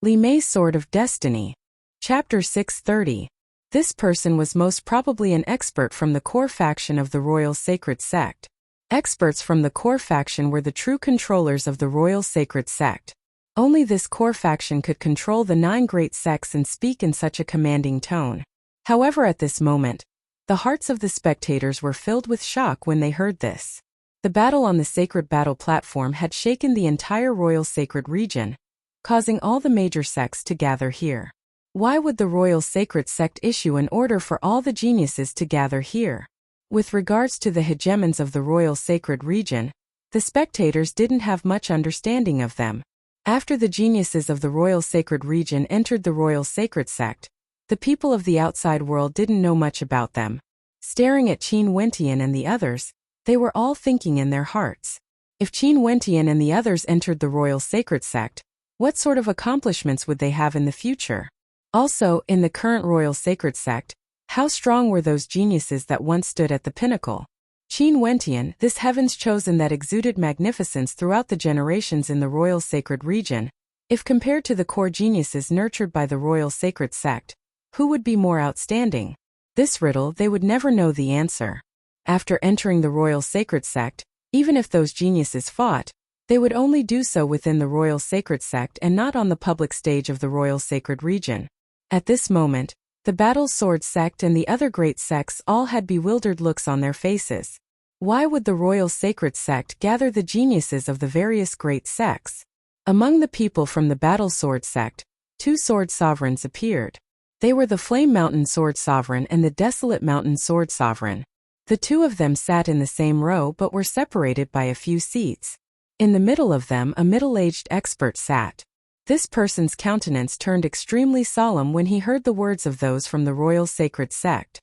Li Mei's Sword of Destiny. Chapter 630. This person was most probably an expert from the core faction of the Royal Sacred Sect. Experts from the core faction were the true controllers of the Royal Sacred Sect. Only this core faction could control the 9 great sects and speak in such a commanding tone. However, at this moment, the hearts of the spectators were filled with shock when they heard this. The battle on the sacred battle platform had shaken the entire Royal Sacred region, causing all the major sects to gather here. Why would the Royal Sacred Sect issue an order for all the geniuses to gather here? With regards to the hegemons of the Royal Sacred region, the spectators didn't have much understanding of them. After the geniuses of the Royal Sacred region entered the Royal Sacred Sect, the people of the outside world didn't know much about them. Staring at Qin Wentian and the others, they were all thinking in their hearts. If Qin Wentian and the others entered the Royal Sacred Sect, what sort of accomplishments would they have in the future? Also, in the current Royal Sacred Sect, how strong were those geniuses that once stood at the pinnacle? Qin Wentian, this heavens chosen that exuded magnificence throughout the generations in the Royal Sacred region, if compared to the core geniuses nurtured by the Royal Sacred Sect, who would be more outstanding? This riddle they would never know the answer. After entering the Royal Sacred Sect, even if those geniuses fought, they would only do so within the Royal Sacred Sect and not on the public stage of the Royal Sacred region. At this moment, the Battle Sword Sect and the other great sects all had bewildered looks on their faces. Why would the Royal Sacred Sect gather the geniuses of the various great sects? Among the people from the Battle Sword Sect, 2 sword sovereigns appeared. They were the Flame Mountain Sword Sovereign and the Desolate Mountain Sword Sovereign. The 2 of them sat in the same row but were separated by a few seats. In the middle of them a middle-aged expert sat. This person's countenance turned extremely solemn when he heard the words of those from the Royal Sacred Sect.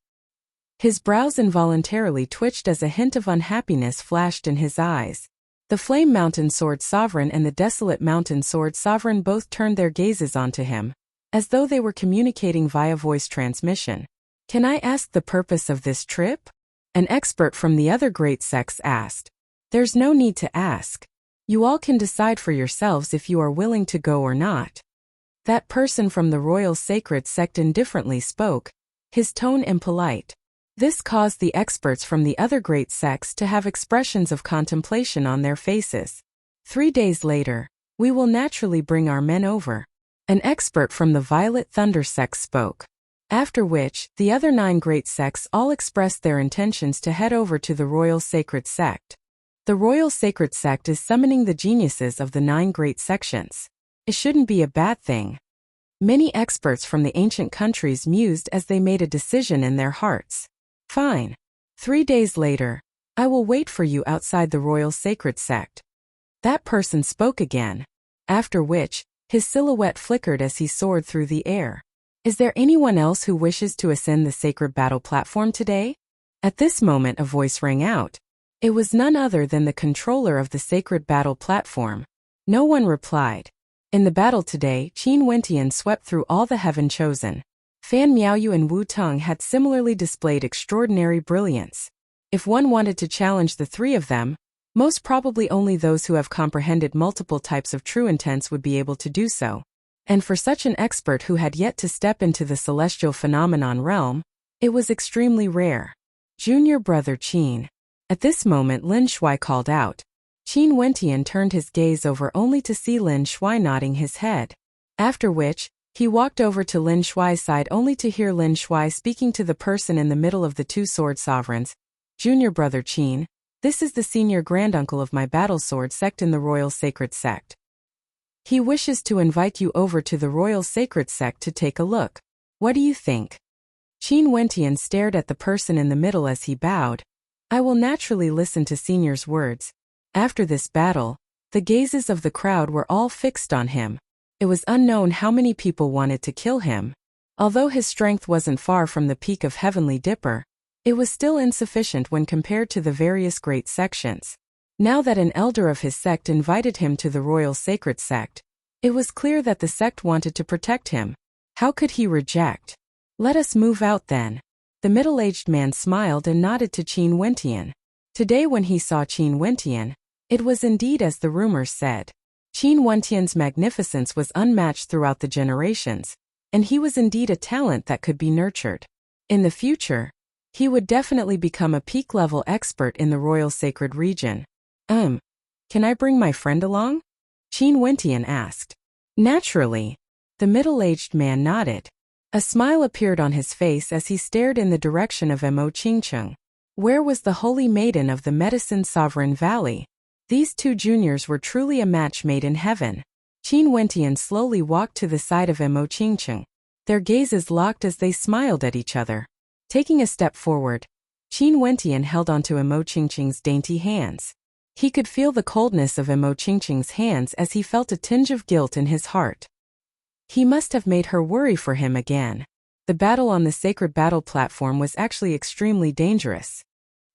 His brows involuntarily twitched as a hint of unhappiness flashed in his eyes. The Flame Mountain Sword Sovereign and the Desolate Mountain Sword Sovereign both turned their gazes onto him, as though they were communicating via voice transmission. "Can I ask the purpose of this trip?" An expert from the other great sects asked. "There's no need to ask. You all can decide for yourselves if you are willing to go or not." That person from the Royal Sacred Sect indifferently spoke, his tone impolite. This caused the experts from the other great sects to have expressions of contemplation on their faces. 3 days later, "We will naturally bring our men over." An expert from the Violet Thunder Sect spoke. After which, the other 9 great sects all expressed their intentions to head over to the Royal Sacred Sect. The Royal Sacred Sect is summoning the geniuses of the 9 great sections. It shouldn't be a bad thing. Many experts from the ancient countries mused as they made a decision in their hearts. "Fine. 3 days later, I will wait for you outside the Royal Sacred Sect." That person spoke again. After which, his silhouette flickered as he soared through the air. "Is there anyone else who wishes to ascend the sacred battle platform today?" At this moment a voice rang out. It was none other than the controller of the sacred battle platform. No one replied. In the battle today, Qin Wentian swept through all the heaven chosen. Fan Miaoyu and Wu Teng had similarly displayed extraordinary brilliance. If one wanted to challenge the 3 of them, most probably only those who have comprehended multiple types of true intents would be able to do so. And for such an expert who had yet to step into the celestial phenomenon realm, it was extremely rare. "Junior brother Qin." At this moment Lin Shui called out. Qin Wentian turned his gaze over only to see Lin Shui nodding his head. After which, he walked over to Lin Shui's side only to hear Lin Shui speaking to the person in the middle of the 2 sword sovereigns. "Junior brother Qin, this is the senior granduncle of my battle sword sect in the Royal Sacred Sect. He wishes to invite you over to the Royal Sacred Sect to take a look. What do you think?" Qin Wentian stared at the person in the middle as he bowed. "I will naturally listen to Senior's words." After this battle, the gazes of the crowd were all fixed on him. It was unknown how many people wanted to kill him. Although his strength wasn't far from the peak of Heavenly Dipper, it was still insufficient when compared to the various great sections. Now that an elder of his sect invited him to the Royal Sacred Sect, it was clear that the sect wanted to protect him. How could he reject? "Let us move out then." The middle-aged man smiled and nodded to Qin Wentian. Today when he saw Qin Wentian, it was indeed as the rumors said. Qin Wentian's magnificence was unmatched throughout the generations, and he was indeed a talent that could be nurtured. In the future, he would definitely become a peak-level expert in the royal sacred region. Can I bring my friend along? Qin Wentian asked. Naturally. The middle-aged man nodded. A smile appeared on his face as he stared in the direction of Mo Qingcheng. Where was the holy maiden of the medicine sovereign valley? These two juniors were truly a match made in heaven. Qin Wentian slowly walked to the side of Mo Qingcheng. Their gazes locked as they smiled at each other. Taking a step forward, Qin Wentian held onto Mo Qingcheng's dainty hands. He could feel the coldness of Mo Qingcheng's hands as he felt a tinge of guilt in his heart. He must have made her worry for him again. The battle on the sacred battle platform was actually extremely dangerous.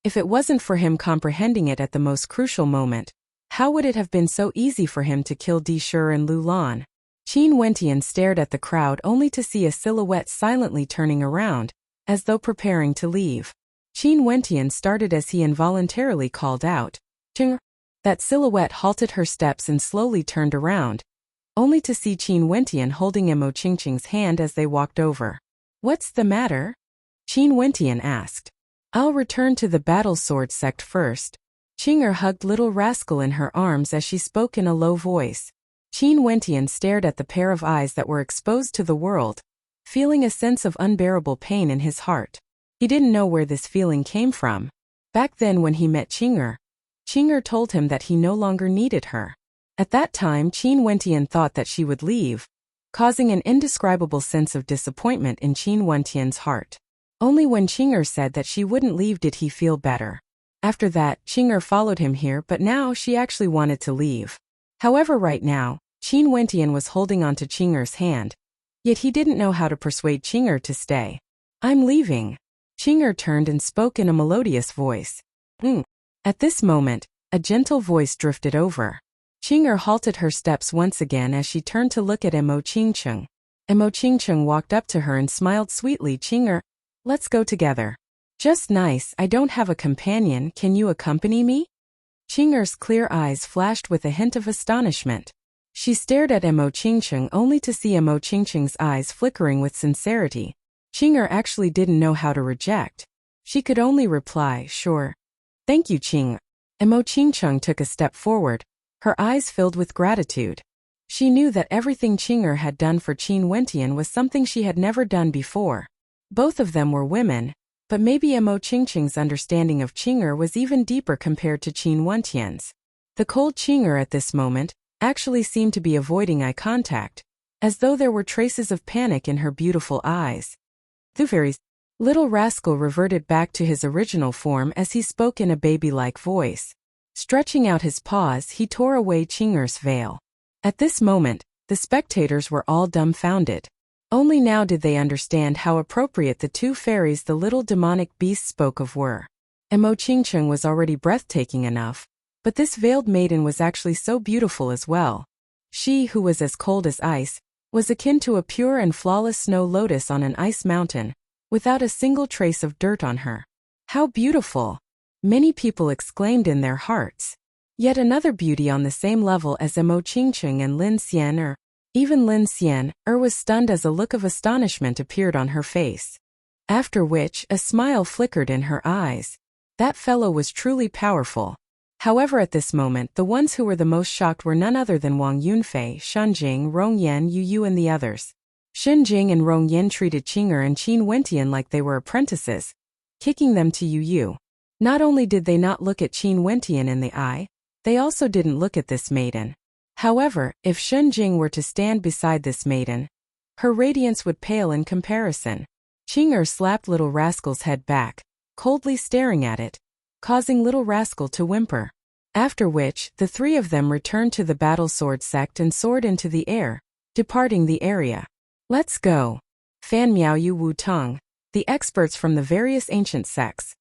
If it wasn't for him comprehending it at the most crucial moment, how would it have been so easy for him to kill Di Shi and Lu Lan? Qin Wentian stared at the crowd only to see a silhouette silently turning around, as though preparing to leave. Qin Wentian started as he involuntarily called out, "Ching!" That silhouette halted her steps and slowly turned around, only to see Qin Wentian holding Mo Qingcheng's hand as they walked over. "What's the matter?" Qin Wentian asked. "I'll return to the battle sword sect first." Qing'er hugged little rascal in her arms as she spoke in a low voice. Qin Wentian stared at the pair of eyes that were exposed to the world, feeling a sense of unbearable pain in his heart. He didn't know where this feeling came from. Back then when he met Qing'er told him that he no longer needed her. At that time Qin Wentian thought that she would leave, causing an indescribable sense of disappointment in Qin Wentian's heart. Only when Qing'er said that she wouldn't leave did he feel better. After that, Qing'er followed him here, but now she actually wanted to leave. However, right now, Qin Wentian was holding onto Qing'er's hand, yet he didn't know how to persuade Qing'er to stay. "I'm leaving." Qing'er turned and spoke in a melodious voice. At this moment, a gentle voice drifted over. Qing'er halted her steps once again as she turned to look at Mo Qingcheng. Mo Qingcheng walked up to her and smiled sweetly. "Qing'er, let's go together." "Just nice, I don't have a companion, can you accompany me?" Qing'er's clear eyes flashed with a hint of astonishment. She stared at Mo Qingcheng only to see Mo Qingcheng's eyes flickering with sincerity. Qing'er actually didn't know how to reject. She could only reply, "Sure. Thank you, Qing." Mo Qingcheng took a step forward, her eyes filled with gratitude. She knew that everything Qing'er had done for Qin Wentian was something she had never done before. Both of them were women, but maybe Mo Qingcheng's understanding of Qing'er was even deeper compared to Qin Wentian's. The cold Qing'er at this moment actually seemed to be avoiding eye contact, as though there were traces of panic in her beautiful eyes. The very little rascal reverted back to his original form as he spoke in a baby-like voice. Stretching out his paws, he tore away Qing'er's veil. At this moment, the spectators were all dumbfounded. Only now did they understand how appropriate the two fairies the little demonic beast spoke of were. Mo Qingcheng was already breathtaking enough, but this veiled maiden was actually so beautiful as well. She, who was as cold as ice, was akin to a pure and flawless snow lotus on an ice mountain, without a single trace of dirt on her. "How beautiful!" many people exclaimed in their hearts. Yet another beauty on the same level as Mo Qingcheng and Lin Xian even Lin Xian was stunned as a look of astonishment appeared on her face. After which, a smile flickered in her eyes. That fellow was truly powerful. However, at this moment, the ones who were the most shocked were none other than Wang Yunfei, Shunjing, Rongyan, Yu Yu and the others. Shunjing and Rongyan treated Qing'er and Qin Wentian like they were apprentices, kicking them to Yu Yu. Not only did they not look at Qin Wentian in the eye, they also didn't look at this maiden. However, if Shunjing were to stand beside this maiden, her radiance would pale in comparison. Qing'er slapped little rascal's head back, coldly staring at it, causing little rascal to whimper. After which, the three of them returned to the battle sword sect and soared into the air, departing the area. "Let's go." Fan Miaoyu Wu Tong, the experts from the various ancient sects.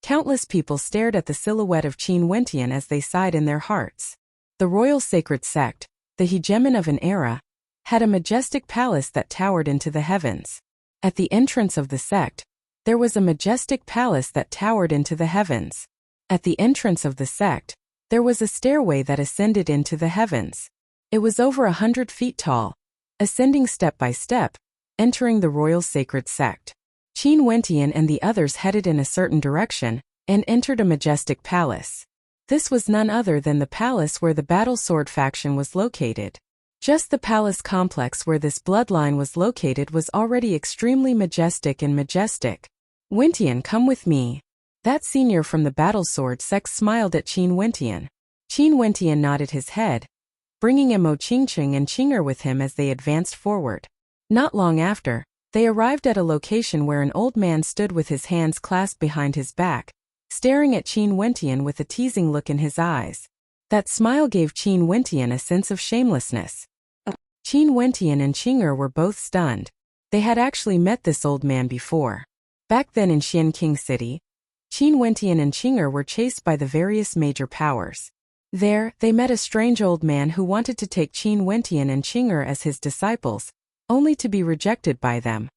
Countless people stared at the silhouette of Qin Wentian as they sighed in their hearts. The royal sacred sect, the hegemon of an era, had a majestic palace that towered into the heavens. At the entrance of the sect, there was a majestic palace that towered into the heavens. At the entrance of the sect, there was a stairway that ascended into the heavens. It was over 100 feet tall, ascending step by step, entering the royal sacred sect. Qin Wentian and the others headed in a certain direction and entered a majestic palace. This was none other than the palace where the battle sword faction was located. Just the palace complex where this bloodline was located was already extremely majestic. Wentian, come with me. That senior from the battle sword sect smiled at Qin Wentian. Qin Wentian nodded his head, bringing Mo Qingqing and Qinger with him as they advanced forward. Not long after, they arrived at a location where an old man stood with his hands clasped behind his back, staring at Qin Wentian with a teasing look in his eyes. That smile gave Qin Wentian a sense of shamelessness. Qin Wentian and Qinger were both stunned. They had actually met this old man before. Back then in Xianqing City, Qin Wentian and Qinger were chased by the various major powers. There, they met a strange old man who wanted to take Qin Wentian and Qinger as his disciples, only to be rejected by them.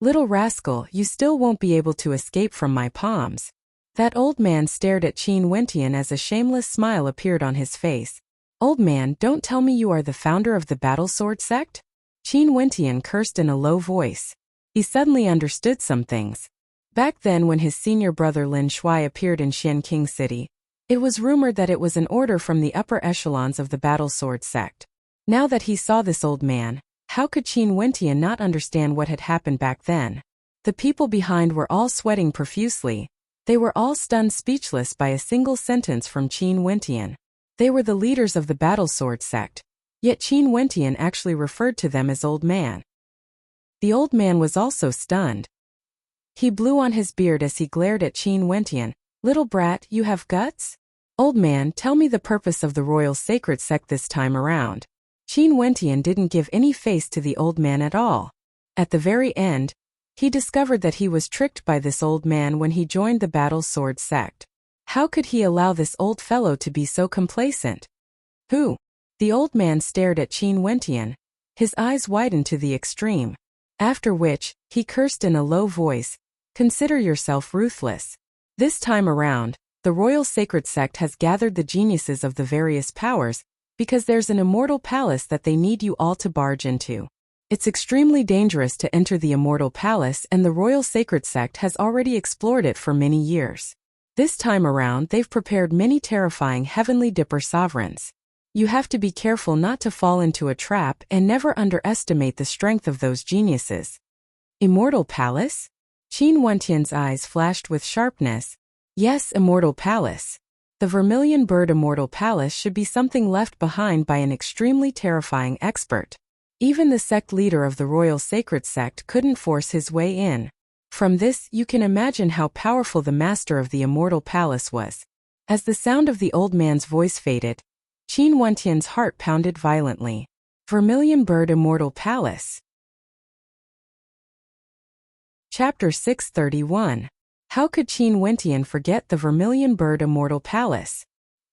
Little rascal, you still won't be able to escape from my palms. That old man stared at Qin Wentian as a shameless smile appeared on his face. Old man, don't tell me you are the founder of the battle sword sect? Qin Wentian cursed in a low voice. He suddenly understood some things. Back then when his senior brother Lin Shui appeared in Xianqing City, it was rumored that it was an order from the upper echelons of the battle sword sect. Now that he saw this old man, how could Qin Wentian not understand what had happened back then? The people behind were all sweating profusely. They were all stunned speechless by a single sentence from Qin Wentian. They were the leaders of the battle sword sect, yet Qin Wentian actually referred to them as old man. The old man was also stunned. He blew on his beard as he glared at Qin Wentian. Little brat, you have guts? Old man, tell me the purpose of the royal sacred sect this time around. Qin Wentian didn't give any face to the old man at all. At the very end, he discovered that he was tricked by this old man when he joined the battle sword sect. How could he allow this old fellow to be so complacent? Who? The old man stared at Qin Wentian. His eyes widened to the extreme. After which, he cursed in a low voice, consider yourself ruthless. This time around, the royal sacred sect has gathered the geniuses of the various powers, because there's an immortal palace that they need you all to barge into. It's extremely dangerous to enter the immortal palace, and the royal sacred sect has already explored it for many years. This time around they've prepared many terrifying heavenly dipper sovereigns. You have to be careful not to fall into a trap and never underestimate the strength of those geniuses. Immortal palace? Qin Wentian's eyes flashed with sharpness. Yes, immortal palace. The vermilion bird immortal palace should be something left behind by an extremely terrifying expert. Even the sect leader of the royal sacred sect couldn't force his way in. From this, you can imagine how powerful the master of the immortal palace was. As the sound of the old man's voice faded, Qin Wentian's heart pounded violently. Vermilion Bird Immortal Palace. Chapter 631. How could Qin Wentian forget the Vermilion Bird Immortal Palace?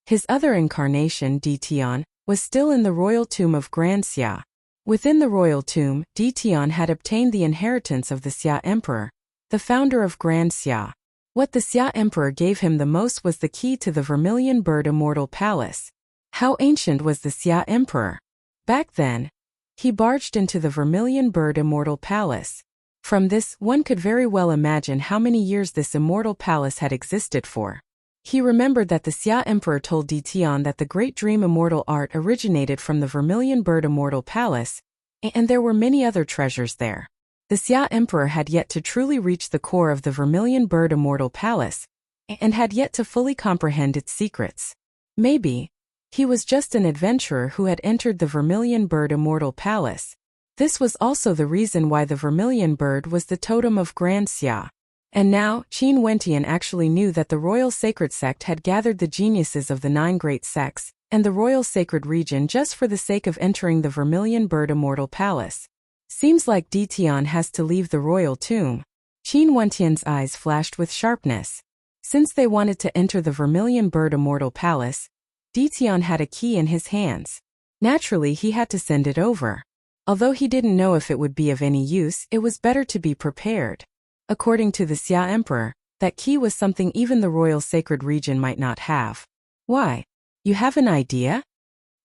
His other incarnation, Di Tian, was still in the royal tomb of Grand Xia. Within the royal tomb, Di Tian had obtained the inheritance of the Xia Emperor, the founder of Grand Xia. What the Xia Emperor gave him the most was the key to the Vermilion Bird Immortal Palace. How ancient was the Xia Emperor? Back then, he barged into the Vermilion Bird Immortal Palace. From this, one could very well imagine how many years this immortal palace had existed for. He remembered that the Xia Emperor told Di Tian that the Great Dream Immortal Art originated from the Vermilion Bird Immortal Palace, and there were many other treasures there. The Xia Emperor had yet to truly reach the core of the Vermilion Bird Immortal Palace, and had yet to fully comprehend its secrets. Maybe he was just an adventurer who had entered the Vermilion Bird Immortal Palace. This was also the reason why the Vermilion Bird was the totem of Grand Xia. And now, Qin Wentian actually knew that the Royal Sacred Sect had gathered the geniuses of the 9 great sects and the Royal Sacred Region just for the sake of entering the Vermilion Bird Immortal Palace. Seems like Di Tian has to leave the royal tomb. Qin Wentian's eyes flashed with sharpness. Since they wanted to enter the Vermilion Bird Immortal Palace, Di Tian had a key in his hands. Naturally, he had to send it over. Although he didn't know if it would be of any use, it was better to be prepared. According to the Xia Emperor, that key was something even the Royal Sacred Region might not have. Why? You have an idea?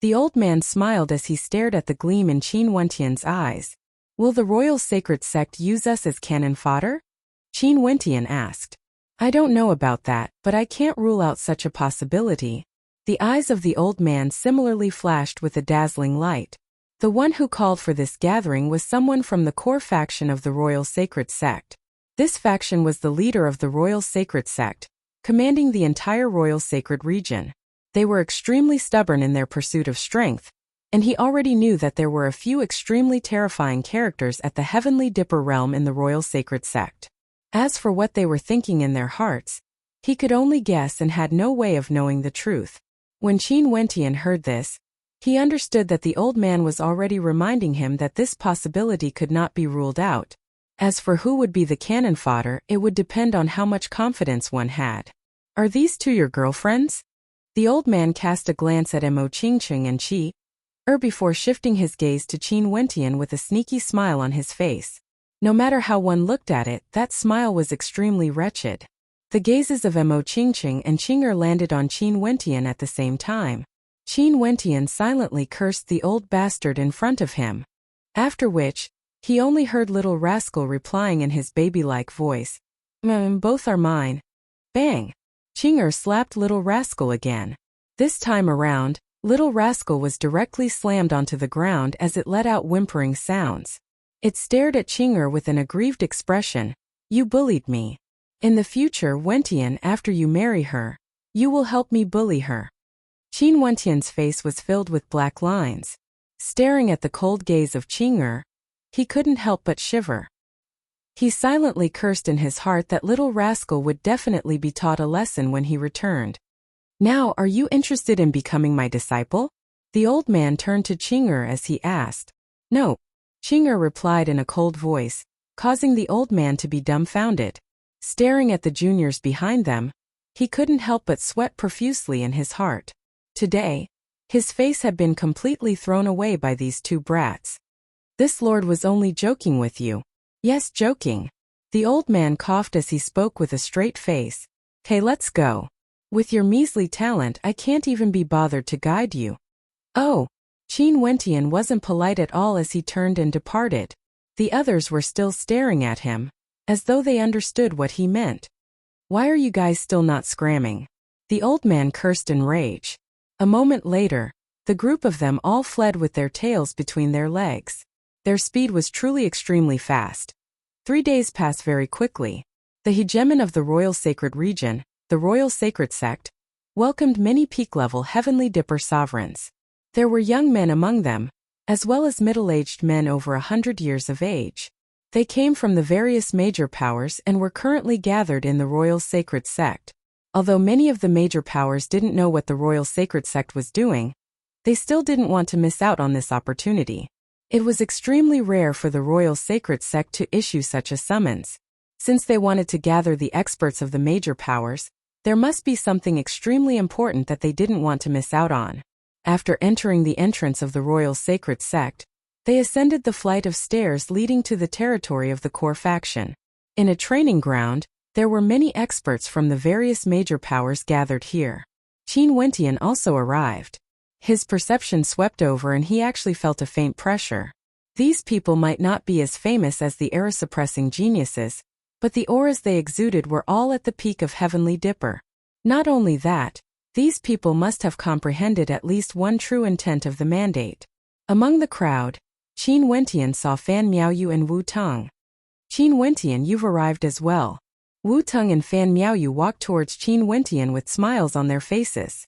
The old man smiled as he stared at the gleam in Qin Wentian's eyes. Will the royal sacred sect use us as cannon fodder? Qin Wentian asked. I don't know about that, but I can't rule out such a possibility. The eyes of the old man similarly flashed with a dazzling light. The one who called for this gathering was someone from the core faction of the royal sacred sect. This faction was the leader of the royal sacred sect, commanding the entire royal sacred region. They were extremely stubborn in their pursuit of strength, and he already knew that there were a few extremely terrifying characters at the Heavenly Dipper realm in the royal sacred sect. As for what they were thinking in their hearts, he could only guess and had no way of knowing the truth. When Qin Wentian heard this, he understood that the old man was already reminding him that this possibility could not be ruled out. As for who would be the cannon fodder, it would depend on how much confidence one had. Are these two your girlfriends? The old man cast a glance at Mo Qingqing and Qi before shifting his gaze to Qin Wentian with a sneaky smile on his face. No matter how one looked at it, that smile was extremely wretched. The gazes of Mo Qingqing and Qing'er landed on Qin Wentian at the same time. Qin Wentian silently cursed the old bastard in front of him. After which, he only heard little rascal replying in his baby-like voice, both are mine. Bang! Qing'er slapped little rascal again. This time around, little rascal was directly slammed onto the ground as it let out whimpering sounds. It stared at Qing'er with an aggrieved expression. You bullied me. In the future, Wentian, after you marry her, you will help me bully her. Qin Wentian's face was filled with black lines. Staring at the cold gaze of Qing'er, he couldn't help but shiver. He silently cursed in his heart that little rascal would definitely be taught a lesson when he returned. Now, are you interested in becoming my disciple? The old man turned to Qing'er as he asked. No. Qing'er replied in a cold voice, causing the old man to be dumbfounded. Staring at the juniors behind them, he couldn't help but sweat profusely in his heart. Today, his face had been completely thrown away by these two brats. This lord was only joking with you. Yes, joking. The old man coughed as he spoke with a straight face. Hey, let's go. With your measly talent, I can't even be bothered to guide you. Oh. Qin Wentian wasn't polite at all as he turned and departed. The others were still staring at him, as though they understood what he meant. Why are you guys still not scramming? The old man cursed in rage. A moment later, the group of them all fled with their tails between their legs. Their speed was truly extremely fast. 3 days passed very quickly. The hegemon of the royal sacred region, the royal sacred sect, welcomed many peak-level Heavenly Dipper sovereigns. There were young men among them, as well as middle-aged men over 100 years of age. They came from the various major powers and were currently gathered in the royal sacred sect. Although many of the major powers didn't know what the royal sacred sect was doing, they still didn't want to miss out on this opportunity. It was extremely rare for the royal sacred sect to issue such a summons. Since they wanted to gather the experts of the major powers, there must be something extremely important that they didn't want to miss out on. After entering the entrance of the royal sacred sect, they ascended the flight of stairs leading to the territory of the core faction. In a training ground, there were many experts from the various major powers gathered here. Qin Wentian also arrived. His perception swept over and he actually felt a faint pressure. These people might not be as famous as the era-suppressing geniuses, but the auras they exuded were all at the peak of Heavenly Dipper. Not only that, these people must have comprehended at least one true intent of the mandate. Among the crowd, Qin Wentian saw Fan Miaoyu and Wu Tong. Qin Wentian, you've arrived as well. Wu Tong and Fan Miaoyu walked towards Qin Wentian with smiles on their faces.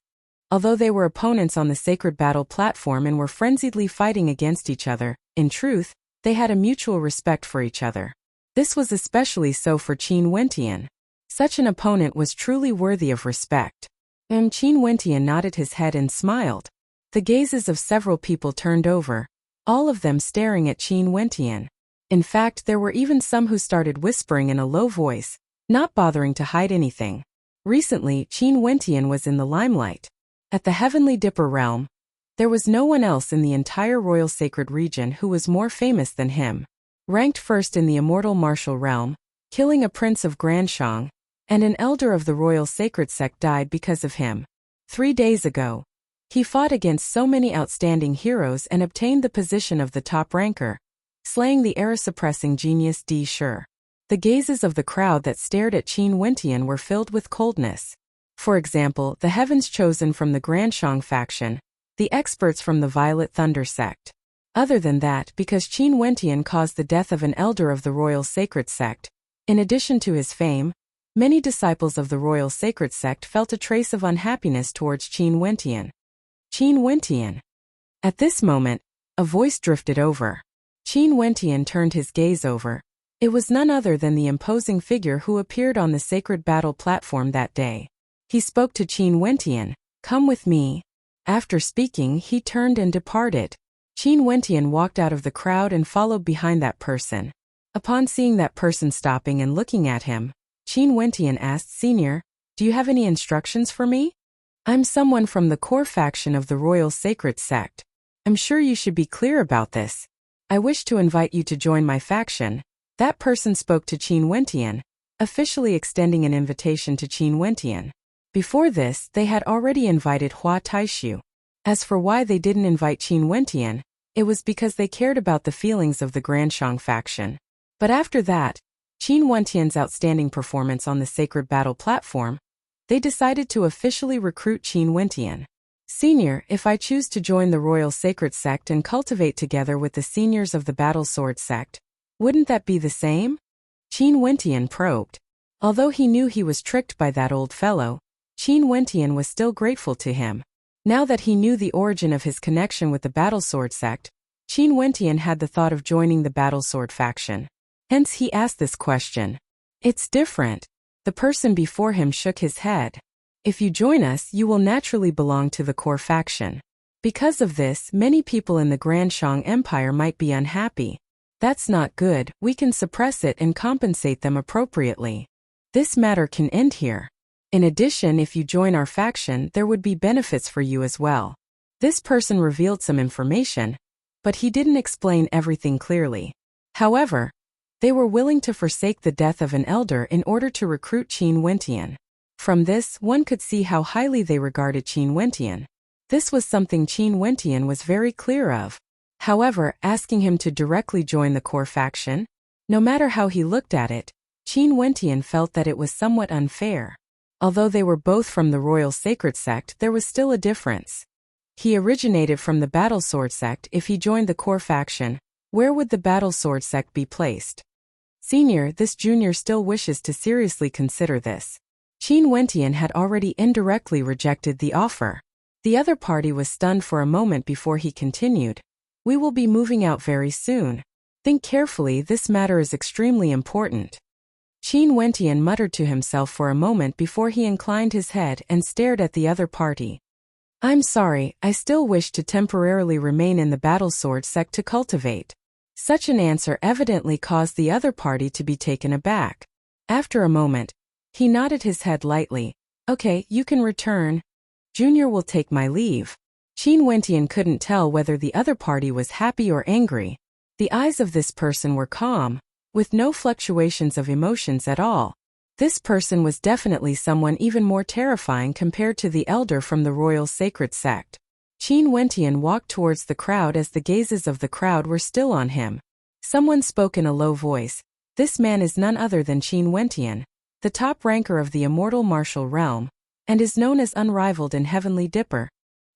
Although they were opponents on the sacred battle platform and were frenziedly fighting against each other, in truth, they had a mutual respect for each other. This was especially so for Qin Wentian. Such an opponent was truly worthy of respect. Qin Wentian nodded his head and smiled. The gazes of several people turned over, all of them staring at Qin Wentian. In fact, there were even some who started whispering in a low voice, not bothering to hide anything. Recently, Qin Wentian was in the limelight. At the Heavenly Dipper realm, there was no one else in the entire royal sacred region who was more famous than him. Ranked first in the immortal martial realm, killing a prince of Granshang, and an elder of the royal sacred sect died because of him. 3 days ago, He fought against so many outstanding heroes and obtained the position of the top ranker, slaying the era-suppressing genius D. Sure. The gazes of the crowd that stared at Qin Wentian were filled with coldness. For example, the heavens chosen from the Granshang faction, the experts from the Violet Thunder sect. Other than that, because Qin Wentian caused the death of an elder of the Royal Sacred Sect, in addition to his fame, many disciples of the Royal Sacred Sect felt a trace of unhappiness towards Qin Wentian. Qin Wentian. At this moment, a voice drifted over. Qin Wentian turned his gaze over. It was none other than the imposing figure who appeared on the sacred battle platform that day. He spoke to Qin Wentian, "Come with me." After speaking, he turned and departed. Qin Wentian walked out of the crowd and followed behind that person. Upon seeing that person stopping and looking at him, Qin Wentian asked, "Senior, do you have any instructions for me? I'm someone from the core faction of the Royal Sacred Sect. I'm sure you should be clear about this. I wish to invite you to join my faction." That person spoke to Qin Wentian, officially extending an invitation to Qin Wentian. Before this, they had already invited Hua Taishu. As for why they didn't invite Qin Wentian, it was because they cared about the feelings of the Granshang faction. But after that, Qin Wentian's outstanding performance on the sacred battle platform, they decided to officially recruit Qin Wentian. "Senior, if I choose to join the Royal Sacred Sect and cultivate together with the seniors of the Battle Sword Sect, wouldn't that be the same?" Qin Wentian probed. Although he knew he was tricked by that old fellow, Qin Wentian was still grateful to him. Now that he knew the origin of his connection with the Battle Sword Sect, Qin Wentian had the thought of joining the Battle Sword faction. Hence he asked this question. "It's different." The person before him shook his head. "If you join us, you will naturally belong to the core faction. Because of this, many people in the Granshang Empire might be unhappy. That's not good. We can suppress it and compensate them appropriately. This matter can end here. In addition, if you join our faction, there would be benefits for you as well." This person revealed some information, but he didn't explain everything clearly. However, they were willing to forsake the death of an elder in order to recruit Qin Wentian. From this, one could see how highly they regarded Qin Wentian. This was something Qin Wentian was very clear of. However, asking him to directly join the core faction, no matter how he looked at it, Qin Wentian felt that it was somewhat unfair. Although they were both from the Royal Sacred Sect, there was still a difference. He originated from the Battle Sword Sect. If he joined the core faction, where would the Battle Sword Sect be placed? "Senior, this junior still wishes to seriously consider this." Qin Wentian had already indirectly rejected the offer. The other party was stunned for a moment before he continued. "We will be moving out very soon. Think carefully, this matter is extremely important." Qin Wentian muttered to himself for a moment before he inclined his head and stared at the other party. "I'm sorry, I still wish to temporarily remain in the Battle Sword Sect to cultivate." Such an answer evidently caused the other party to be taken aback. After a moment, he nodded his head lightly. "Okay, you can return. Junior will take my leave." Qin Wentian couldn't tell whether the other party was happy or angry. The eyes of this person were calm, with no fluctuations of emotions at all. This person was definitely someone even more terrifying compared to the elder from the Royal Sacred Sect. Qin Wentian walked towards the crowd as the gazes of the crowd were still on him. Someone spoke in a low voice. This man is none other than Qin Wentian, the top ranker of the immortal martial realm, and is known as Unrivaled in Heavenly Dipper.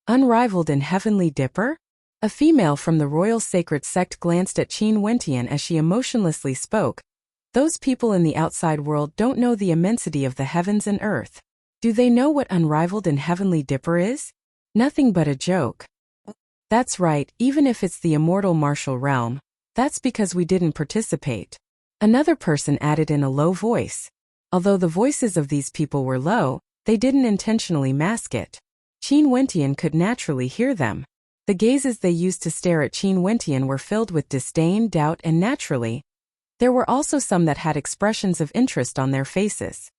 Unrivaled in Heavenly Dipper? A female from the Royal Sacred Sect glanced at Qin Wentian as she emotionlessly spoke. "Those people in the outside world don't know the immensity of the heavens and earth. Do they know what Unrivaled in Heavenly Dipper is? Nothing but a joke." "That's right, even if it's the immortal martial realm, that's because we didn't participate." Another person added in a low voice. Although the voices of these people were low, they didn't intentionally mask it. Qin Wentian could naturally hear them. The gazes they used to stare at Qin Wentian were filled with disdain, doubt, and naturally, there were also some that had expressions of interest on their faces.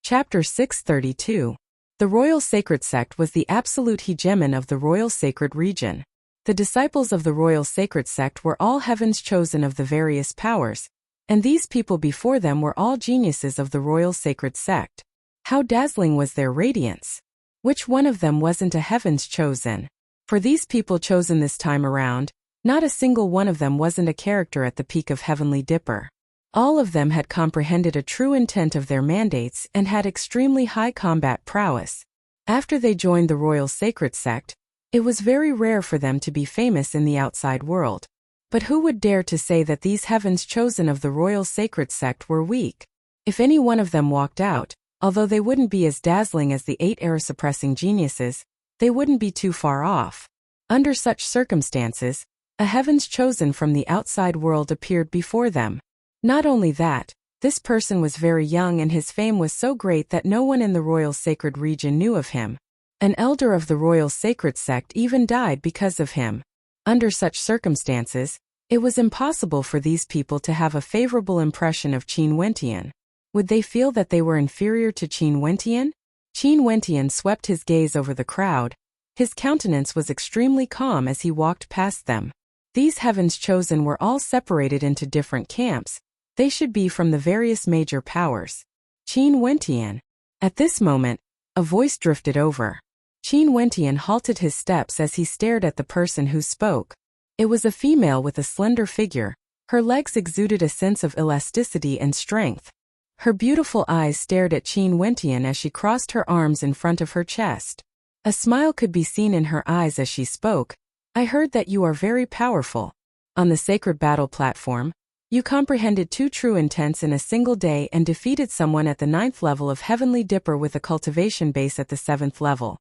Chapter 632. The Royal Sacred Sect was the absolute hegemon of the Royal Sacred Region. The disciples of the Royal Sacred Sect were all heavens chosen of the various powers, and these people before them were all geniuses of the Royal Sacred Sect. How dazzling was their radiance! Which one of them wasn't a heaven's chosen? For these people chosen this time around, not a single one of them wasn't a character at the peak of Heavenly Dipper. All of them had comprehended a true intent of their mandates and had extremely high combat prowess. After they joined the Royal Sacred Sect, it was very rare for them to be famous in the outside world. But who would dare to say that these heavens chosen of the Royal Sacred Sect were weak? If any one of them walked out, although they wouldn't be as dazzling as the 8 era-suppressing geniuses, they wouldn't be too far off. Under such circumstances, a heavens chosen from the outside world appeared before them. Not only that, this person was very young and his fame was so great that no one in the Royal Sacred region knew of him. An elder of the Royal Sacred Sect even died because of him. Under such circumstances, it was impossible for these people to have a favorable impression of Qin Wentian. Would they feel that they were inferior to Qin Wentian? Qin Wentian swept his gaze over the crowd. His countenance was extremely calm as he walked past them. These heavens chosen were all separated into different camps. They should be from the various major powers. Qin Wentian. At this moment, a voice drifted over. Qin Wentian halted his steps as he stared at the person who spoke. It was a female with a slender figure. Her legs exuded a sense of elasticity and strength. Her beautiful eyes stared at Qin Wentian as she crossed her arms in front of her chest. A smile could be seen in her eyes as she spoke. I heard that you are very powerful. On the sacred battle platform, you comprehended 2 true intents in a single day and defeated someone at the 9th level of Heavenly Dipper with a cultivation base at the 7th level.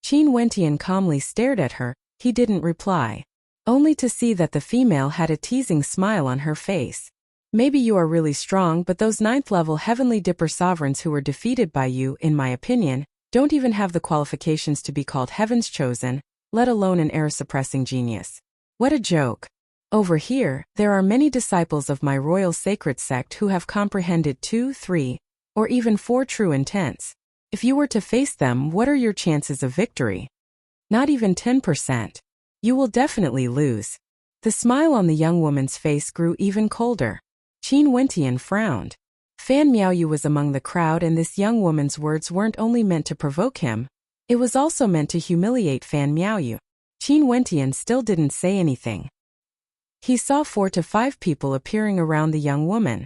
Qin Wentian calmly stared at her. He didn't reply. Only to see that the female had a teasing smile on her face. Maybe you are really strong, but those 9th level Heavenly Dipper sovereigns who were defeated by you, in my opinion, don't even have the qualifications to be called Heaven's Chosen, let alone an era-suppressing genius. What a joke. Over here, there are many disciples of my Royal Sacred Sect who have comprehended 2, 3, or even 4 true intents. If you were to face them, what are your chances of victory? Not even 10%. You will definitely lose. The smile on the young woman's face grew even colder. Qin Wentian frowned. Fan Miaoyu was among the crowd, and this young woman's words weren't only meant to provoke him, it was also meant to humiliate Fan Miaoyu. Qin Wentian still didn't say anything. He saw 4 to 5 people appearing around the young woman.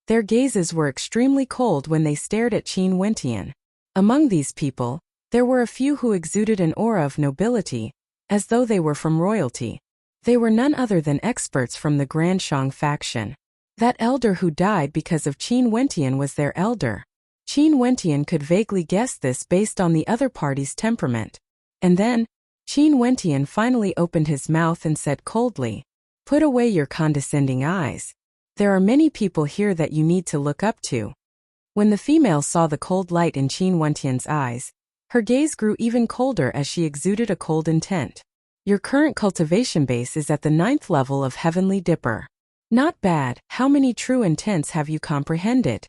Their gazes were extremely cold when they stared at Qin Wentian. Among these people, there were a few who exuded an aura of nobility, as though they were from royalty. They were none other than experts from the Grand Shang faction. That elder who died because of Qin Wentian was their elder. Qin Wentian could vaguely guess this based on the other party's temperament. And then, Qin Wentian finally opened his mouth and said coldly, "Put away your condescending eyes. There are many people here that you need to look up to." When the female saw the cold light in Qin Wentian's eyes, her gaze grew even colder as she exuded a cold intent. Your current cultivation base is at the 9th level of Heavenly Dipper. Not bad. How many true intents have you comprehended?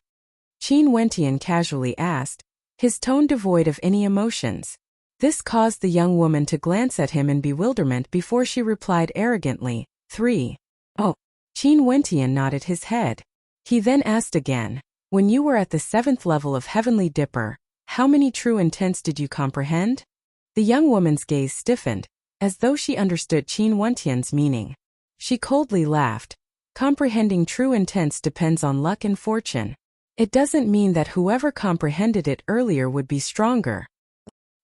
Qin Wentian casually asked, his tone devoid of any emotions. This caused the young woman to glance at him in bewilderment before she replied arrogantly, 3. Oh. Qin Wentian nodded his head. He then asked again, when you were at the 7th level of Heavenly Dipper, how many true intents did you comprehend? The young woman's gaze stiffened, as though she understood Qin Wentian's meaning. She coldly laughed. Comprehending true intents depends on luck and fortune. It doesn't mean that whoever comprehended it earlier would be stronger.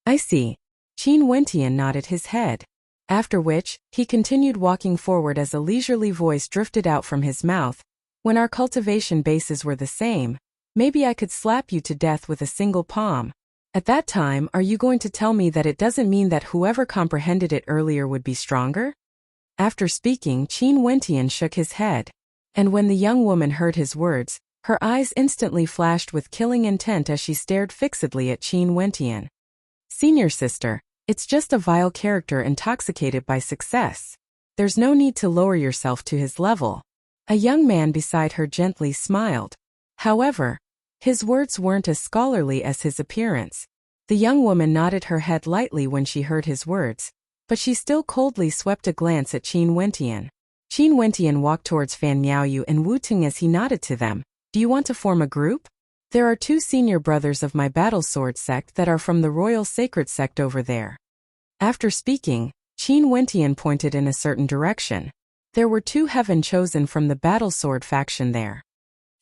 I see. Qin Wentian nodded his head. After which, he continued walking forward as a leisurely voice drifted out from his mouth. When our cultivation bases were the same, maybe I could slap you to death with a single palm. At that time, are you going to tell me that it doesn't mean that whoever comprehended it earlier would be stronger? After speaking, Qin Wentian shook his head. And when the young woman heard his words, her eyes instantly flashed with killing intent as she stared fixedly at Qin Wentian. Senior sister, it's just a vile character intoxicated by success. There's no need to lower yourself to his level. A young man beside her gently smiled. However, his words weren't as scholarly as his appearance. The young woman nodded her head lightly when she heard his words, but she still coldly swept a glance at Qin Wentian. Qin Wentian walked towards Fan Miaoyu and Wu Ting as he nodded to them. Do you want to form a group? There are 2 senior brothers of my battle sword sect that are from the royal sacred sect over there. After speaking, Qin Wentian pointed in a certain direction. There were 2 heaven chosen from the battle sword faction there.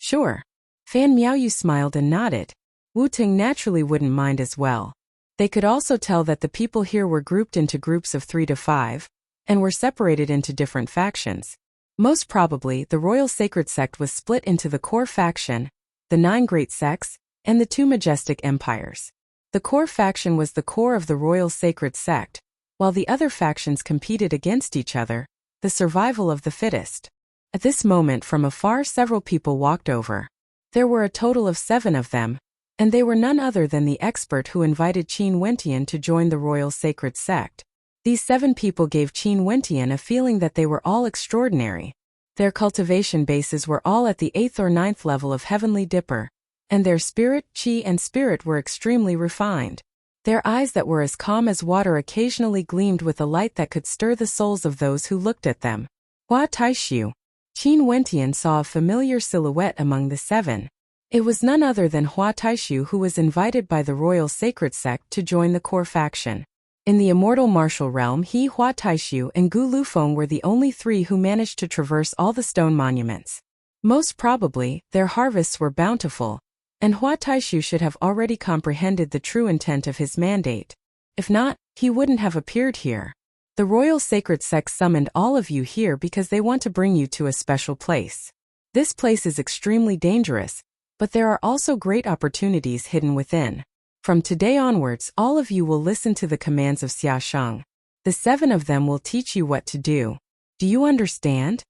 Sure. Fan Miaoyu smiled and nodded. Wu Ting naturally wouldn't mind as well. They could also tell that the people here were grouped into groups of 3 to 5, and were separated into different factions. Most probably, the royal sacred sect was split into the core faction, the 9 great sects, and the 2 majestic empires. The core faction was the core of the royal sacred sect, while the other factions competed against each other, the survival of the fittest. At this moment from afar several people walked over. There were a total of 7 of them, and they were none other than the expert who invited Qin Wentian to join the royal sacred sect. These 7 people gave Qin Wentian a feeling that they were all extraordinary. Their cultivation bases were all at the 8th or 9th level of Heavenly Dipper, and their spirit, qi and spirit were extremely refined. Their eyes that were as calm as water occasionally gleamed with a light that could stir the souls of those who looked at them. Hua Taishu. Qin Wentian saw a familiar silhouette among the 7. It was none other than Hua Taishu, who was invited by the royal sacred sect to join the core faction. In the immortal martial realm, he, Hua Taishu, and Gu Lufeng were the only 3 who managed to traverse all the stone monuments. Most probably, their harvests were bountiful, and Hua Taishu should have already comprehended the true intent of his mandate. If not, he wouldn't have appeared here. The royal sacred sect summoned all of you here because they want to bring you to a special place. This place is extremely dangerous, but there are also great opportunities hidden within. From today onwards, all of you will listen to the commands of Xia Sheng. The 7 of them will teach you what to do. Do you understand?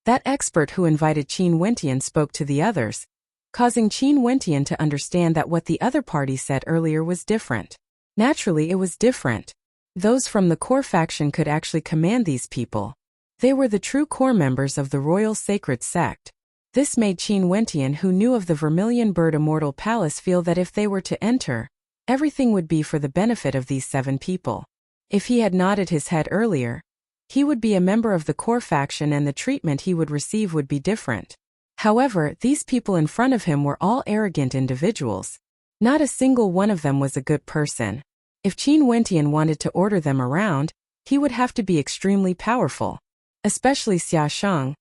That expert who invited Qin Wentian spoke to the others, causing Qin Wentian to understand that what the other party said earlier was different. Naturally, it was different. Those from the core faction could actually command these people. They were the true core members of the royal sacred sect. This made Qin Wentian, who knew of the Vermilion Bird Immortal Palace, feel that if they were to enter, everything would be for the benefit of these 7 people. If he had nodded his head earlier, he would be a member of the core faction and the treatment he would receive would be different. However, these people in front of him were all arrogant individuals. Not a single one of them was a good person. If Qin Wentian wanted to order them around, he would have to be extremely powerful. Especially Xia Sheng.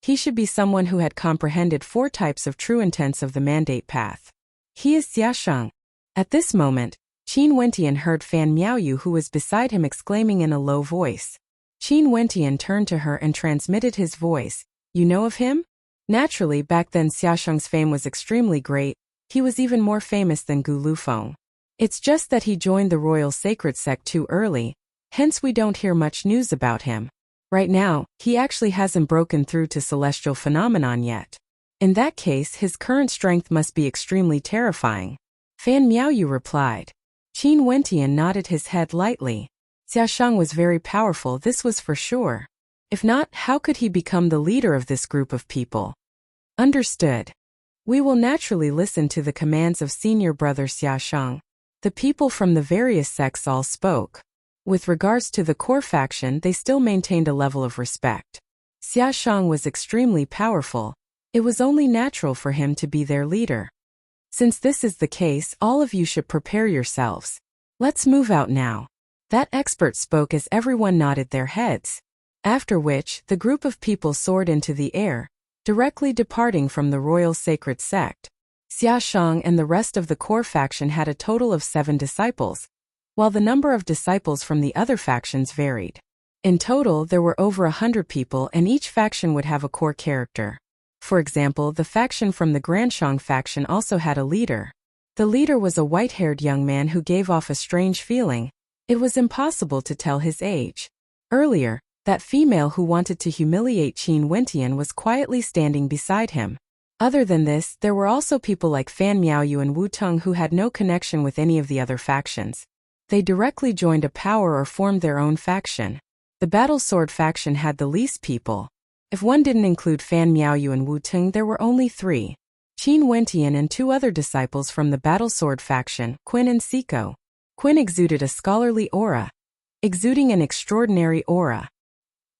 He should be someone who had comprehended 4 types of true intents of the mandate path. He is Xia Sheng. At this moment, Qin Wentian heard Fan Miaoyu, who was beside him, exclaiming in a low voice. Qin Wentian turned to her and transmitted his voice. You know of him? Naturally, back then Xia Sheng's fame was extremely great. He was even more famous than Gu Lufeng. It's just that he joined the royal sacred sect too early, hence we don't hear much news about him. Right now, he actually hasn't broken through to celestial phenomenon yet. In that case, his current strength must be extremely terrifying. Fan Miaoyu replied. Qin Wentian nodded his head lightly. Xia Sheng was very powerful, this was for sure. If not, how could he become the leader of this group of people? Understood. We will naturally listen to the commands of senior brother Xia Sheng. The people from the various sects all spoke. With regards to the core faction, they still maintained a level of respect. Xia Sheng was extremely powerful. It was only natural for him to be their leader. Since this is the case, all of you should prepare yourselves. Let's move out now. That expert spoke as everyone nodded their heads. After which, the group of people soared into the air, directly departing from the royal sacred sect. Xia Sheng and the rest of the core faction had a total of 7 disciples, while the number of disciples from the other factions varied. In total, there were over 100 people, and each faction would have a core character. For example, the faction from the Granshang faction also had a leader. The leader was a white-haired young man who gave off a strange feeling. It was impossible to tell his age. Earlier, that female who wanted to humiliate Qin Wentian was quietly standing beside him. Other than this, there were also people like Fan Miaoyu and Wu Tung who had no connection with any of the other factions. They directly joined a power or formed their own faction. The Battle Sword faction had the least people. If one didn't include Fan Miaoyu and Wu Tung, there were only 3. Qin Wentian and 2 other disciples from the Battle Sword faction, Qin and Siko. Qin exuded a scholarly aura, exuding an extraordinary aura.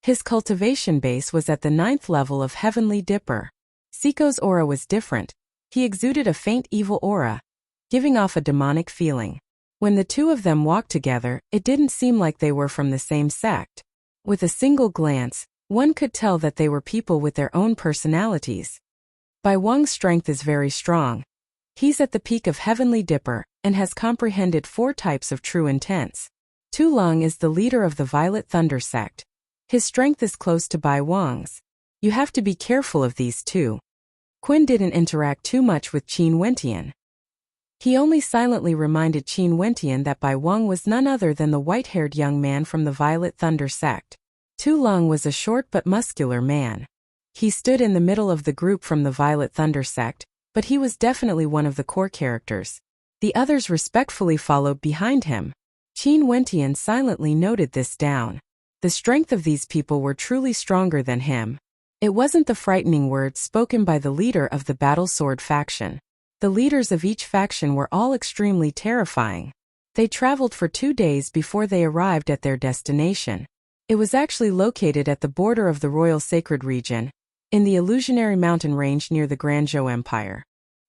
His cultivation base was at the 9th level of Heavenly Dipper. Siko's aura was different. He exuded a faint evil aura, giving off a demonic feeling. When the two of them walked together, it didn't seem like they were from the same sect. With a single glance, one could tell that they were people with their own personalities. Bai Wang's strength is very strong. He's at the peak of Heavenly Dipper, and has comprehended 4 types of true intents. Tu Long is the leader of the Violet Thunder sect. His strength is close to Bai Wang's. You have to be careful of these two. Qin didn't interact too much with Qin Wentian. He only silently reminded Qin Wentian that Bai Wang was none other than the white-haired young man from the Violet Thunder sect. Tu Long was a short but muscular man. He stood in the middle of the group from the Violet Thunder sect, but he was definitely one of the core characters. The others respectfully followed behind him. Qin Wentian silently noted this down. The strength of these people were truly stronger than him. It wasn't the frightening words spoken by the leader of the Battle Sword faction. The leaders of each faction were all extremely terrifying. They traveled for 2 days before they arrived at their destination. It was actually located at the border of the Royal Sacred Region, in the illusionary mountain range near the Guangzhou Empire.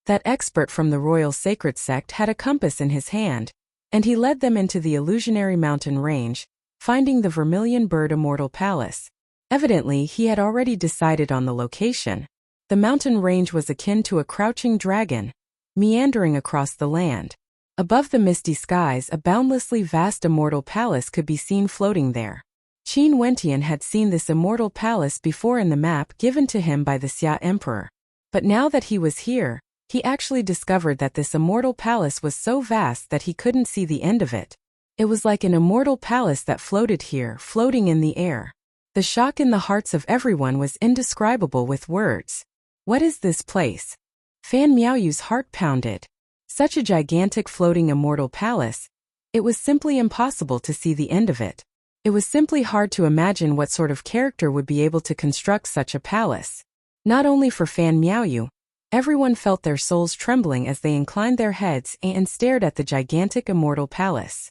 That expert from the Royal Sacred Sect had a compass in his hand, and he led them into the illusionary mountain range, finding the Vermilion Bird Immortal Palace. Evidently, he had already decided on the location. The mountain range was akin to a crouching dragon, meandering across the land. Above the misty skies, a boundlessly vast immortal palace could be seen floating there. Qin Wentian had seen this immortal palace before in the map given to him by the Xia Emperor. But now that he was here, he actually discovered that this immortal palace was so vast that he couldn't see the end of it. It was like an immortal palace that floated here, floating in the air. The shock in the hearts of everyone was indescribable with words. What is this place? Fan Miaoyu's heart pounded. Such a gigantic floating immortal palace. It was simply impossible to see the end of it. It was simply hard to imagine what sort of character would be able to construct such a palace. Not only for Fan Miaoyu, everyone felt their souls trembling as they inclined their heads and stared at the gigantic immortal palace.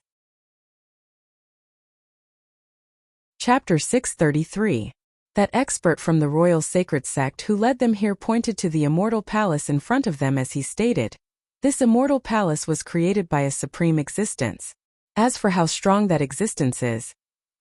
Chapter 633. That expert from the Royal Sacred Sect who led them here pointed to the immortal palace in front of them as he stated, "This immortal palace was created by a supreme existence. As for how strong that existence is,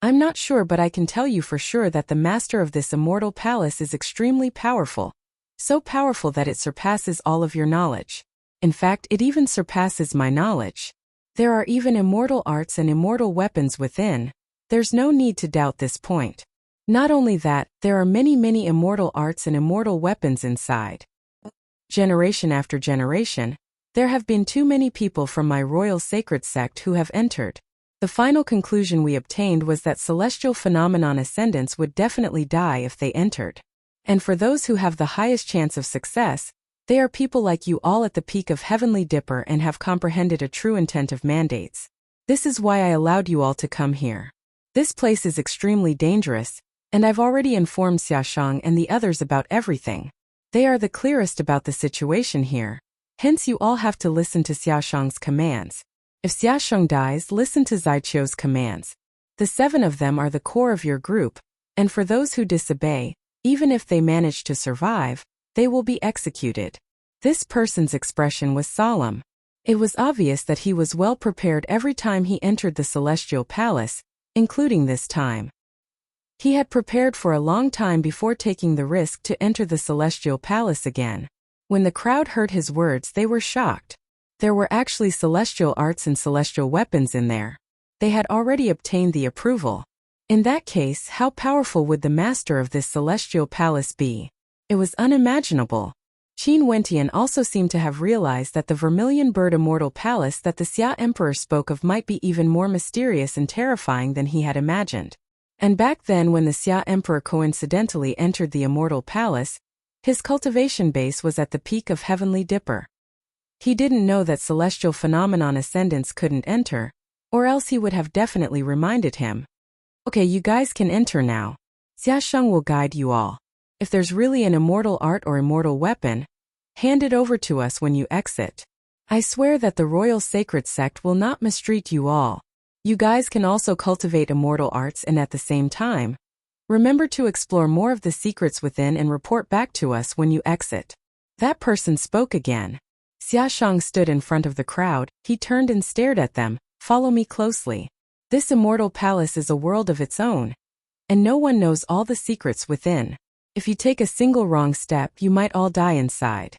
I'm not sure, but I can tell you for sure that the master of this immortal palace is extremely powerful. So powerful that it surpasses all of your knowledge. In fact, it even surpasses my knowledge. There are even immortal arts and immortal weapons within. There's no need to doubt this point. Not only that, there are many immortal arts and immortal weapons inside. Generation after generation, there have been too many people from my Royal Sacred Sect who have entered. The final conclusion we obtained was that celestial phenomenon ascendants would definitely die if they entered. And for those who have the highest chance of success, they are people like you all at the peak of Heavenly Dipper and have comprehended a true intent of mandates. This is why I allowed you all to come here. This place is extremely dangerous, and I've already informed Xiaoshang and the others about everything. They are the clearest about the situation here. Hence you all have to listen to Xiaoshang's commands. If Xiaoshang dies, listen to Zaiqiu's commands. The 7 of them are the core of your group, and for those who disobey, even if they manage to survive, they will be executed." This person's expression was solemn. It was obvious that he was well prepared every time he entered the Celestial Palace, including this time. He had prepared for a long time before taking the risk to enter the Celestial Palace again. When the crowd heard his words, they were shocked. There were actually celestial arts and celestial weapons in there. They had already obtained the approval. In that case, how powerful would the master of this celestial palace be? It was unimaginable. Qin Wentian also seemed to have realized that the Vermilion Bird Immortal Palace that the Xia Emperor spoke of might be even more mysterious and terrifying than he had imagined. And back then, when the Xia Emperor coincidentally entered the Immortal Palace, his cultivation base was at the peak of Heavenly Dipper. He didn't know that celestial phenomenon ascendants couldn't enter, or else he would have definitely reminded him. "Okay, you guys can enter now. Xiaoshang will guide you all. If there's really an immortal art or immortal weapon, hand it over to us when you exit. I swear that the Royal Sacred Sect will not mistreat you all. You guys can also cultivate immortal arts, and at the same time, remember to explore more of the secrets within and report back to us when you exit." That person spoke again. Xiaoshang stood in front of the crowd. He turned and stared at them. Follow me closely. This immortal palace is a world of its own, and no one knows all the secrets within. If you take a single wrong step, you might all die inside.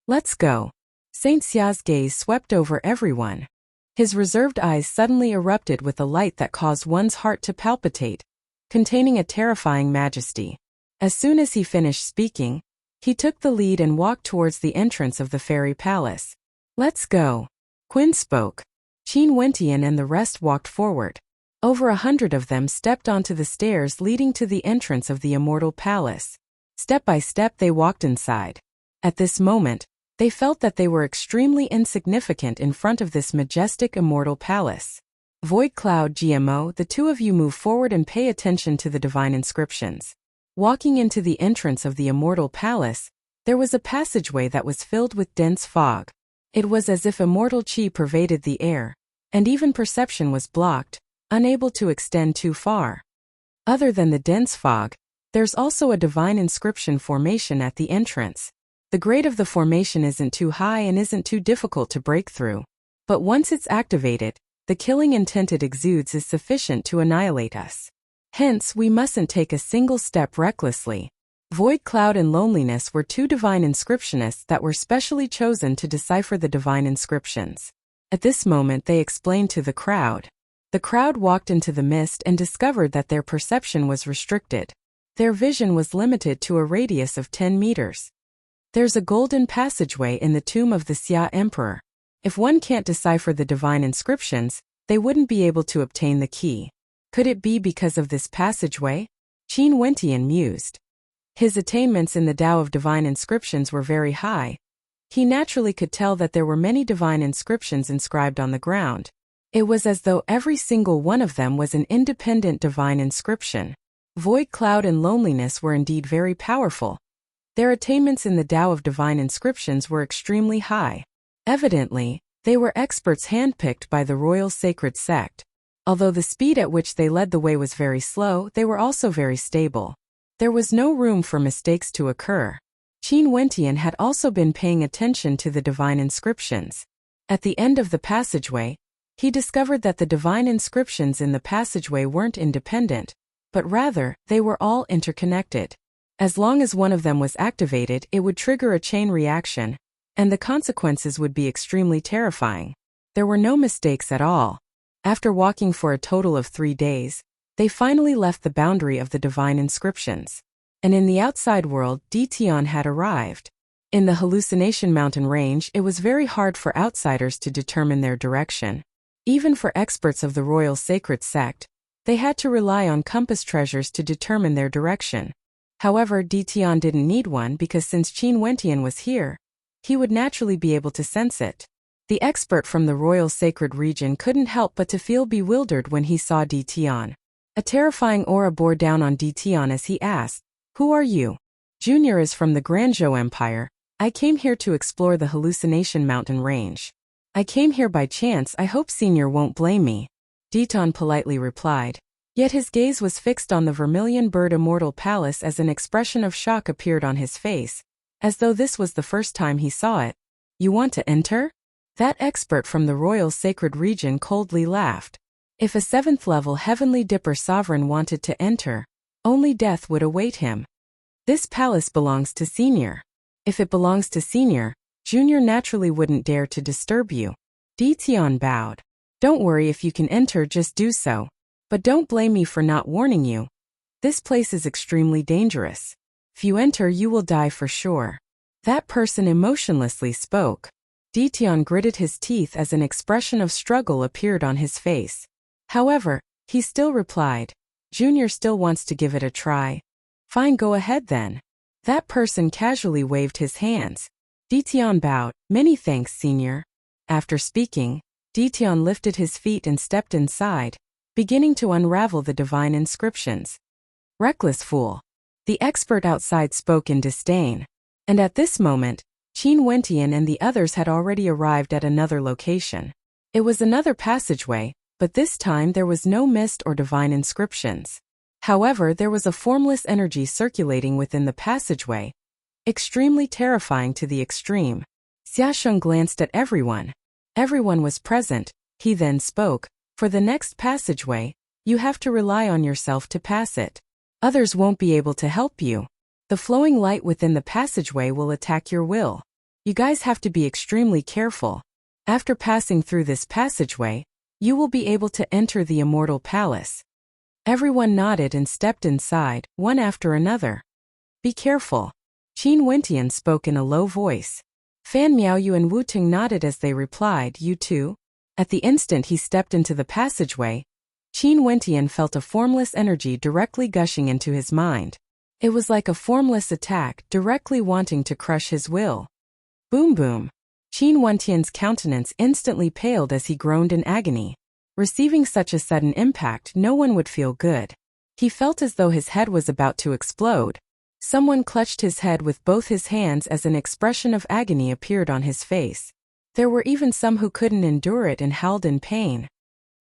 Let's go. Saint Xia's gaze swept over everyone. His reserved eyes suddenly erupted with a light that caused one's heart to palpitate, containing a terrifying majesty. As soon as he finished speaking, he took the lead and walked towards the entrance of the fairy palace. Let's go. Qin spoke. Qin Wentian and the rest walked forward. Over 100 of them stepped onto the stairs leading to the entrance of the immortal palace. Step by step they walked inside. At this moment, they felt that they were extremely insignificant in front of this majestic immortal palace. Void Cloud GMO, the two of you move forward and pay attention to the divine inscriptions. Walking into the entrance of the immortal palace, there was a passageway that was filled with dense fog. It was as if immortal chi pervaded the air, and even perception was blocked, unable to extend too far. Other than the dense fog, there's also a divine inscription formation at the entrance. The grade of the formation isn't too high and isn't too difficult to break through. But once it's activated, the killing intent it exudes is sufficient to annihilate us. Hence, we mustn't take a single step recklessly. Void Cloud and Loneliness were two divine inscriptionists that were specially chosen to decipher the divine inscriptions. At this moment they explained to the crowd. The crowd walked into the mist and discovered that their perception was restricted. Their vision was limited to a radius of 10 meters. There's a golden passageway in the tomb of the Xia Emperor. If one can't decipher the divine inscriptions, they wouldn't be able to obtain the key. Could it be because of this passageway? Qin Wentian mused. His attainments in the Tao of divine inscriptions were very high. He naturally could tell that there were many divine inscriptions inscribed on the ground. It was as though every single one of them was an independent divine inscription. Void Cloud and Loneliness were indeed very powerful. Their attainments in the Tao of divine inscriptions were extremely high. Evidently, they were experts handpicked by the royal sacred sect. Although the speed at which they led the way was very slow, they were also very stable. There was no room for mistakes to occur. Qin Wentian had also been paying attention to the divine inscriptions. At the end of the passageway, he discovered that the divine inscriptions in the passageway weren't independent, but rather, they were all interconnected. As long as one of them was activated, it would trigger a chain reaction, and the consequences would be extremely terrifying. There were no mistakes at all. After walking for a total of 3 days, they finally left the boundary of the divine inscriptions. And in the outside world, Ditian had arrived. In the Hallucination Mountain range, it was very hard for outsiders to determine their direction. Even for experts of the royal sacred sect, they had to rely on compass treasures to determine their direction. However, Ditian didn't need one because since Qin Wentian was here, he would naturally be able to sense it. The expert from the royal sacred region couldn't help but to feel bewildered when he saw Ditian. A terrifying aura bore down on Ditian as he asked, "Who are you?" "Junior is from the Granzhou Empire. I came here to explore the Hallucination Mountain range. I came here by chance. I hope Senior won't blame me," Ditian politely replied. Yet his gaze was fixed on the vermilion bird immortal palace as an expression of shock appeared on his face, as though this was the first time he saw it. "You want to enter?" That expert from the royal sacred region coldly laughed. If a 7th-level heavenly dipper sovereign wanted to enter, only death would await him. This palace belongs to Senior. If it belongs to Senior, Junior naturally wouldn't dare to disturb you. Ditian bowed. "Don't worry, if you can enter, just do so. But don't blame me for not warning you. This place is extremely dangerous. If you enter, you will die for sure." That person emotionlessly spoke. Ditian gritted his teeth as an expression of struggle appeared on his face. However, he still replied, "Junior still wants to give it a try. Fine, go ahead then." That person casually waved his hands. Ditian bowed. "Many thanks, Senior." After speaking, Ditian lifted his feet and stepped inside, beginning to unravel the divine inscriptions. "Reckless fool." The expert outside spoke in disdain. And at this moment, Qin Wentian and the others had already arrived at another location. It was another passageway, but this time there was no mist or divine inscriptions. However, there was a formless energy circulating within the passageway, Extremely terrifying to the extreme. Xiaosheng glanced at everyone. Everyone was present. He then spoke, "For the next passageway, you have to rely on yourself to pass it. Others won't be able to help you. The flowing light within the passageway will attack your will. You guys have to be extremely careful. After passing through this passageway, you will be able to enter the immortal palace." Everyone nodded and stepped inside, one after another. "Be careful." Qin Wentian spoke in a low voice. Fan Miaoyu and Wu Ting nodded as they replied, "You too?" At the instant he stepped into the passageway, Qin Wentian felt a formless energy directly gushing into his mind. It was like a formless attack, directly wanting to crush his will. Boom boom. Qin Wentian's countenance instantly paled as he groaned in agony. Receiving such a sudden impact, no one would feel good. He felt as though his head was about to explode. Someone clutched his head with both his hands as an expression of agony appeared on his face. There were even some who couldn't endure it and howled in pain.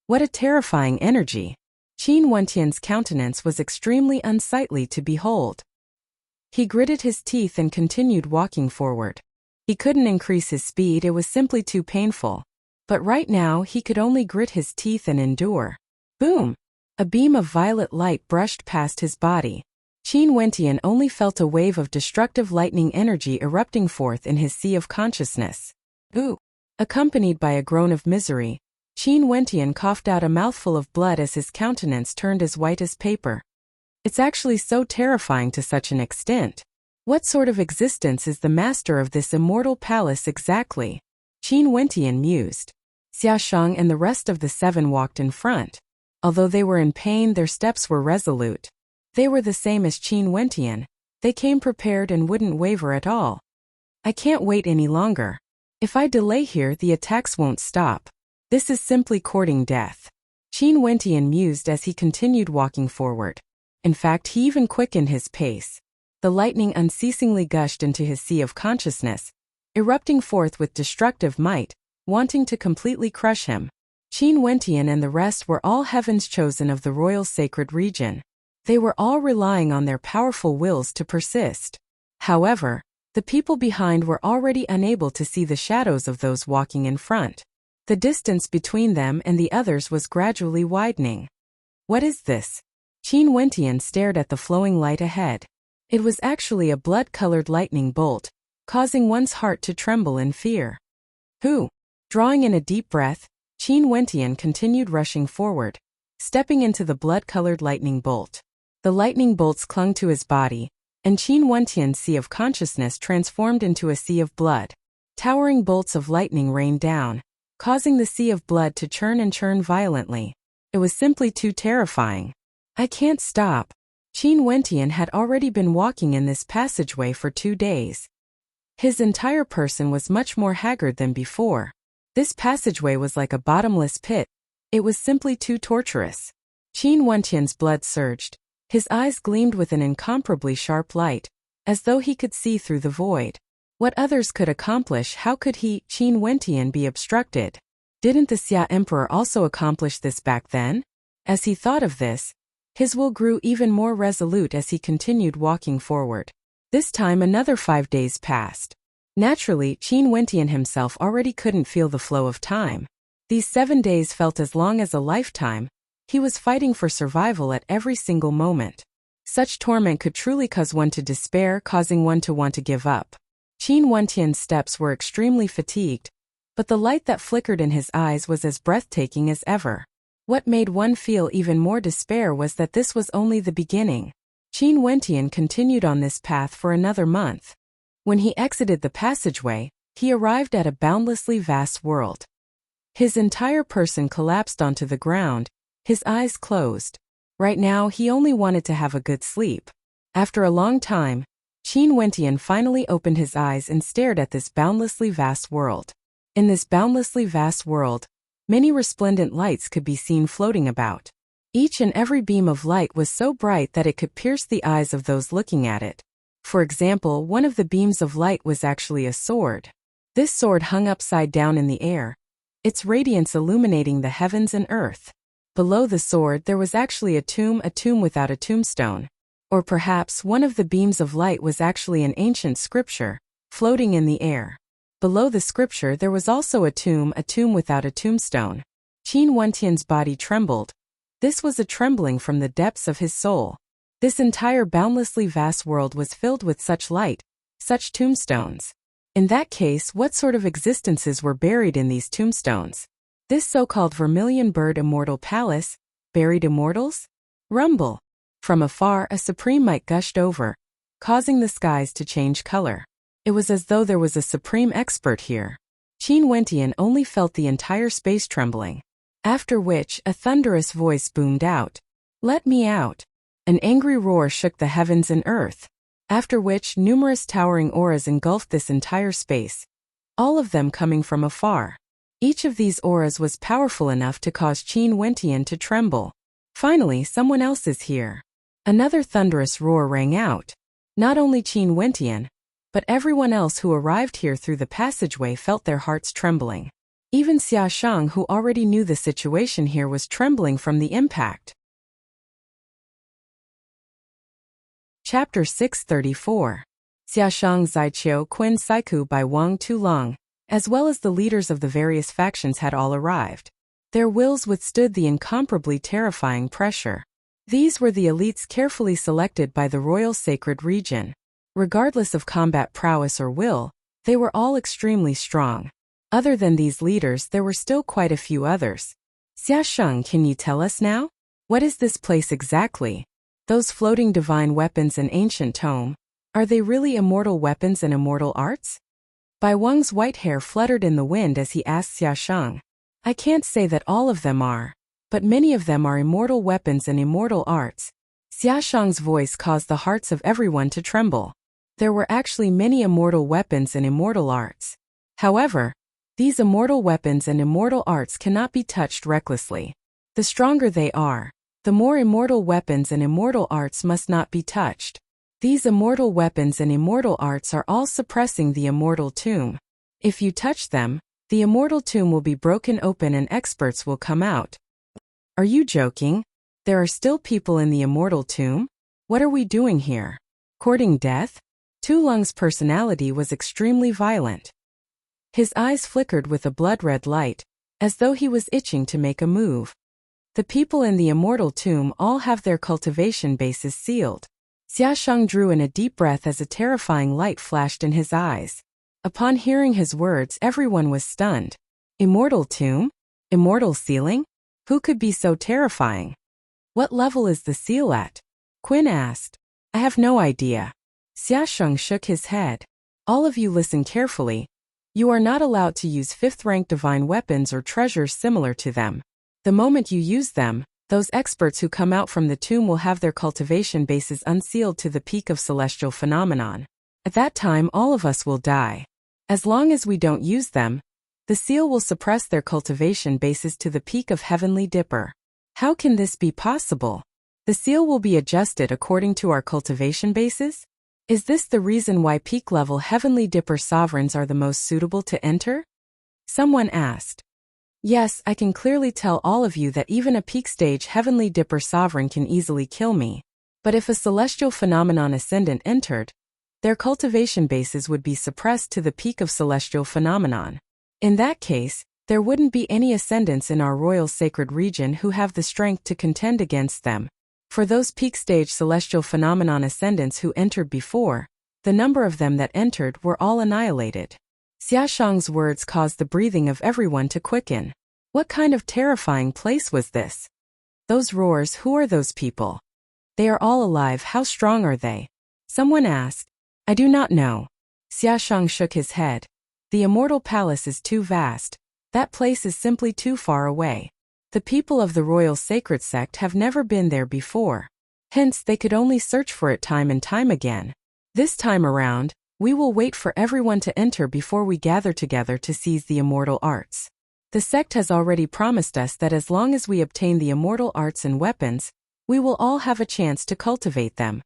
What a terrifying energy! Qin Wentian's countenance was extremely unsightly to behold. He gritted his teeth and continued walking forward. He couldn't increase his speed, it was simply too painful. But right now he could only grit his teeth and endure. Boom! A beam of violet light brushed past his body. Qin Wentian only felt a wave of destructive lightning energy erupting forth in his sea of consciousness. Ooh! Accompanied by a groan of misery, Qin Wentian coughed out a mouthful of blood as his countenance turned as white as paper. It's actually so terrifying to such an extent. What sort of existence is the master of this immortal palace exactly? Qin Wentian mused. Xiaosheng and the rest of the 7 walked in front. Although they were in pain, their steps were resolute. They were the same as Qin Wentian. They came prepared and wouldn't waver at all. I can't wait any longer. If I delay here, the attacks won't stop. This is simply courting death. Qin Wentian mused as he continued walking forward. In fact, he even quickened his pace. The lightning unceasingly gushed into his sea of consciousness, erupting forth with destructive might, wanting to completely crush him. Qin Wentian and the rest were all heaven's chosen of the royal sacred region. They were all relying on their powerful wills to persist. However, the people behind were already unable to see the shadows of those walking in front. The distance between them and the others was gradually widening. What is this? Qin Wentian stared at the flowing light ahead. It was actually a blood-colored lightning bolt, causing one's heart to tremble in fear. Who? Drawing in a deep breath, Qin Wentian continued rushing forward, stepping into the blood-colored lightning bolt. The lightning bolts clung to his body, and Qin Wentian's sea of consciousness transformed into a sea of blood. Towering bolts of lightning rained down, causing the sea of blood to churn and churn violently. It was simply too terrifying. I can't stop. Qin Wentian had already been walking in this passageway for 2 days. His entire person was much more haggard than before. This passageway was like a bottomless pit. It was simply too torturous. Qin Wentian's blood surged. His eyes gleamed with an incomparably sharp light, as though he could see through the void. What others could accomplish, how could he, Qin Wentian, be obstructed? Didn't the Xia Emperor also accomplish this back then? As he thought of this, his will grew even more resolute as he continued walking forward. This time another 5 days passed. Naturally, Qin Wentian himself already couldn't feel the flow of time. These 7 days felt as long as a lifetime. He was fighting for survival at every single moment. Such torment could truly cause one to despair, causing one to want to give up. Qin Wentian's steps were extremely fatigued, but the light that flickered in his eyes was as breathtaking as ever. What made one feel even more despair was that this was only the beginning. Qin Wentian continued on this path for another month. When he exited the passageway, he arrived at a boundlessly vast world. His entire person collapsed onto the ground, his eyes closed. Right now he only wanted to have a good sleep. After a long time, Qin Wentian finally opened his eyes and stared at this boundlessly vast world. In this boundlessly vast world, many resplendent lights could be seen floating about. Each and every beam of light was so bright that it could pierce the eyes of those looking at it. For example, one of the beams of light was actually a sword. This sword hung upside down in the air, its radiance illuminating the heavens and earth. Below the sword there was actually a tomb without a tombstone. Or perhaps one of the beams of light was actually an ancient scripture, floating in the air. Below the scripture there was also a tomb without a tombstone. Qin Wentian's body trembled. This was a trembling from the depths of his soul. This entire boundlessly vast world was filled with such light, such tombstones. In that case, what sort of existences were buried in these tombstones? This so-called vermilion bird immortal palace, buried immortals? Rumble. From afar, a supreme might gushed over, causing the skies to change color. It was as though there was a supreme expert here. Qin Wentian only felt the entire space trembling. After which, a thunderous voice boomed out. "Let me out." An angry roar shook the heavens and earth. After which, numerous towering auras engulfed this entire space, all of them coming from afar. Each of these auras was powerful enough to cause Qin Wentian to tremble. Finally, someone else is here. Another thunderous roar rang out. Not only Qin Wentian, but everyone else who arrived here through the passageway felt their hearts trembling. Even Xia Shang, who already knew the situation here, was trembling from the impact. Chapter 634. Xia Shang Zaiqiu Qin Saiku by Wang Tulong, as well as the leaders of the various factions had all arrived. Their wills withstood the incomparably terrifying pressure. These were the elites carefully selected by the royal sacred region. Regardless of combat prowess or will, they were all extremely strong. Other than these leaders, there were still quite a few others. Xia Sheng, can you tell us now? What is this place exactly? Those floating divine weapons and ancient tome, are they really immortal weapons and immortal arts? Bai Wang's white hair fluttered in the wind as he asked Xia Sheng. I can't say that all of them are, but many of them are immortal weapons and immortal arts. Xia Sheng's voice caused the hearts of everyone to tremble. There were actually many immortal weapons and immortal arts. However, these immortal weapons and immortal arts cannot be touched recklessly. The stronger they are, the more immortal weapons and immortal arts must not be touched. These immortal weapons and immortal arts are all suppressing the immortal tomb. If you touch them, the immortal tomb will be broken open and experts will come out. Are you joking? There are still people in the immortal tomb? What are we doing here? Courting death? Tulong's personality was extremely violent. His eyes flickered with a blood-red light, as though he was itching to make a move. The people in the immortal tomb all have their cultivation bases sealed. Xia Sheng drew in a deep breath as a terrifying light flashed in his eyes. Upon hearing his words, everyone was stunned. Immortal tomb? Immortal ceiling? Who could be so terrifying? What level is the seal at? Qin asked. I have no idea. Xia Sheng shook his head. All of you listen carefully. You are not allowed to use 5th-rank divine weapons or treasures similar to them. The moment you use them, those experts who come out from the tomb will have their cultivation bases unsealed to the peak of celestial phenomenon. At that time, all of us will die. As long as we don't use them, the seal will suppress their cultivation bases to the peak of Heavenly Dipper. How can this be possible? The seal will be adjusted according to our cultivation bases? Is this the reason why peak-level Heavenly Dipper sovereigns are the most suitable to enter? Someone asked. Yes, I can clearly tell all of you that even a peak-stage Heavenly Dipper sovereign can easily kill me. But if a celestial phenomenon ascendant entered, their cultivation bases would be suppressed to the peak of celestial phenomenon. In that case, there wouldn't be any ascendants in our royal sacred region who have the strength to contend against them. For those peak-stage celestial phenomenon ascendants who entered before, the number of them that entered were all annihilated. Xia Shang's words caused the breathing of everyone to quicken. What kind of terrifying place was this? Those roars, who are those people? They are all alive, how strong are they? Someone asked. I do not know. Xia Shang shook his head. The immortal palace is too vast. That place is simply too far away. The people of the royal sacred sect have never been there before. Hence, they could only search for it time and time again. This time around, we will wait for everyone to enter before we gather together to seize the immortal arts. The sect has already promised us that as long as we obtain the immortal arts and weapons, we will all have a chance to cultivate them.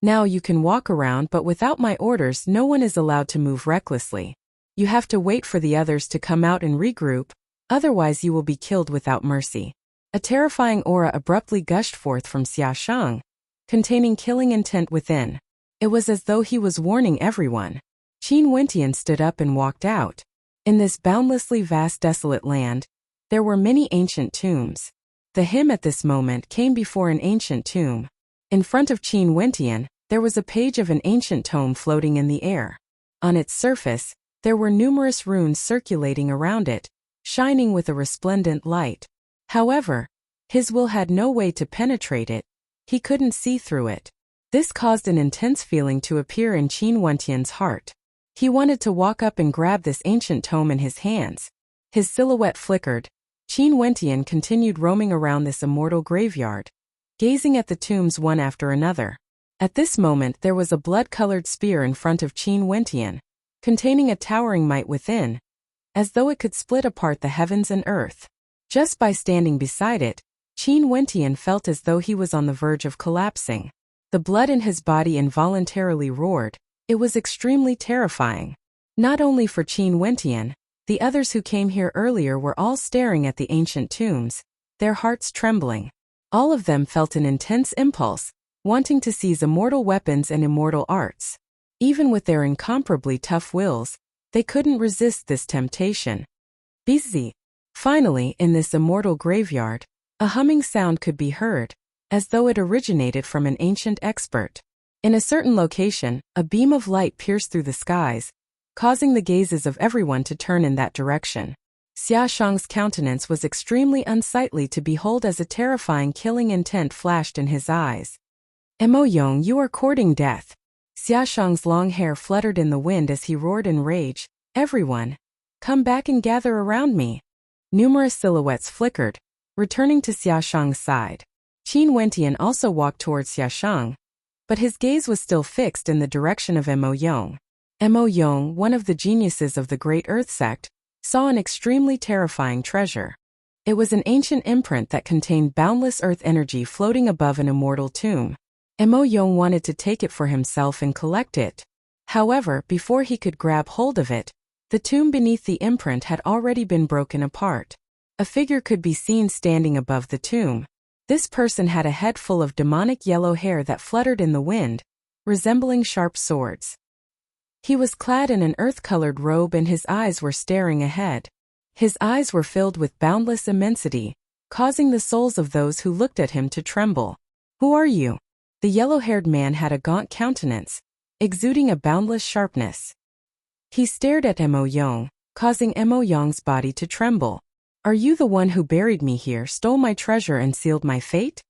Now you can walk around, but without my orders no one is allowed to move recklessly. You have to wait for the others to come out and regroup, otherwise you will be killed without mercy. A terrifying aura abruptly gushed forth from Xia Shang. containing killing intent within. It was as though he was warning everyone. Qin Wentian stood up and walked out. In this boundlessly vast desolate land, there were many ancient tombs. The hymn at this moment came before an ancient tomb. In front of Qin Wentian, there was a page of an ancient tome floating in the air. On its surface, there were numerous runes circulating around it, shining with a resplendent light. However, his will had no way to penetrate it. He couldn't see through it. This caused an intense feeling to appear in Qin Wentian's heart. He wanted to walk up and grab this ancient tome in his hands. His silhouette flickered. Qin Wentian continued roaming around this immortal graveyard, gazing at the tombs one after another. At this moment there was a blood-colored spear in front of Qin Wentian, containing a towering might within, as though it could split apart the heavens and earth. Just by standing beside it, Qin Wentian felt as though he was on the verge of collapsing. The blood in his body involuntarily roared. It was extremely terrifying. Not only for Qin Wentian, the others who came here earlier were all staring at the ancient tombs, their hearts trembling. All of them felt an intense impulse, wanting to seize immortal weapons and immortal arts. Even with their incomparably tough wills, they couldn't resist this temptation. Busy. Finally, in this immortal graveyard, a humming sound could be heard, as though it originated from an ancient expert. In a certain location, a beam of light pierced through the skies, causing the gazes of everyone to turn in that direction. Xia Shang's countenance was extremely unsightly to behold as a terrifying killing intent flashed in his eyes. Mo Yong, you are courting death. Xia Shang's long hair fluttered in the wind as he roared in rage. Everyone, come back and gather around me. Numerous silhouettes flickered, returning to Xia Shang's side. Qin Wentian also walked towards Xia Shang, but his gaze was still fixed in the direction of Mo Yong. Mo Yong, one of the geniuses of the Great Earth Sect, saw an extremely terrifying treasure. It was an ancient imprint that contained boundless earth energy floating above an immortal tomb. Mo Yong wanted to take it for himself and collect it. However, before he could grab hold of it, the tomb beneath the imprint had already been broken apart. A figure could be seen standing above the tomb. This person had a head full of demonic yellow hair that fluttered in the wind, resembling sharp swords. He was clad in an earth-colored robe and his eyes were staring ahead. His eyes were filled with boundless immensity, causing the souls of those who looked at him to tremble. Who are you? The yellow-haired man had a gaunt countenance, exuding a boundless sharpness. He stared at Mo Yong, causing Mo Yong's body to tremble. Are you the one who buried me here, stole my treasure and sealed my fate?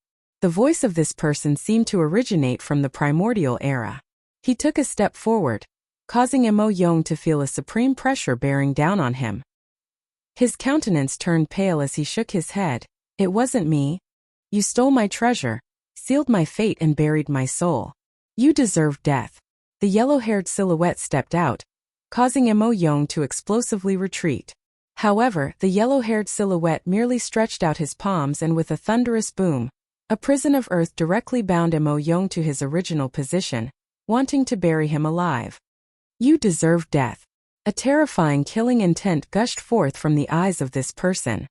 The voice of this person seemed to originate from the primordial era. He took a step forward, causing Mo Yong to feel a supreme pressure bearing down on him. His countenance turned pale as he shook his head. It wasn't me. You stole my treasure, sealed my fate and buried my soul. You deserve death. The yellow-haired silhouette stepped out, causing Mo Yong to explosively retreat. However, the yellow-haired silhouette merely stretched out his palms and with a thunderous boom, a prison of earth directly bound Mo Yong to his original position, wanting to bury him alive. You deserve death. A terrifying killing intent gushed forth from the eyes of this person.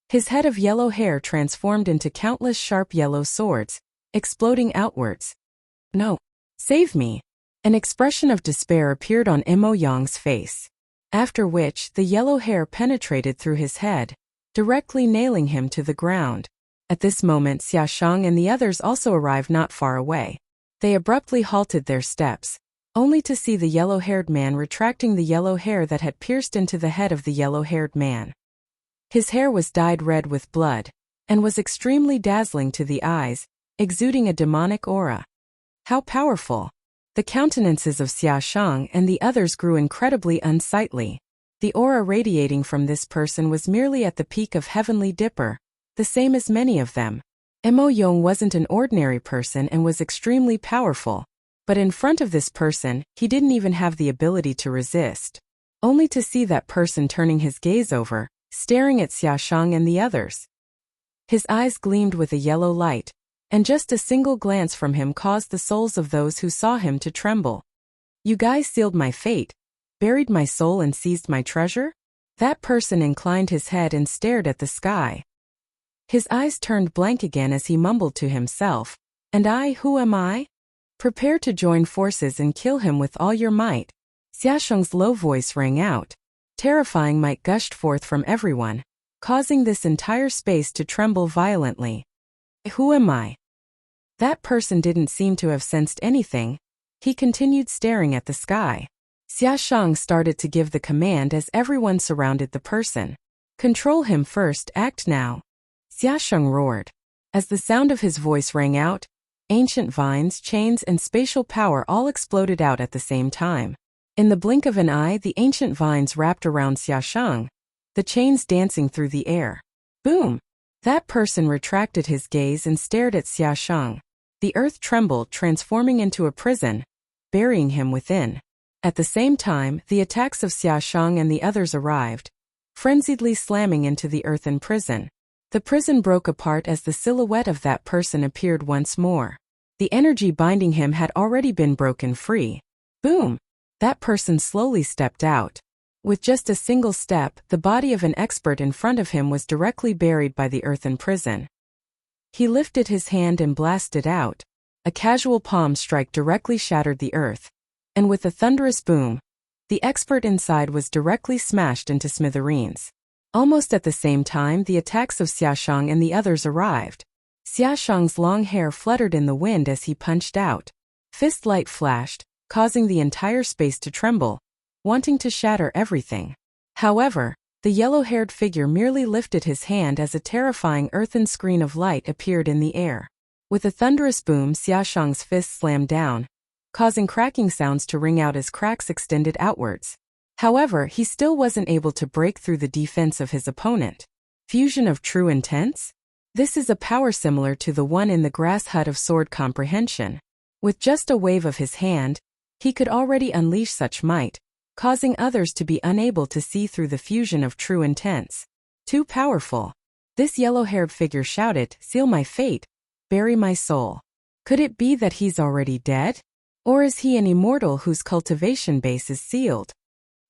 His head of yellow hair transformed into countless sharp yellow swords, exploding outwards. No. Save me. An expression of despair appeared on Mo Yong's face. After which, the yellow hair penetrated through his head, directly nailing him to the ground. At this moment Xia Shang and the others also arrived not far away. They abruptly halted their steps, only to see the yellow-haired man retracting the yellow hair that had pierced into the head of the yellow-haired man. His hair was dyed red with blood, and was extremely dazzling to the eyes, exuding a demonic aura. How powerful! The countenances of Xia Shang and the others grew incredibly unsightly. The aura radiating from this person was merely at the peak of Heavenly Dipper, the same as many of them. Mo Yong wasn't an ordinary person and was extremely powerful, but in front of this person, he didn't even have the ability to resist. Only to see that person turning his gaze over, staring at Xia Shang and the others. His eyes gleamed with a yellow light, and just a single glance from him caused the souls of those who saw him to tremble. You guys sealed my fate, buried my soul and seized my treasure? That person inclined his head and stared at the sky. His eyes turned blank again as he mumbled to himself, And I, who am I? Prepare to join forces and kill him with all your might. Xiaosheng's low voice rang out. Terrifying might gushed forth from everyone, causing this entire space to tremble violently. Who am I? That person didn't seem to have sensed anything. He continued staring at the sky. Xiaosheng started to give the command as everyone surrounded the person. Control him first, act now. Xiaosheng roared. As the sound of his voice rang out, ancient vines, chains, and spatial power all exploded out at the same time. In the blink of an eye, the ancient vines wrapped around Xiaosheng, the chains dancing through the air. Boom! That person retracted his gaze and stared at Xiaosheng. The earth trembled, transforming into a prison, burying him within. At the same time, the attacks of Xiaosheng and the others arrived, frenziedly slamming into the earthen prison. The prison broke apart as the silhouette of that person appeared once more. The energy binding him had already been broken free. Boom! That person slowly stepped out. With just a single step, the body of an expert in front of him was directly buried by the earthen prison. He lifted his hand and blasted out. A casual palm strike directly shattered the earth. And with a thunderous boom, the expert inside was directly smashed into smithereens. Almost at the same time, the attacks of Xiaosheng and the others arrived. Xiaosheng's long hair fluttered in the wind as he punched out. Fist light flashed, causing the entire space to tremble, wanting to shatter everything. However, the yellow-haired figure merely lifted his hand as a terrifying earthen screen of light appeared in the air. With a thunderous boom, Xiaosheng's fist slammed down, causing cracking sounds to ring out as cracks extended outwards. However, he still wasn't able to break through the defense of his opponent. Fusion of true intents? This is a power similar to the one in the grass hut of sword comprehension. With just a wave of his hand, he could already unleash such might, causing others to be unable to see through the fusion of true intents. Too powerful. This yellow-haired figure shouted, "Seal my fate, bury my soul." Could it be that he's already dead? Or is he an immortal whose cultivation base is sealed?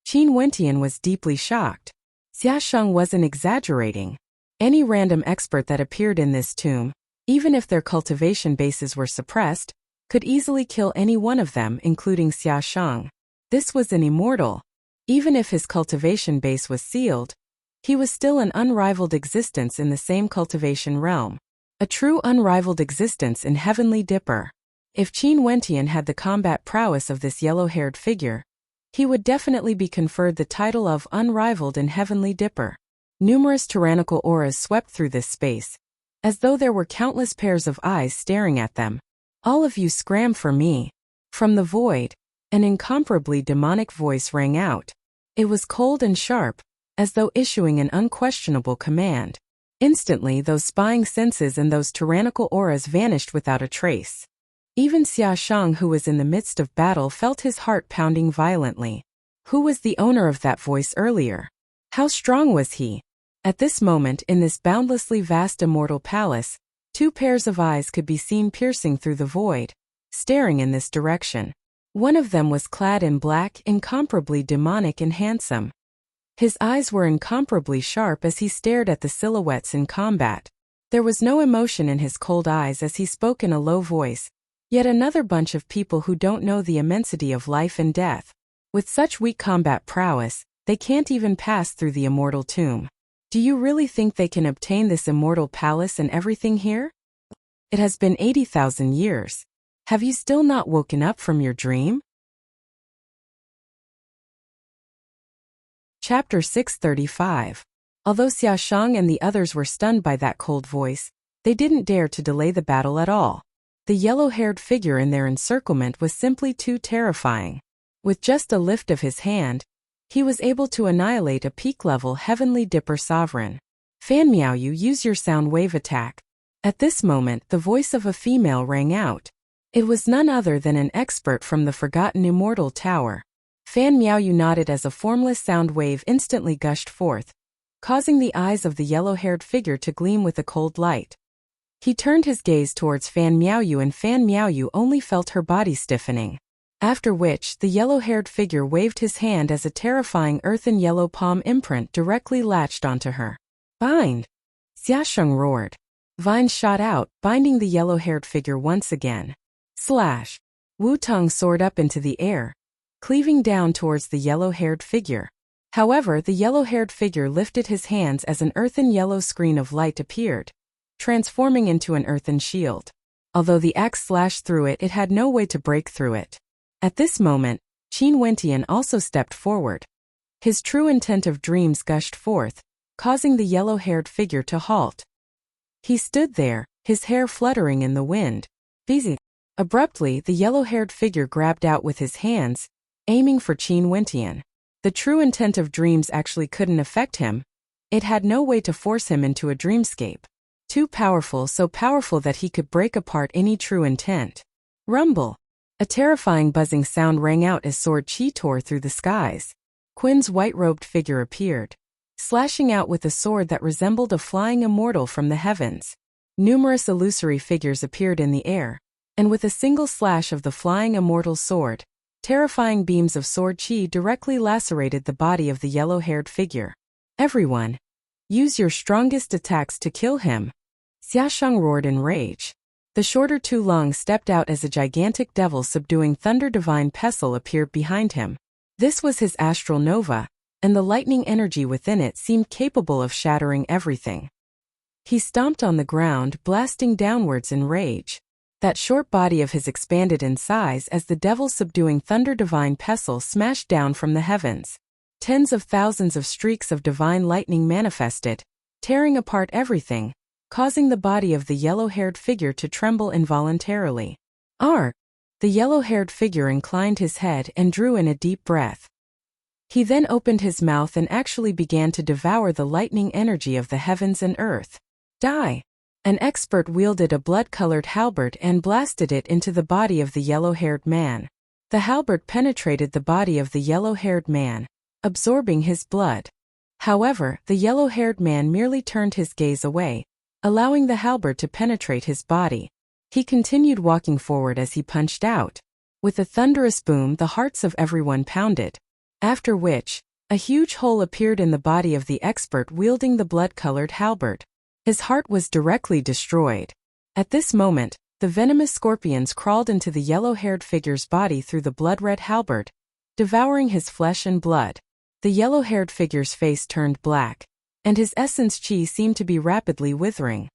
Qin Wentian was deeply shocked. Xiaosheng wasn't exaggerating. Any random expert that appeared in this tomb, even if their cultivation bases were suppressed, could easily kill any one of them, including Xiaosheng. This was an immortal. Even if his cultivation base was sealed, he was still an unrivaled existence in the same cultivation realm. A true unrivaled existence in Heavenly Dipper. If Qin Wentian had the combat prowess of this yellow-haired figure, he would definitely be conferred the title of unrivaled in Heavenly Dipper. Numerous tyrannical auras swept through this space, as though there were countless pairs of eyes staring at them. "All of you scram for me." From the void, an incomparably demonic voice rang out. It was cold and sharp, as though issuing an unquestionable command. Instantly, those spying senses and those tyrannical auras vanished without a trace. Even Xiaosheng, who was in the midst of battle, felt his heart pounding violently. Who was the owner of that voice earlier? How strong was he? At this moment, in this boundlessly vast immortal palace, two pairs of eyes could be seen piercing through the void, staring in this direction. One of them was clad in black, incomparably demonic and handsome. His eyes were incomparably sharp as he stared at the silhouettes in combat. There was no emotion in his cold eyes as he spoke in a low voice. Yet another bunch of people who don't know the immensity of life and death. With such weak combat prowess, they can't even pass through the immortal tomb. Do you really think they can obtain this immortal palace and everything here? It has been 80,000 years. Have you still not woken up from your dream? Chapter 635. Although Xiaosheng and the others were stunned by that cold voice, they didn't dare to delay the battle at all. The yellow-haired figure in their encirclement was simply too terrifying. With just a lift of his hand, he was able to annihilate a peak-level Heavenly Dipper sovereign. "Fan Miaoyu, use your sound wave attack." At this moment, the voice of a female rang out. It was none other than an expert from the forgotten immortal tower. Fan Miaoyu nodded as a formless sound wave instantly gushed forth, causing the eyes of the yellow-haired figure to gleam with a cold light. He turned his gaze towards Fan Miaoyu, and Fan Miaoyu only felt her body stiffening. After which, the yellow-haired figure waved his hand as a terrifying earthen yellow palm imprint directly latched onto her. "Bind!" Xiaosheng roared. Vines shot out, binding the yellow-haired figure once again. Slash! Wu-Tung soared up into the air, cleaving down towards the yellow-haired figure. However, the yellow-haired figure lifted his hands as an earthen yellow screen of light appeared, transforming into an earthen shield. Although the axe slashed through it, it had no way to break through it. At this moment, Qin Wentian also stepped forward. His true intent of dreams gushed forth, causing the yellow-haired figure to halt. He stood there, his hair fluttering in the wind. Busy. Abruptly, the yellow-haired figure grabbed out with his hands, aiming for Qin Wentian. The true intent of dreams actually couldn't affect him. It had no way to force him into a dreamscape. Too powerful, so powerful that he could break apart any true intent. Rumble! A terrifying buzzing sound rang out as sword chi tore through the skies. Qian's white-robed figure appeared, slashing out with a sword that resembled a flying immortal from the heavens. Numerous illusory figures appeared in the air, and with a single slash of the flying immortal sword, terrifying beams of sword chi directly lacerated the body of the yellow-haired figure. Everyone, use your strongest attacks to kill him. Xiaoshang roared in rage. The shorter Tu Long stepped out as a gigantic devil subduing thunder divine pestle appeared behind him. This was his astral nova, and the lightning energy within it seemed capable of shattering everything. He stomped on the ground, blasting downwards in rage. That short body of his expanded in size as the devil subduing thunder divine pestle smashed down from the heavens. Tens of thousands of streaks of divine lightning manifested, tearing apart everything, causing the body of the yellow-haired figure to tremble involuntarily. Arg! The yellow-haired figure inclined his head and drew in a deep breath. He then opened his mouth and actually began to devour the lightning energy of the heavens and earth. Die! An expert wielded a blood-colored halberd and blasted it into the body of the yellow-haired man. The halberd penetrated the body of the yellow-haired man, absorbing his blood. However, the yellow-haired man merely turned his gaze away, allowing the halberd to penetrate his body. He continued walking forward as he punched out. With a thunderous boom, the hearts of everyone pounded. After which, a huge hole appeared in the body of the expert wielding the blood-colored halberd. His heart was directly destroyed. At this moment, the venomous scorpions crawled into the yellow-haired figure's body through the blood-red halberd, devouring his flesh and blood. The yellow-haired figure's face turned black, and his essence chi seemed to be rapidly withering.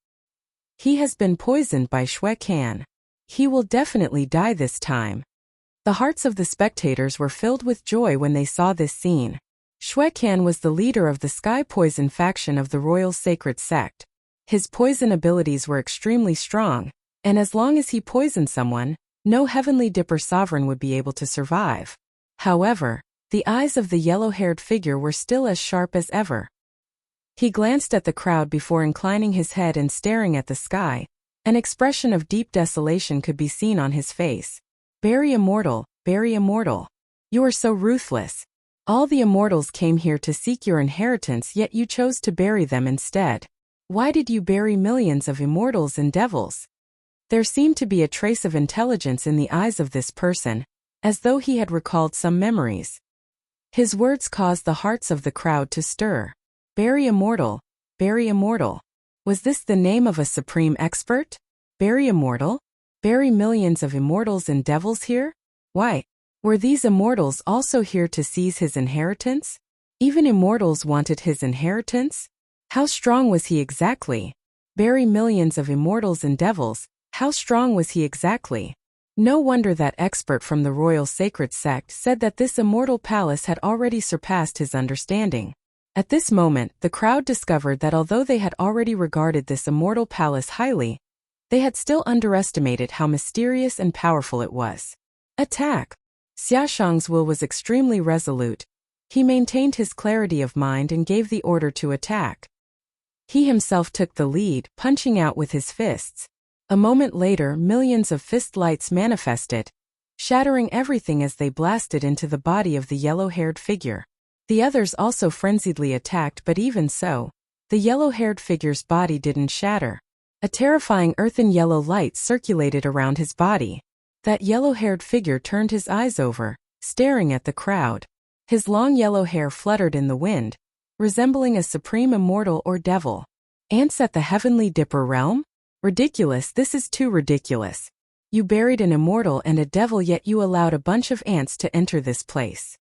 He has been poisoned by Shui Can. He will definitely die this time. The hearts of the spectators were filled with joy when they saw this scene. Shui Can was the leader of the Sky Poison faction of the Royal Sacred Sect. His poison abilities were extremely strong, and as long as he poisoned someone, no Heavenly Dipper sovereign would be able to survive. However, the eyes of the yellow-haired figure were still as sharp as ever. He glanced at the crowd before inclining his head and staring at the sky. An expression of deep desolation could be seen on his face. Very immortal, very immortal. You are so ruthless. All the immortals came here to seek your inheritance, yet you chose to bury them instead. Why did you bury millions of immortals and devils? There seemed to be a trace of intelligence in the eyes of this person, as though he had recalled some memories. His words caused the hearts of the crowd to stir. Very immortal, very immortal. Was this the name of a supreme expert? Very immortal? Bury millions of immortals and devils here? Why? Were these immortals also here to seize his inheritance? Even immortals wanted his inheritance? How strong was he exactly? Bury millions of immortals and devils, how strong was he exactly? No wonder that expert from the Royal Sacred Sect said that this immortal palace had already surpassed his understanding. At this moment, the crowd discovered that although they had already regarded this immortal palace highly, they had still underestimated how mysterious and powerful it was. Attack! Xiaoshang's will was extremely resolute. He maintained his clarity of mind and gave the order to attack. He himself took the lead, punching out with his fists. A moment later, millions of fist lights manifested, shattering everything as they blasted into the body of the yellow-haired figure. The others also frenziedly attacked, but even so, the yellow-haired figure's body didn't shatter. A terrifying earthen yellow light circulated around his body. That yellow-haired figure turned his eyes over, staring at the crowd. His long yellow hair fluttered in the wind, resembling a supreme immortal or devil. Ants at the Heavenly Dipper realm? Ridiculous, this is too ridiculous. You buried an immortal and a devil, yet you allowed a bunch of ants to enter this place.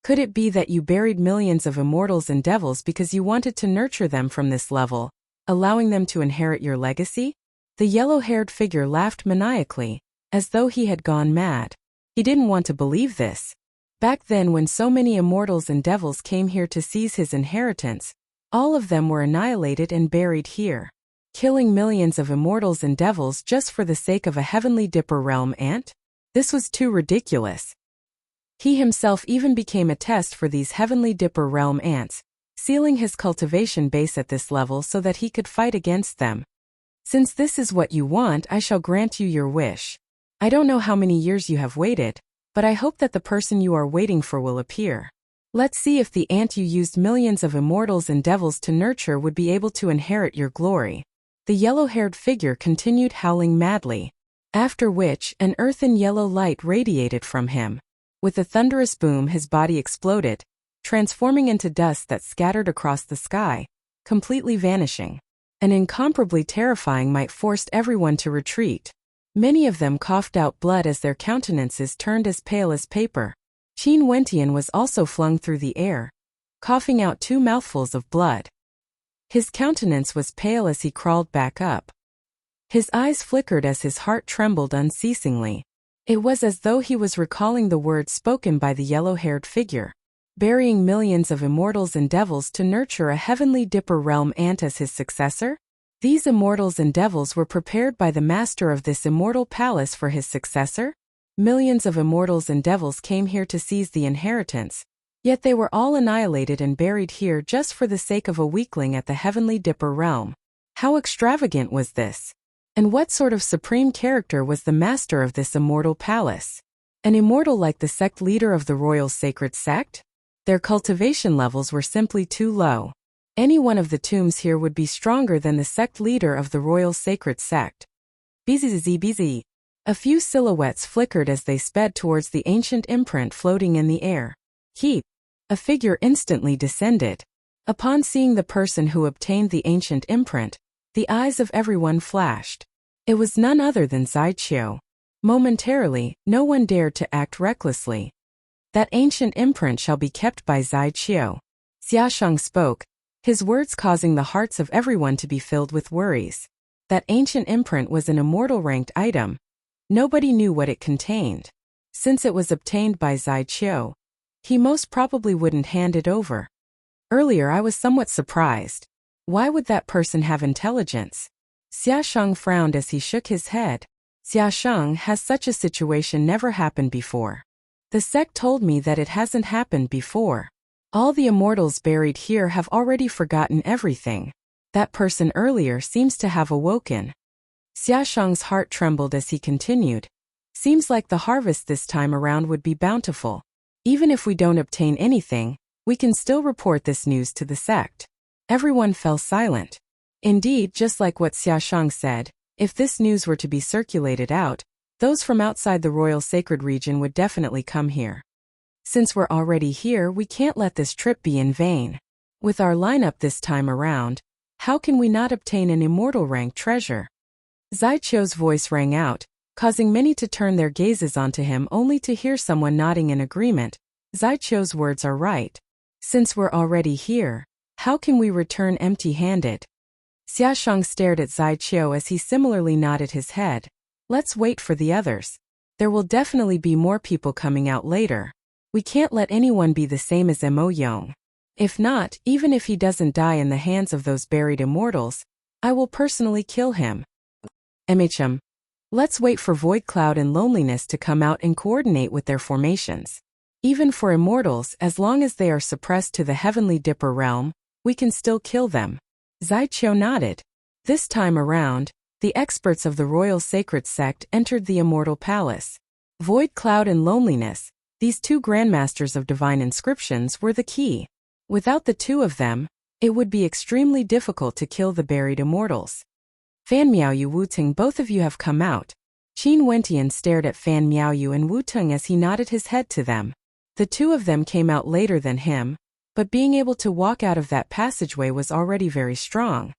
Could it be that you buried millions of immortals and devils because you wanted to nurture them from this level, allowing them to inherit your legacy? The yellow-haired figure laughed maniacally, as though he had gone mad. He didn't want to believe this. Back then, when so many immortals and devils came here to seize his inheritance, all of them were annihilated and buried here. Killing millions of immortals and devils just for the sake of a heavenly dipper realm ant? This was too ridiculous. He himself even became a test for these heavenly dipper realm ants, sealing his cultivation base at this level so that he could fight against them. Since this is what you want, I shall grant you your wish. I don't know how many years you have waited, but I hope that the person you are waiting for will appear. Let's see if the ant you used millions of immortals and devils to nurture would be able to inherit your glory. The yellow-haired figure continued howling madly, after which an earthen yellow light radiated from him. With a thunderous boom, his body exploded, transforming into dust that scattered across the sky, completely vanishing. An incomparably terrifying might forced everyone to retreat. Many of them coughed out blood as their countenances turned as pale as paper. Qin Wentian was also flung through the air, coughing out 2 mouthfuls of blood. His countenance was pale as he crawled back up. His eyes flickered as his heart trembled unceasingly. It was as though he was recalling the words spoken by the yellow-haired figure, burying millions of immortals and devils to nurture a heavenly dipper realm ant as his successor? These immortals and devils were prepared by the master of this immortal palace for his successor? Millions of immortals and devils came here to seize the inheritance, yet they were all annihilated and buried here just for the sake of a weakling at the heavenly dipper realm. How extravagant was this? And what sort of supreme character was the master of this immortal palace? An immortal like the sect leader of the royal sacred sect? Their cultivation levels were simply too low. Any one of the tombs here would be stronger than the sect leader of the royal sacred sect. Bzz. A few silhouettes flickered as they sped towards the ancient imprint floating in the air. Keep. A figure instantly descended. Upon seeing the person who obtained the ancient imprint, the eyes of everyone flashed. It was none other than Zaiqiu. Momentarily, no one dared to act recklessly. That ancient imprint shall be kept by Zaiqiu. Xiaoshang spoke, his words causing the hearts of everyone to be filled with worries. That ancient imprint was an immortal-ranked item. Nobody knew what it contained. Since it was obtained by Zaiqiu, he most probably wouldn't hand it over. Earlier I was somewhat surprised. Why would that person have intelligence? Xiaoshang frowned as he shook his head. Xiaoshang, has such a situation never happened before? The sect told me that it hasn't happened before. All the immortals buried here have already forgotten everything. That person earlier seems to have awoken. Xiaoshang's heart trembled as he continued. Seems like the harvest this time around would be bountiful. Even if we don't obtain anything, we can still report this news to the sect. Everyone fell silent. Indeed, just like what Xiaoshang said, if this news were to be circulated out, those from outside the royal sacred region would definitely come here. Since we're already here, we can't let this trip be in vain. With our lineup this time around, how can we not obtain an immortal rank treasure? Zaiqiu's voice rang out, causing many to turn their gazes onto him only to hear someone nodding in agreement. Zaiqiu's words are right. Since we're already here, how can we return empty-handed? Xiaoshang stared at Zaiqiu as he similarly nodded his head. Let's wait for the others. There will definitely be more people coming out later. We can't let anyone be the same as Mo Yong. If not, even if he doesn't die in the hands of those buried immortals, I will personally kill him. Let's wait for Void Cloud and Loneliness to come out and coordinate with their formations. Even for immortals, as long as they are suppressed to the heavenly dipper realm, we can still kill them. Zaiqiu nodded. This time around, the experts of the royal sacred sect entered the immortal palace. Void Cloud and Loneliness, these 2 grandmasters of divine inscriptions, were the key. Without the 2 of them, it would be extremely difficult to kill the buried immortals. Fan Miaoyu, Wuting, both of you have come out. Qin Wentian stared at Fan Miaoyu and Wuting as he nodded his head to them. The 2 of them came out later than him, but being able to walk out of that passageway was already very strong.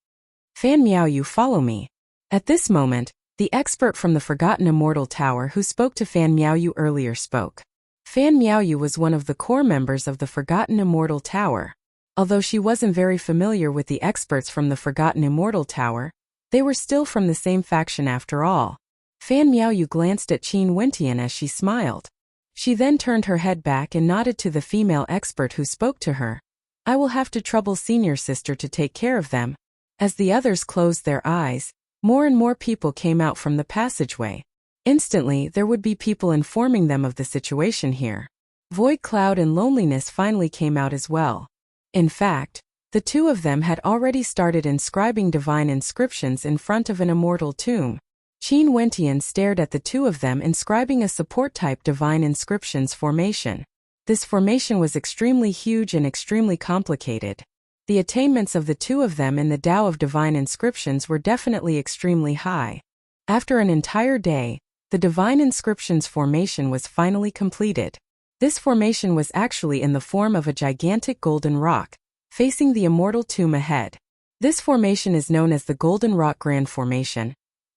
Fan Miaoyu, follow me. At this moment, the expert from the Forgotten Immortal Tower who spoke to Fan Miaoyu earlier spoke. Fan Miaoyu was one of the core members of the Forgotten Immortal Tower. Although she wasn't very familiar with the experts from the Forgotten Immortal Tower, they were still from the same faction after all. Fan Miaoyu glanced at Qin Wentian as she smiled. She then turned her head back and nodded to the female expert who spoke to her. I will have to trouble senior sister to take care of them. As the others closed their eyes, more and more people came out from the passageway. Instantly, there would be people informing them of the situation here. Void Cloud and Loneliness finally came out as well. In fact, the two of them had already started inscribing divine inscriptions in front of an immortal tomb. Qin Wentian stared at the two of them inscribing a support-type divine inscriptions formation. This formation was extremely huge and extremely complicated. The attainments of the two of them in the Tao of divine inscriptions were definitely extremely high. After an entire day, the divine inscriptions formation was finally completed. This formation was actually in the form of a gigantic golden rock, facing the immortal tomb ahead. This formation is known as the Golden Rock Grand Formation.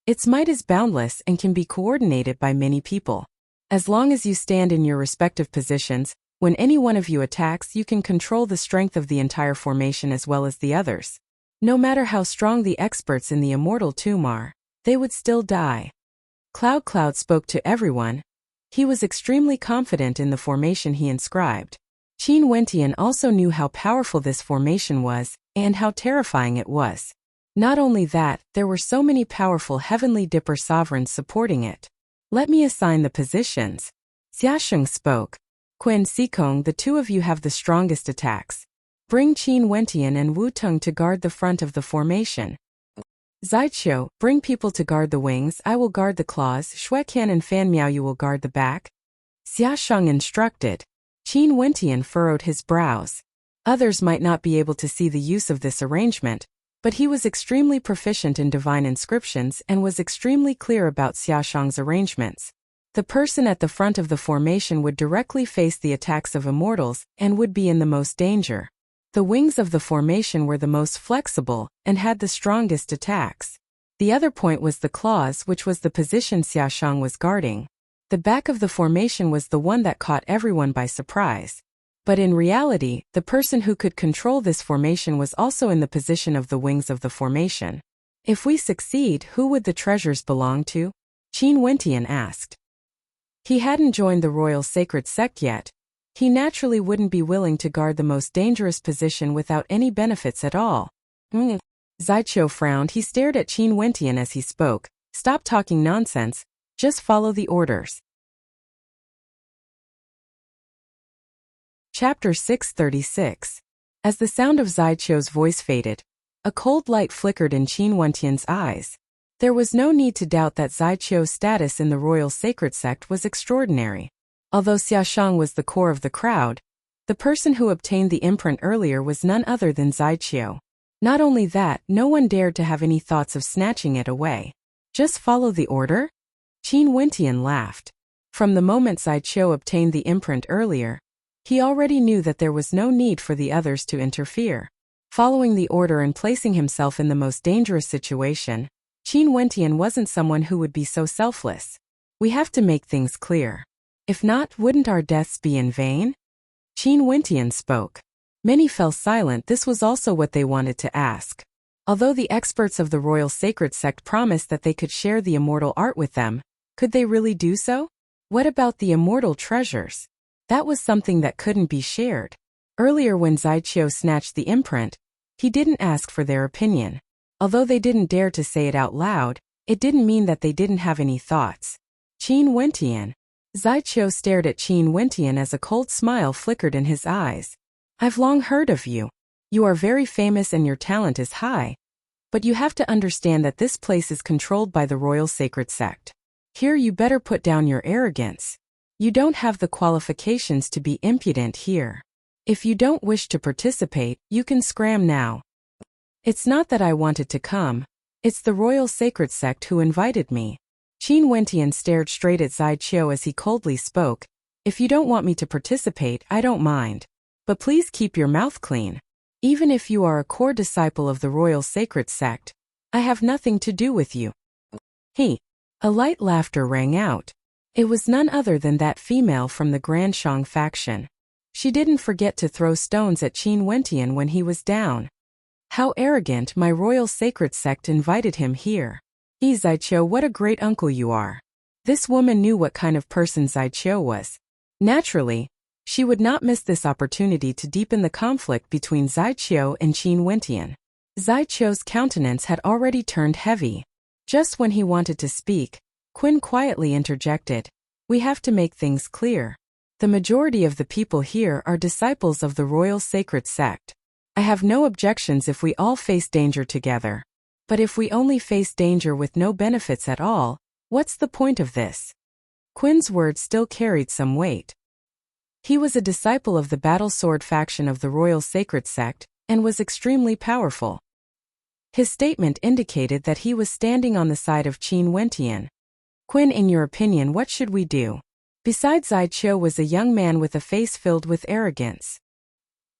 Its might is boundless and can be coordinated by many people. As long as you stand in your respective positions, when any one of you attacks, you can control the strength of the entire formation as well as the others. No matter how strong the experts in the immortal tomb are, they would still die. Cloud spoke to everyone. He was extremely confident in the formation he inscribed. Qin Wentian also knew how powerful this formation was, and how terrifying it was. Not only that, there were so many powerful Heavenly Dipper sovereigns supporting it. Let me assign the positions. Xiaosheng spoke. Qin Xikong, the two of you have the strongest attacks. Bring Qin Wentian and Wu Tung to guard the front of the formation. Zaiqiu, bring people to guard the wings, I will guard the claws, Xueqian and Fan Miaoyu will guard the back. Xiaosheng instructed. Qin Wentian furrowed his brows. Others might not be able to see the use of this arrangement, but he was extremely proficient in divine inscriptions and was extremely clear about Xiaosheng's arrangements. The person at the front of the formation would directly face the attacks of immortals and would be in the most danger. The wings of the formation were the most flexible and had the strongest attacks. The other point was the claws, which was the position Xiaosheng was guarding. The back of the formation was the one that caught everyone by surprise. But in reality, the person who could control this formation was also in the position of the wings of the formation. If we succeed, who would the treasures belong to? Qin Wentian asked. He hadn't joined the Royal Sacred Sect yet. He naturally wouldn't be willing to guard the most dangerous position without any benefits at all. Zaiqiu frowned. He stared at Qin Wentian as he spoke. Stop talking nonsense. Just follow the orders. Chapter 636. As the sound of Zaiqiu's voice faded, a cold light flickered in Qin Wentian's eyes. There was no need to doubt that Zaiqiu's status in the Royal Sacred Sect was extraordinary. Although Xiaosheng was the core of the crowd, the person who obtained the imprint earlier was none other than Zaiqiu. Not only that, no one dared to have any thoughts of snatching it away. Just follow the order? Qin Wentian laughed. From the moment Zaiqiu obtained the imprint earlier, he already knew that there was no need for the others to interfere. Following the order and placing himself in the most dangerous situation, Qin Wentian wasn't someone who would be so selfless. We have to make things clear. If not, wouldn't our deaths be in vain? Qin Wentian spoke. Many fell silent. This was also what they wanted to ask. Although the experts of the Royal Sacred Sect promised that they could share the immortal art with them, could they really do so? What about the immortal treasures? That was something that couldn't be shared. Earlier when Zaiqiu snatched the imprint, he didn't ask for their opinion. Although they didn't dare to say it out loud, it didn't mean that they didn't have any thoughts. Qin Wentian. Zaiqiu stared at Qin Wentian as a cold smile flickered in his eyes. I've long heard of you. You are very famous and your talent is high. But you have to understand that this place is controlled by the Royal Sacred Sect. Here you better put down your arrogance. You don't have the qualifications to be impudent here. If you don't wish to participate, you can scram now. It's not that I wanted to come. It's the Royal Sacred Sect who invited me. Qin Wentian stared straight at Zaiqiu as he coldly spoke. If you don't want me to participate, I don't mind. But please keep your mouth clean. Even if you are a core disciple of the Royal Sacred Sect, I have nothing to do with you. He. A light laughter rang out. It was none other than that female from the Grand Shang faction. She didn't forget to throw stones at Qin Wentian when he was down. How arrogant! My royal sacred sect invited him here. Zaiqiu, what a great uncle you are. This woman knew what kind of person Zaiqiu was. Naturally, she would not miss this opportunity to deepen the conflict between Zaiqiu and Qin Wentian. Zaiqiu's countenance had already turned heavy. Just when he wanted to speak, Qin quietly interjected. We have to make things clear. The majority of the people here are disciples of the royal sacred sect. I have no objections if we all face danger together. But if we only face danger with no benefits at all, what's the point of this? Qin's words still carried some weight. He was a disciple of the battle sword faction of the royal sacred sect, and was extremely powerful. His statement indicated that he was standing on the side of Qin Wentian. Qin, in your opinion, what should we do? Besides, Zaiqiu was a young man with a face filled with arrogance.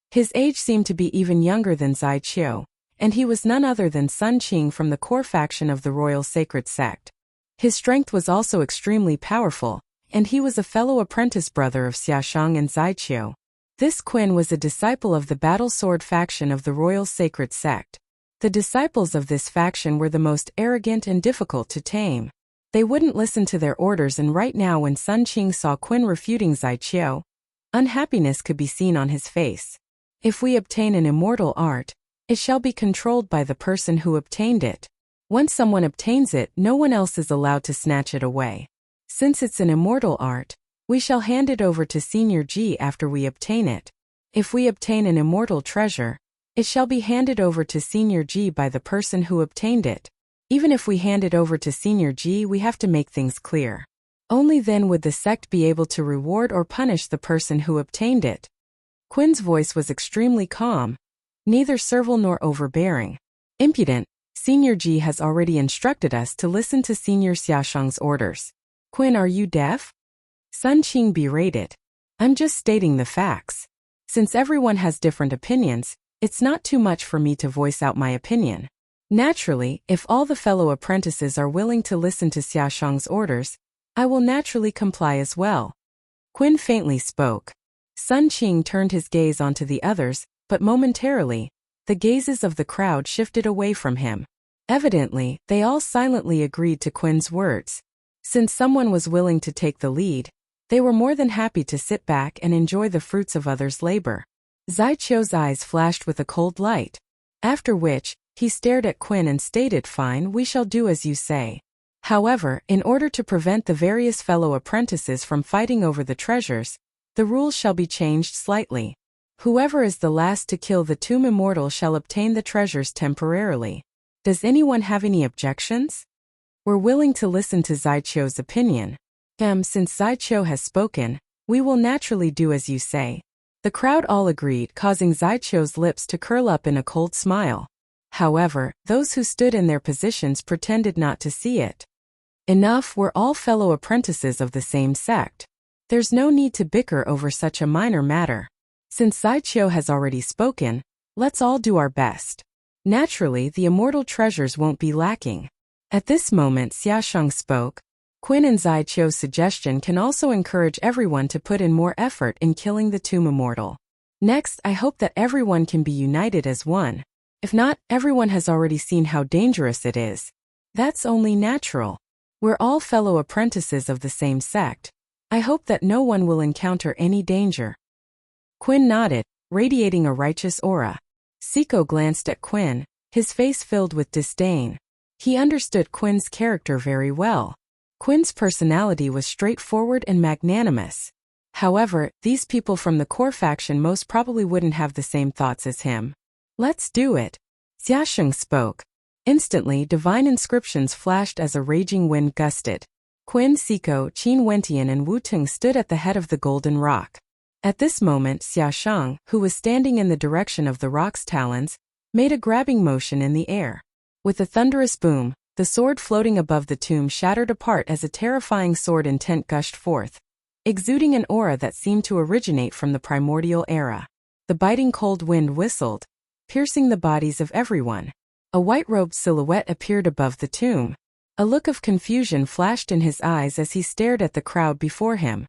His age seemed to be even younger than Zaiqiu, and he was none other than Sun Qing from the core faction of the royal sacred sect. His strength was also extremely powerful, and he was a fellow apprentice brother of Xiaoshang and Zaiqiu. This Qin was a disciple of the battle sword faction of the royal sacred sect. The disciples of this faction were the most arrogant and difficult to tame. They wouldn't listen to their orders, and right now when Sun Qing saw Qin refuting Zaiqiu, unhappiness could be seen on his face. If we obtain an immortal art, it shall be controlled by the person who obtained it. Once someone obtains it, no one else is allowed to snatch it away. Since it's an immortal art, we shall hand it over to Senior Ji after we obtain it. If we obtain an immortal treasure, it shall be handed over to Senior Ji by the person who obtained it. Even if we hand it over to Senior Ji, we have to make things clear. Only then would the sect be able to reward or punish the person who obtained it. Qin's voice was extremely calm, neither servile nor overbearing. Impudent, Senior Ji has already instructed us to listen to Senior Xiaoshang's orders. Qin, are you deaf? Sun Qing berated. I'm just stating the facts. Since everyone has different opinions, it's not too much for me to voice out my opinion. Naturally, if all the fellow apprentices are willing to listen to Xiaoshang's orders, I will naturally comply as well. Qin faintly spoke. Sun Qing turned his gaze onto the others, but momentarily, the gazes of the crowd shifted away from him. Evidently, they all silently agreed to Qin's words. Since someone was willing to take the lead, they were more than happy to sit back and enjoy the fruits of others' labor. Zaiqiu's eyes flashed with a cold light. After which, he stared at Qin and stated, fine, we shall do as you say. However, in order to prevent the various fellow apprentices from fighting over the treasures, the rules shall be changed slightly. Whoever is the last to kill the tomb immortal shall obtain the treasures temporarily. Does anyone have any objections? We're willing to listen to Zaiqiu's opinion. Since Zaiqiu has spoken, we will naturally do as you say. The crowd all agreed, causing Zaiqiu's lips to curl up in a cold smile. However, those who stood in their positions pretended not to see it. Enough, we're all fellow apprentices of the same sect. There's no need to bicker over such a minor matter. Since Zaiqiu has already spoken, let's all do our best. Naturally, the immortal treasures won't be lacking. At this moment, Xiaoshang spoke. Qin and Zaiqiu's suggestion can also encourage everyone to put in more effort in killing the tomb immortal. Next, I hope that everyone can be united as one. If not, everyone has already seen how dangerous it is. That's only natural. We're all fellow apprentices of the same sect. I hope that no one will encounter any danger. Qin nodded, radiating a righteous aura. Siko glanced at Qin, his face filled with disdain. He understood Qin's character very well. Qin's personality was straightforward and magnanimous. However, these people from the core faction most probably wouldn't have the same thoughts as him. Let's do it. Xiaoshang spoke. Instantly, divine inscriptions flashed as a raging wind gusted. Qin, Siko, Qin Wentian and Wu Tung stood at the head of the golden rock. At this moment, Xiaoshang, who was standing in the direction of the rock's talons, made a grabbing motion in the air. With a thunderous boom, the sword floating above the tomb shattered apart as a terrifying sword intent gushed forth, exuding an aura that seemed to originate from the primordial era. The biting cold wind whistled, piercing the bodies of everyone. A white-robed silhouette appeared above the tomb. A look of confusion flashed in his eyes as he stared at the crowd before him.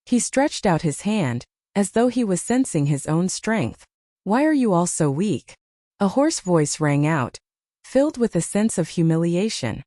He stretched out his hand, as though he was sensing his own strength. "Why are you all so weak?" A hoarse voice rang out, filled with a sense of humiliation.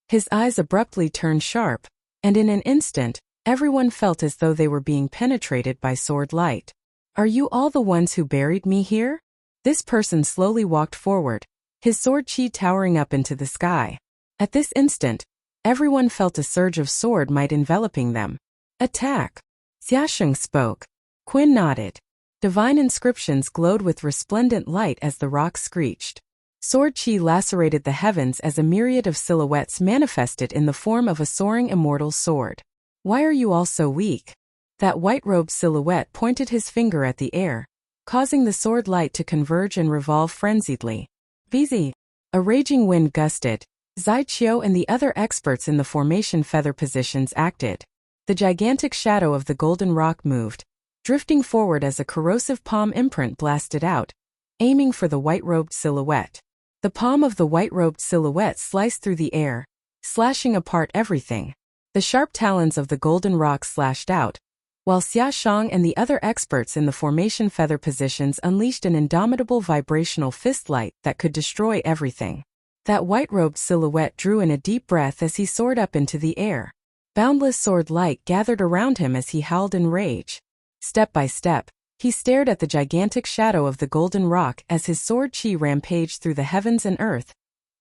His eyes abruptly turned sharp, and in an instant, everyone felt as though they were being penetrated by sword light. "Are you all the ones who buried me here?" This person slowly walked forward, his sword chi towering up into the sky. At this instant, everyone felt a surge of sword might enveloping them. "Attack!" Xiaosheng spoke. Qin nodded. Divine inscriptions glowed with resplendent light as the rock screeched. Sword chi lacerated the heavens as a myriad of silhouettes manifested in the form of a soaring immortal sword. "Why are you all so weak?" That white-robed silhouette pointed his finger at the air, causing the sword light to converge and revolve frenziedly. "Vizi!" A raging wind gusted. Zai Qiu and the other experts in the formation feather positions acted. The gigantic shadow of the golden rock moved, drifting forward as a corrosive palm imprint blasted out, aiming for the white-robed silhouette. The palm of the white-robed silhouette sliced through the air, slashing apart everything. The sharp talons of the golden rock slashed out, while Xia Shang and the other experts in the formation feather positions unleashed an indomitable vibrational fist light that could destroy everything. That white-robed silhouette drew in a deep breath as he soared up into the air. Boundless sword light gathered around him as he howled in rage. Step by step, he stared at the gigantic shadow of the golden rock as his sword chi rampaged through the heavens and earth,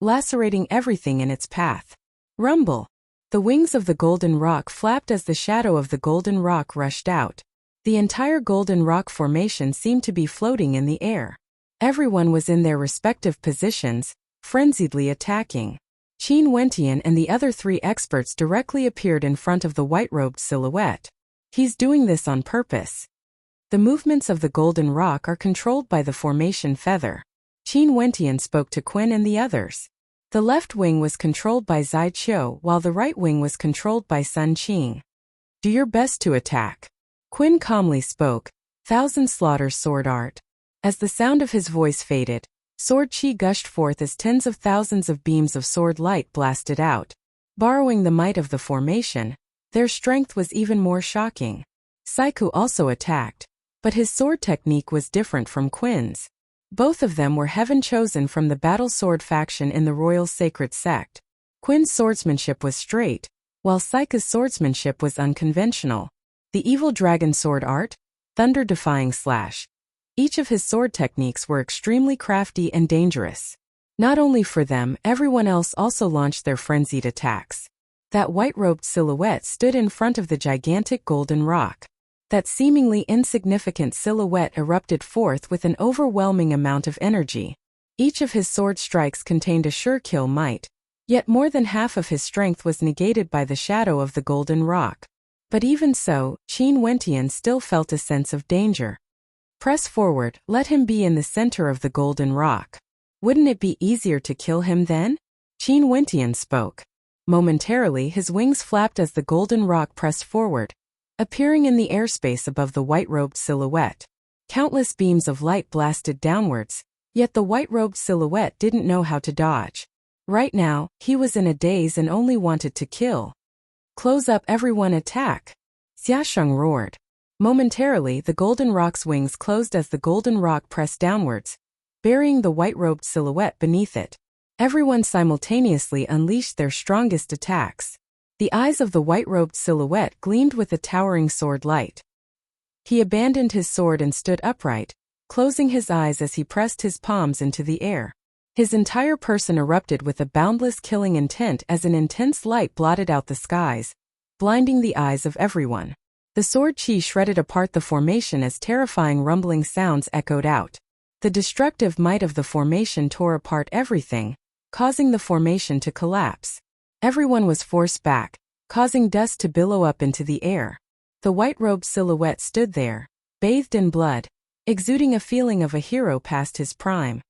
lacerating everything in its path. Rumble! The wings of the golden rock flapped as the shadow of the golden rock rushed out. The entire golden rock formation seemed to be floating in the air. Everyone was in their respective positions, frenziedly attacking. Qin Wentian and the other three experts directly appeared in front of the white-robed silhouette. "He's doing this on purpose." The movements of the golden rock are controlled by the formation feather. Qin Wentian spoke to Qin and the others. The left wing was controlled by Zai Qiu while the right wing was controlled by Sun Qing. "Do your best to attack." Qin calmly spoke, "Thousand slaughters sword art." As the sound of his voice faded, sword chi gushed forth as tens of thousands of beams of sword light blasted out. Borrowing the might of the formation, their strength was even more shocking. Saiku also attacked, but his sword technique was different from Qin's. Both of them were heaven-chosen from the battle sword faction in the royal sacred sect. Qin's swordsmanship was straight, while Saiku's swordsmanship was unconventional. The evil dragon sword art, thunder-defying slash. Each of his sword techniques were extremely crafty and dangerous. Not only for them, everyone else also launched their frenzied attacks. That white-robed silhouette stood in front of the gigantic golden rock. That seemingly insignificant silhouette erupted forth with an overwhelming amount of energy. Each of his sword strikes contained a sure-kill might, yet more than half of his strength was negated by the shadow of the golden rock. But even so, Qin Wentian still felt a sense of danger. "Press forward, let him be in the center of the golden rock. Wouldn't it be easier to kill him then?" Qin Wentian spoke. Momentarily his wings flapped as the golden rock pressed forward, appearing in the airspace above the white-robed silhouette. Countless beams of light blasted downwards, yet the white-robed silhouette didn't know how to dodge. Right now, he was in a daze and only wanted to kill. "Close up everyone, attack!" Xiaosheng roared. Momentarily the golden rock's wings closed as the golden rock pressed downwards, burying the white-robed silhouette beneath it. Everyone simultaneously unleashed their strongest attacks. The eyes of the white-robed silhouette gleamed with a towering sword light. He abandoned his sword and stood upright, closing his eyes as he pressed his palms into the air. His entire person erupted with a boundless killing intent as an intense light blotted out the skies, blinding the eyes of everyone. The sword chi shredded apart the formation as terrifying rumbling sounds echoed out. The destructive might of the formation tore apart everything, causing the formation to collapse. Everyone was forced back, causing dust to billow up into the air. The white-robed silhouette stood there, bathed in blood, exuding a feeling of a hero past his prime.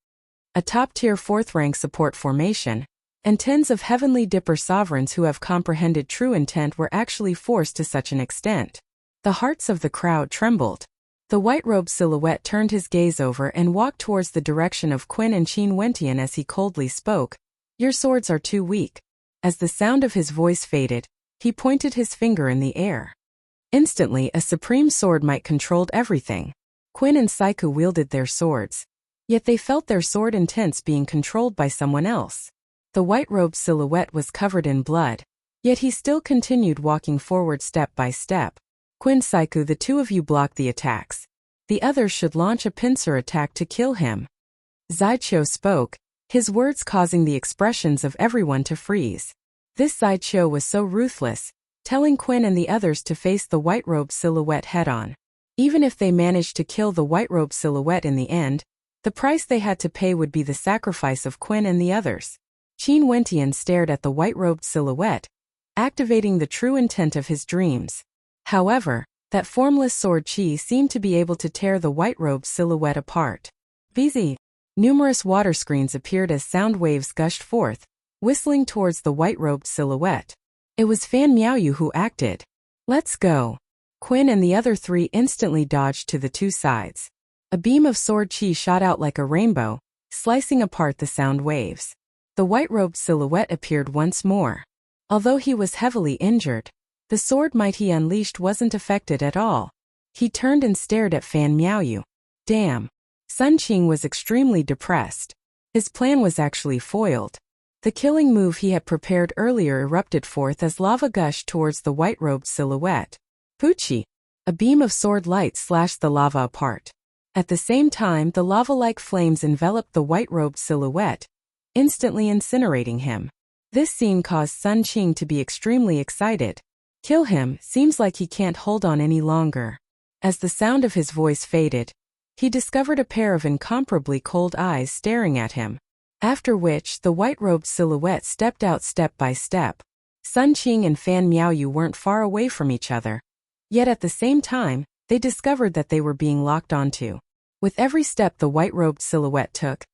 A top-tier fourth-rank support formation, and tens of heavenly dipper sovereigns who have comprehended true intent were actually forced to such an extent. The hearts of the crowd trembled. The white-robed silhouette turned his gaze over and walked towards the direction of Qin and Qin Wentian as he coldly spoke. "Your swords are too weak. As the sound of his voice faded, he pointed his finger in the air. Instantly, a supreme sword might controlled everything. Quinn and Saiku wielded their swords. Yet they felt their sword intents being controlled by someone else. The white-robed silhouette was covered in blood. Yet he still continued walking forward step by step. Quinn, Saiku, the two of you block the attacks. The others should launch a pincer attack to kill him. Zaicho spoke, his words causing the expressions of everyone to freeze. This Zaicho was so ruthless, telling Quinn and the others to face the white-robed silhouette head-on. Even if they managed to kill the white-robed silhouette in the end, the price they had to pay would be the sacrifice of Quinn and the others. Qin Wentian stared at the white-robed silhouette, activating the true intent of his dreams. However, that formless sword chi seemed to be able to tear the white-robed silhouette apart. VZ. Numerous water screens appeared as sound waves gushed forth, whistling towards the white-robed silhouette. It was Fan Miaoyu who acted. Let's go. Quinn and the other three instantly dodged to the two sides. A beam of sword chi shot out like a rainbow, slicing apart the sound waves. The white-robed silhouette appeared once more. Although he was heavily injured, the sword might he unleashed wasn't affected at all. He turned and stared at Fan Miaoyu. Damn. Sun Qing was extremely depressed. His plan was actually foiled. The killing move he had prepared earlier erupted forth as lava gushed towards the white-robed silhouette. Puchi! A beam of sword light slashed the lava apart. At the same time, the lava-like flames enveloped the white-robed silhouette, instantly incinerating him. This scene caused Sun Qing to be extremely excited. Kill him, seems like he can't hold on any longer. As the sound of his voice faded, he discovered a pair of incomparably cold eyes staring at him. After which, the white-robed silhouette stepped out step by step. Sun Qing and Fan Miaoyu weren't far away from each other. Yet at the same time, they discovered that they were being locked onto. With every step the white-robed silhouette took,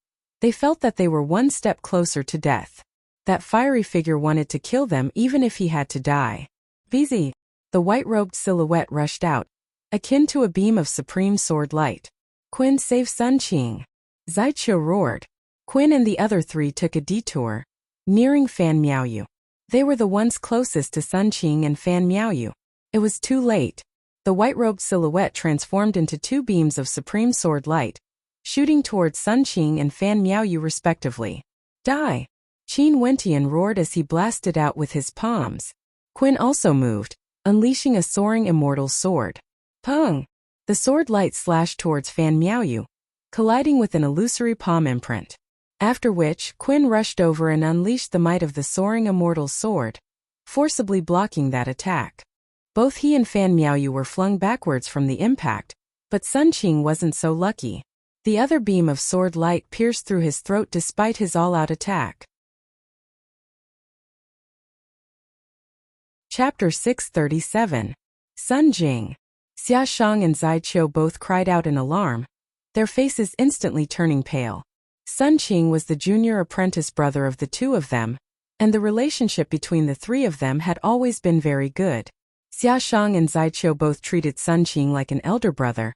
they felt that they were one step closer to death. That fiery figure wanted to kill them even if he had to die. VZ. The white-robed silhouette rushed out, akin to a beam of supreme sword light. Quinn, save Sun Qing. Zaicho roared. Quinn and the other three took a detour, nearing Fan Miaoyu. They were the ones closest to Sun Qing and Fan Miaoyu. It was too late. The white-robed silhouette transformed into two beams of supreme sword light, shooting towards Sun Qing and Fan Miaoyu respectively. Die! Qin Wentian roared as he blasted out with his palms. Quinn also moved, unleashing a soaring immortal sword. Pung! The sword light slashed towards Fan Miaoyu, colliding with an illusory palm imprint. After which, Quinn rushed over and unleashed the might of the soaring immortal sword, forcibly blocking that attack. Both he and Fan Miaoyu were flung backwards from the impact, but Sun Qing wasn't so lucky. The other beam of sword light pierced through his throat despite his all-out attack. Chapter 637. Sun Jing. Xia Shang and Zai Qiu both cried out in alarm, their faces instantly turning pale. Sun Qing was the junior apprentice brother of the two of them, and the relationship between the three of them had always been very good. Xia Shang and Zai Qiu both treated Sun Qing like an elder brother,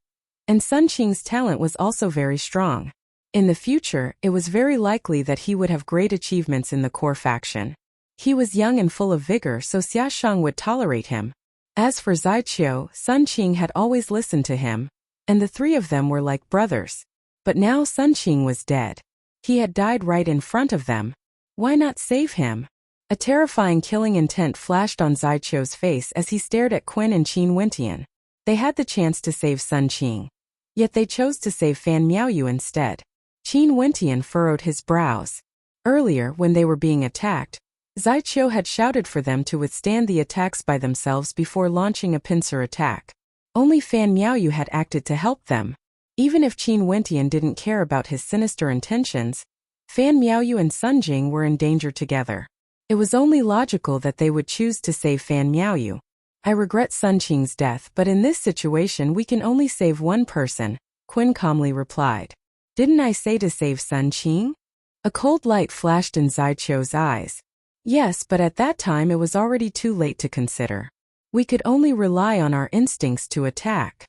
and Sun Qing's talent was also very strong. In the future, it was very likely that he would have great achievements in the core faction. He was young and full of vigor, so Xia Shang would tolerate him. As for Zai Qiu, Sun Qing had always listened to him, and the three of them were like brothers. But now Sun Qing was dead. He had died right in front of them. Why not save him? A terrifying killing intent flashed on Zai Qiu's face as he stared at Quinn and Qin Wentian. They had the chance to save Sun Qing. Yet they chose to save Fan Miaoyu instead. Qin Wentian furrowed his brows. Earlier, when they were being attacked, Zai Qiu had shouted for them to withstand the attacks by themselves before launching a pincer attack. Only Fan Miaoyu had acted to help them. Even if Qin Wentian didn't care about his sinister intentions, Fan Miaoyu and Sun Jing were in danger together. It was only logical that they would choose to save Fan Miaoyu. I regret Sun Qing's death, but in this situation we can only save one person, Quinn calmly replied. Didn't I say to save Sun Qing? A cold light flashed in Zai Qiu's eyes. Yes, but at that time it was already too late to consider. We could only rely on our instincts to attack.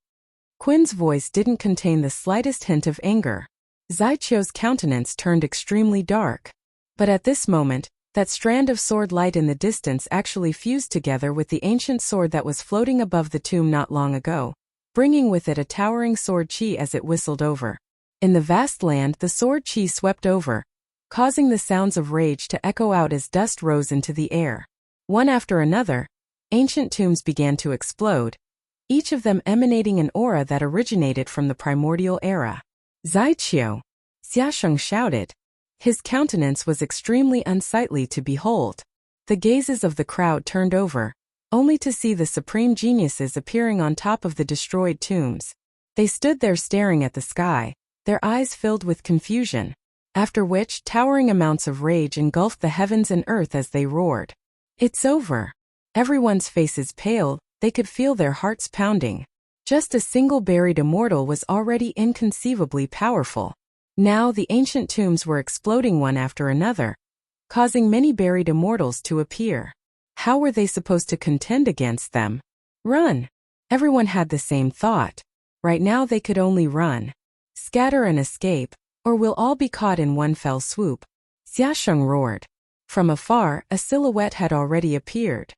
Quinn's voice didn't contain the slightest hint of anger. Zai Qiu's countenance turned extremely dark. But at this moment, That strand of sword light in the distance actually fused together with the ancient sword that was floating above the tomb not long ago, bringing with it a towering sword chi as it whistled over. In the vast land, the sword chi swept over, causing the sounds of rage to echo out as dust rose into the air. One after another, ancient tombs began to explode, each of them emanating an aura that originated from the primordial era. Zaiqiu, Xiaosheng shouted. His countenance was extremely unsightly to behold. The gazes of the crowd turned over, only to see the supreme geniuses appearing on top of the destroyed tombs. They stood there staring at the sky, their eyes filled with confusion, after which towering amounts of rage engulfed the heavens and earth as they roared. It's over. Everyone's faces pale, they could feel their hearts pounding. Just a single buried immortal was already inconceivably powerful. Now the ancient tombs were exploding one after another, causing many buried immortals to appear. How were they supposed to contend against them? Run! Everyone had the same thought. Right now they could only run. Scatter and escape, or we'll all be caught in one fell swoop. Xiaosheng roared. From afar, a silhouette had already appeared.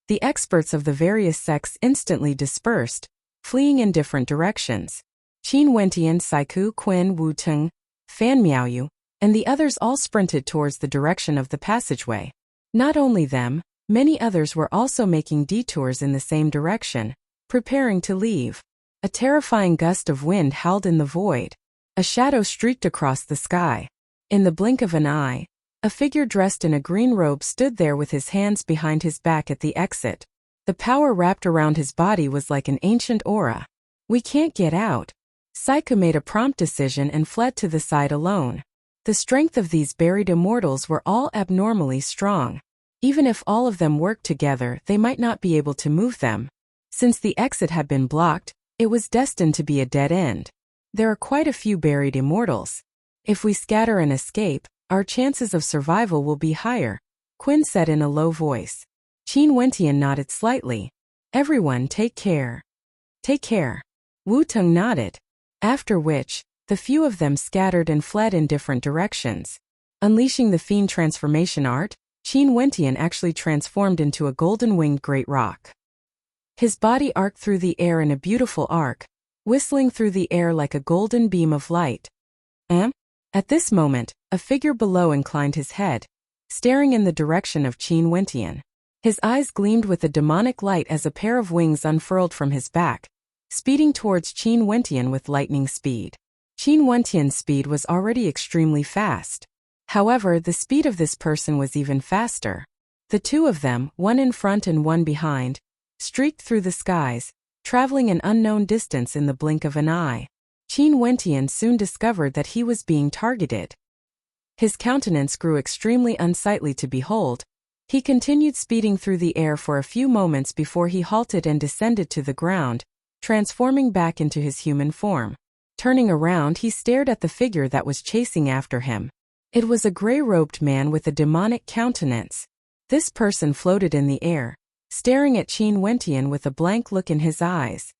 The experts of the various sects instantly dispersed, fleeing in different directions. Qin Wentian, Saiku, Qin, Wu Teng, Fan Miaoyu, and the others all sprinted towards the direction of the passageway. Not only them, many others were also making detours in the same direction, preparing to leave. A terrifying gust of wind howled in the void. A shadow streaked across the sky. In the blink of an eye, a figure dressed in a green robe stood there with his hands behind his back at the exit. The power wrapped around his body was like an ancient aura. We can't get out. Saiku made a prompt decision and fled to the side alone. The strength of these buried immortals were all abnormally strong. Even if all of them worked together, they might not be able to move them. Since the exit had been blocked, it was destined to be a dead end. There are quite a few buried immortals. If we scatter and escape, our chances of survival will be higher, Qin said in a low voice. Qin Wentian nodded slightly. Everyone take care. Take care. Wu Teng nodded. After which, the few of them scattered and fled in different directions. Unleashing the fiend transformation art, Qin Wentian actually transformed into a golden-winged great rock. His body arced through the air in a beautiful arc, whistling through the air like a golden beam of light. At this moment, a figure below inclined his head, staring in the direction of Qin Wentian. His eyes gleamed with a demonic light as a pair of wings unfurled from his back, speeding towards Qin Wentian with lightning speed. Qin Wentian's speed was already extremely fast. However, the speed of this person was even faster. The two of them, one in front and one behind, streaked through the skies, traveling an unknown distance in the blink of an eye. Qin Wentian soon discovered that he was being targeted. His countenance grew extremely unsightly to behold. He continued speeding through the air for a few moments before he halted and descended to the ground, transforming back into his human form. Turning around, he stared at the figure that was chasing after him. It was a gray-robed man with a demonic countenance. This person floated in the air, staring at Qin Wentian with a blank look in his eyes.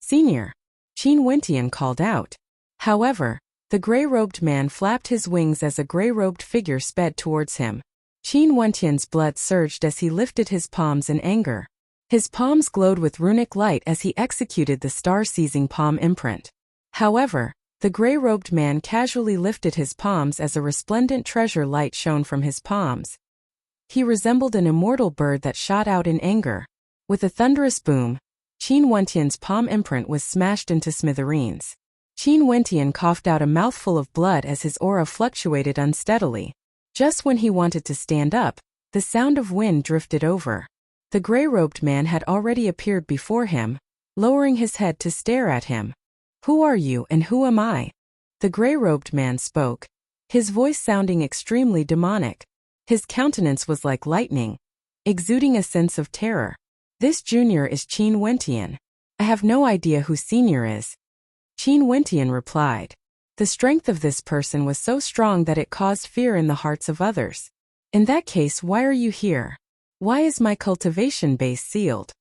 "Senior," Qin Wentian called out. However, the gray-robed man flapped his wings as a gray-robed figure sped towards him. Qin Wentian's blood surged as he lifted his palms in anger. His palms glowed with runic light as he executed the star-seizing palm imprint. However, the gray-robed man casually lifted his palms as a resplendent treasure light shone from his palms. He resembled an immortal bird that shot out in anger. With a thunderous boom, Qin Wentian's palm imprint was smashed into smithereens. Qin Wentian coughed out a mouthful of blood as his aura fluctuated unsteadily. Just when he wanted to stand up, the sound of wind drifted over. The gray-robed man had already appeared before him, lowering his head to stare at him. "Who are you and who am I?" The gray-robed man spoke, his voice sounding extremely demonic. His countenance was like lightning, exuding a sense of terror. "This junior is Qin Wentian. I have no idea who senior is," Qin Wentian replied. The strength of this person was so strong that it caused fear in the hearts of others. "In that case, why are you here? Why is my cultivation base sealed?"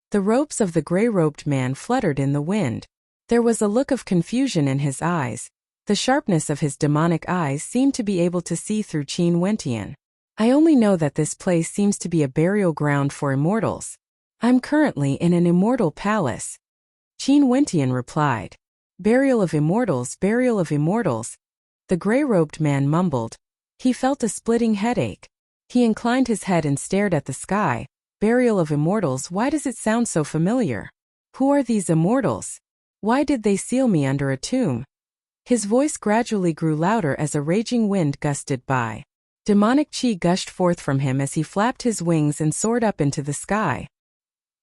The robes of the gray-robed man fluttered in the wind. There was a look of confusion in his eyes. The sharpness of his demonic eyes seemed to be able to see through Qin Wentian. I only know that this place seems to be a burial ground for immortals. I'm currently in an immortal palace. Qin Wentian replied. Burial of immortals, burial of immortals. The gray-robed man mumbled. He felt a splitting headache. He inclined his head and stared at the sky. Burial of immortals, why does it sound so familiar? Who are these immortals? Why did they seal me under a tomb? His voice gradually grew louder as a raging wind gusted by. Demonic qi gushed forth from him as he flapped his wings and soared up into the sky.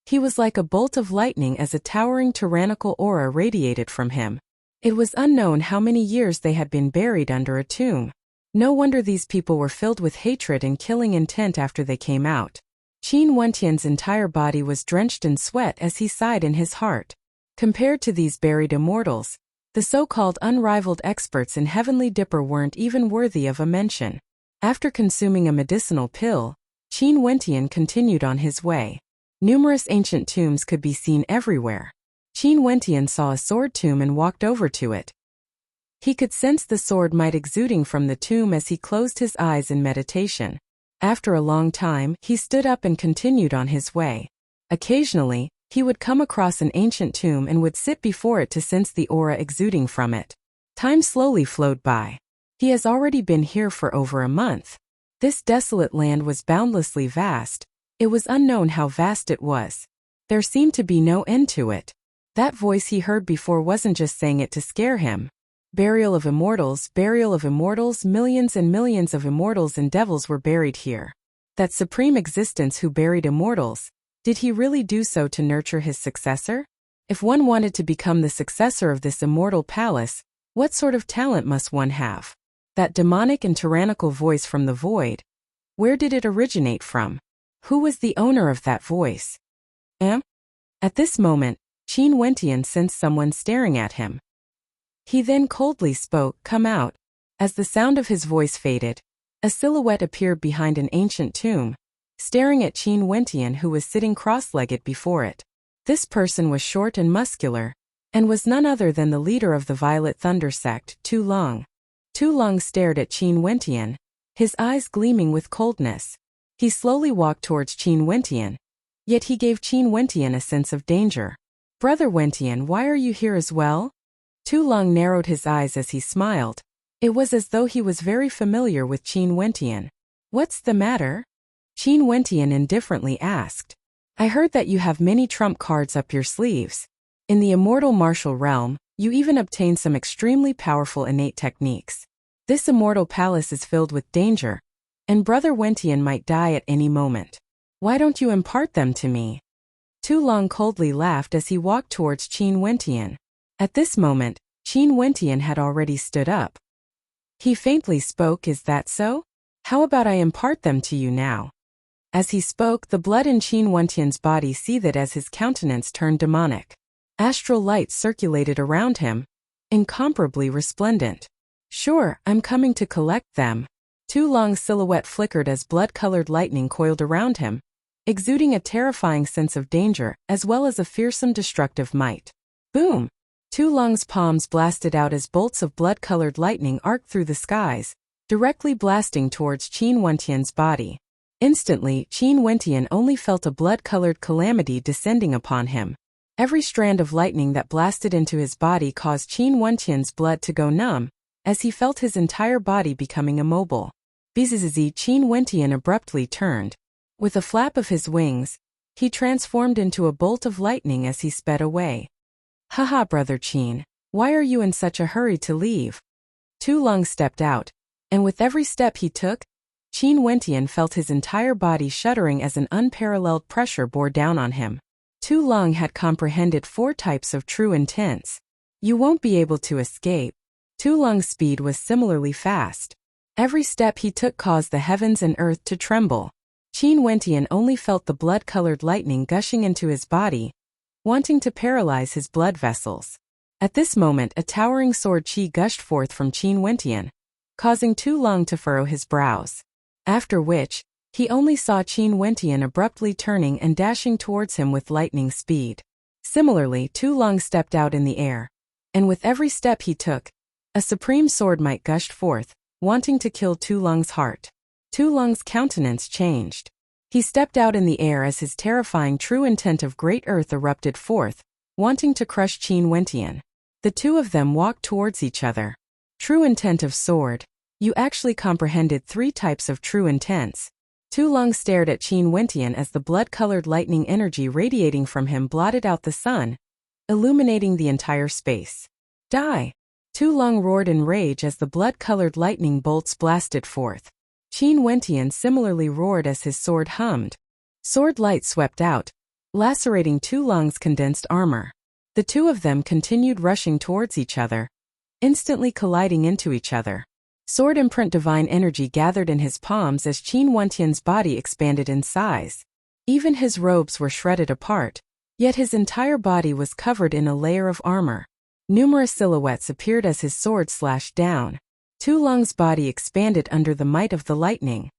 He was like a bolt of lightning as a towering tyrannical aura radiated from him. It was unknown how many years they had been buried under a tomb. No wonder these people were filled with hatred and killing intent after they came out. Qin Wentian's entire body was drenched in sweat as he sighed in his heart. Compared to these buried immortals, the so-called unrivaled experts in Heavenly Dipper weren't even worthy of a mention. After consuming a medicinal pill, Qin Wentian continued on his way. Numerous ancient tombs could be seen everywhere. Qin Wentian saw a sword tomb and walked over to it. He could sense the sword might exuding from the tomb as he closed his eyes in meditation. After a long time, he stood up and continued on his way. Occasionally, he would come across an ancient tomb and would sit before it to sense the aura exuding from it. Time slowly flowed by. He has already been here for over a month. This desolate land was boundlessly vast. It was unknown how vast it was. There seemed to be no end to it. That voice he heard before wasn't just saying it to scare him. Burial of immortals, millions and millions of immortals and devils were buried here. That supreme existence who buried immortals, did he really do so to nurture his successor? If one wanted to become the successor of this immortal palace, what sort of talent must one have? That demonic and tyrannical voice from the void, where did it originate from? Who was the owner of that voice? At this moment, Qin Wentian sensed someone staring at him. He then coldly spoke, "Come out." As the sound of his voice faded, a silhouette appeared behind an ancient tomb, staring at Qin Wentian who was sitting cross-legged before it. This person was short and muscular, and was none other than the leader of the Violet Thunder sect, Tu Long. Tu Long stared at Qin Wentian, his eyes gleaming with coldness. He slowly walked towards Qin Wentian, yet he gave Qin Wentian a sense of danger. "Brother Wentian, why are you here as well?" Tu Long narrowed his eyes as he smiled. It was as though he was very familiar with Qin Wentian. "What's the matter?" Qin Wentian indifferently asked. "I heard that you have many trump cards up your sleeves. In the immortal martial realm, you even obtained some extremely powerful innate techniques. This immortal palace is filled with danger, and Brother Wentian might die at any moment. Why don't you impart them to me?" Tu Long coldly laughed as he walked towards Qin Wentian. At this moment, Qin Wentian had already stood up. He faintly spoke, "Is that so? How about I impart them to you now?" As he spoke, the blood in Qin Wentian's body seethed as his countenance turned demonic. Astral light circulated around him, incomparably resplendent. "Sure, I'm coming to collect them." Tu Long's silhouette flickered as blood-colored lightning coiled around him, exuding a terrifying sense of danger as well as a fearsome destructive might. Boom! Tu Long's palms blasted out as bolts of blood-colored lightning arced through the skies, directly blasting towards Qin Wentian's body. Instantly, Qin Wentian only felt a blood-colored calamity descending upon him. Every strand of lightning that blasted into his body caused Qin Wentian's blood to go numb, as he felt his entire body becoming immobile. Bzzz, Qin Wentian abruptly turned. With a flap of his wings, he transformed into a bolt of lightning as he sped away. "Haha, Brother Qin, why are you in such a hurry to leave?" Tu Long stepped out, and with every step he took, Qin Wentian felt his entire body shuddering as an unparalleled pressure bore down on him. Tu Long had comprehended 4 types of true intents. You won't be able to escape. Tu Long's speed was similarly fast. Every step he took caused the heavens and earth to tremble. Qin Wentian only felt the blood-colored lightning gushing into his body, wanting to paralyze his blood vessels. At this moment, a towering sword qi gushed forth from Qin Wentian, causing Tu Long to furrow his brows. After which, he only saw Qin Wentian abruptly turning and dashing towards him with lightning speed. Similarly, Tu Long stepped out in the air, and with every step he took, a supreme sword might gushed forth, wanting to kill Tu Long's heart. Tu Long's countenance changed. He stepped out in the air as his terrifying true intent of Great Earth erupted forth, wanting to crush Qin Wentian. The two of them walked towards each other. True intent of sword. You actually comprehended 3 types of true intents. Tu Long stared at Qin Wentian as the blood-colored lightning energy radiating from him blotted out the sun, illuminating the entire space. Die! Tu Long roared in rage as the blood-colored lightning bolts blasted forth. Qin Wentian similarly roared as his sword hummed. Sword light swept out, lacerating Tu Long's condensed armor. The two of them continued rushing towards each other, instantly colliding into each other. Sword imprint divine energy gathered in his palms as Qin Wentian's body expanded in size. Even his robes were shredded apart, yet his entire body was covered in a layer of armor. Numerous silhouettes appeared as his sword slashed down. Tu Long's body expanded under the might of the lightning.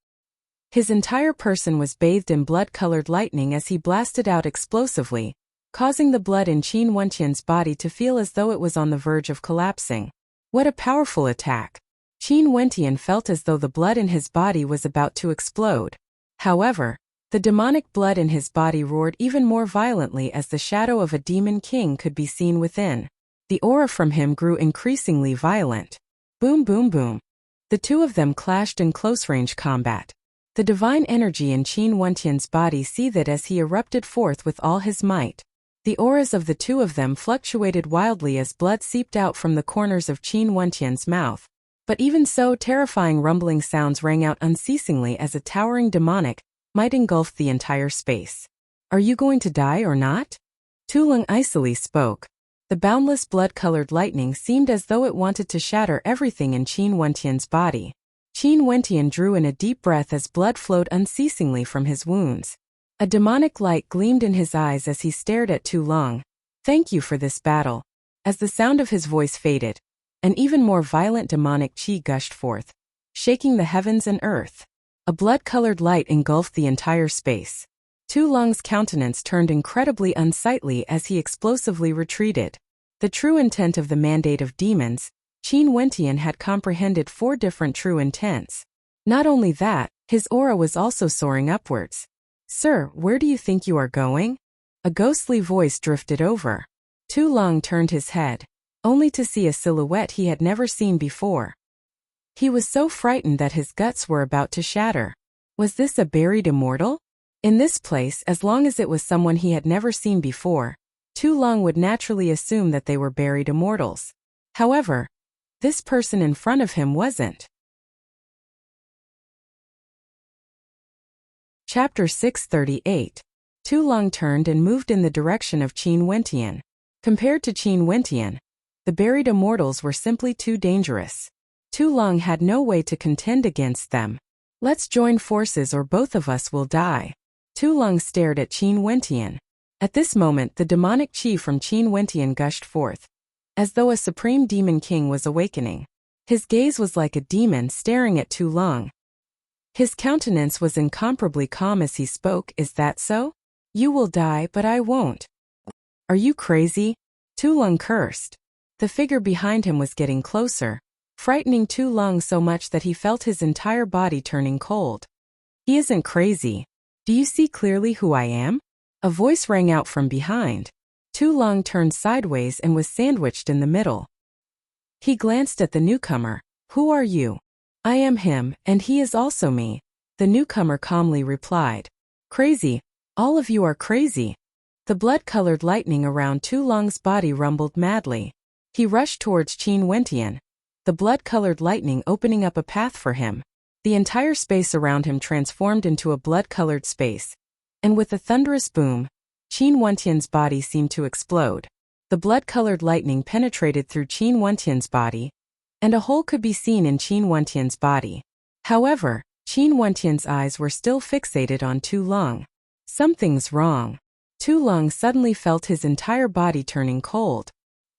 His entire person was bathed in blood-colored lightning as he blasted out explosively, causing the blood in Qin Wentian's body to feel as though it was on the verge of collapsing. What a powerful attack! Qin Wentian felt as though the blood in his body was about to explode. However, the demonic blood in his body roared even more violently as the shadow of a demon king could be seen within. The aura from him grew increasingly violent. Boom boom boom. The two of them clashed in close-range combat. The divine energy in Qin Wentian's body seethed as he erupted forth with all his might. The auras of the two of them fluctuated wildly as blood seeped out from the corners of Qin Wentian's mouth. But even so, terrifying rumbling sounds rang out unceasingly as a towering demonic might engulfed the entire space. Are you going to die or not? Tu Long icily spoke. The boundless blood-colored lightning seemed as though it wanted to shatter everything in Qin Wentian's body. Qin Wentian drew in a deep breath as blood flowed unceasingly from his wounds. A demonic light gleamed in his eyes as he stared at Tu Long. Thank you for this battle. As the sound of his voice faded, an even more violent demonic chi gushed forth, shaking the heavens and earth. A blood-colored light engulfed the entire space. Tu Long's countenance turned incredibly unsightly as he explosively retreated. The true intent of the mandate of demons, Qin Wentian had comprehended 4 different true intents. Not only that, his aura was also soaring upwards. Sir, where do you think you are going? A ghostly voice drifted over. Tu Long turned his head, only to see a silhouette he had never seen before. He was so frightened that his guts were about to shatter. Was this a buried immortal? In this place, as long as it was someone he had never seen before, Tu Long would naturally assume that they were buried immortals. However, this person in front of him wasn't. Chapter 638. Tu Long turned and moved in the direction of Qin Wentian. Compared to Qin Wentian, the buried immortals were simply too dangerous. Tu Long had no way to contend against them. Let's join forces or both of us will die. Tu Long stared at Qin Wentian. At this moment, the demonic chi from Qin Wentian gushed forth, as though a supreme demon king was awakening. His gaze was like a demon staring at Tu Long. His countenance was incomparably calm as he spoke. Is that so? You will die, but I won't. Are you crazy? Tu Long cursed. The figure behind him was getting closer, frightening Tu Long so much that he felt his entire body turning cold. He isn't crazy. Do you see clearly who I am? A voice rang out from behind. Tu Long turned sideways and was sandwiched in the middle. He glanced at the newcomer. Who are you? I am him, and he is also me, the newcomer calmly replied. Crazy. All of you are crazy. The blood-colored lightning around Tu Long's body rumbled madly. He rushed towards Qin Wentian, the blood-colored lightning opening up a path for him. The entire space around him transformed into a blood-colored space, and with a thunderous boom, Qin Wentian's body seemed to explode. The blood-colored lightning penetrated through Qin Wentian's body, and a hole could be seen in Qin Wentian's body. However, Qin Wentian's eyes were still fixated on Tu Long. Something's wrong. Tu Long suddenly felt his entire body turning cold.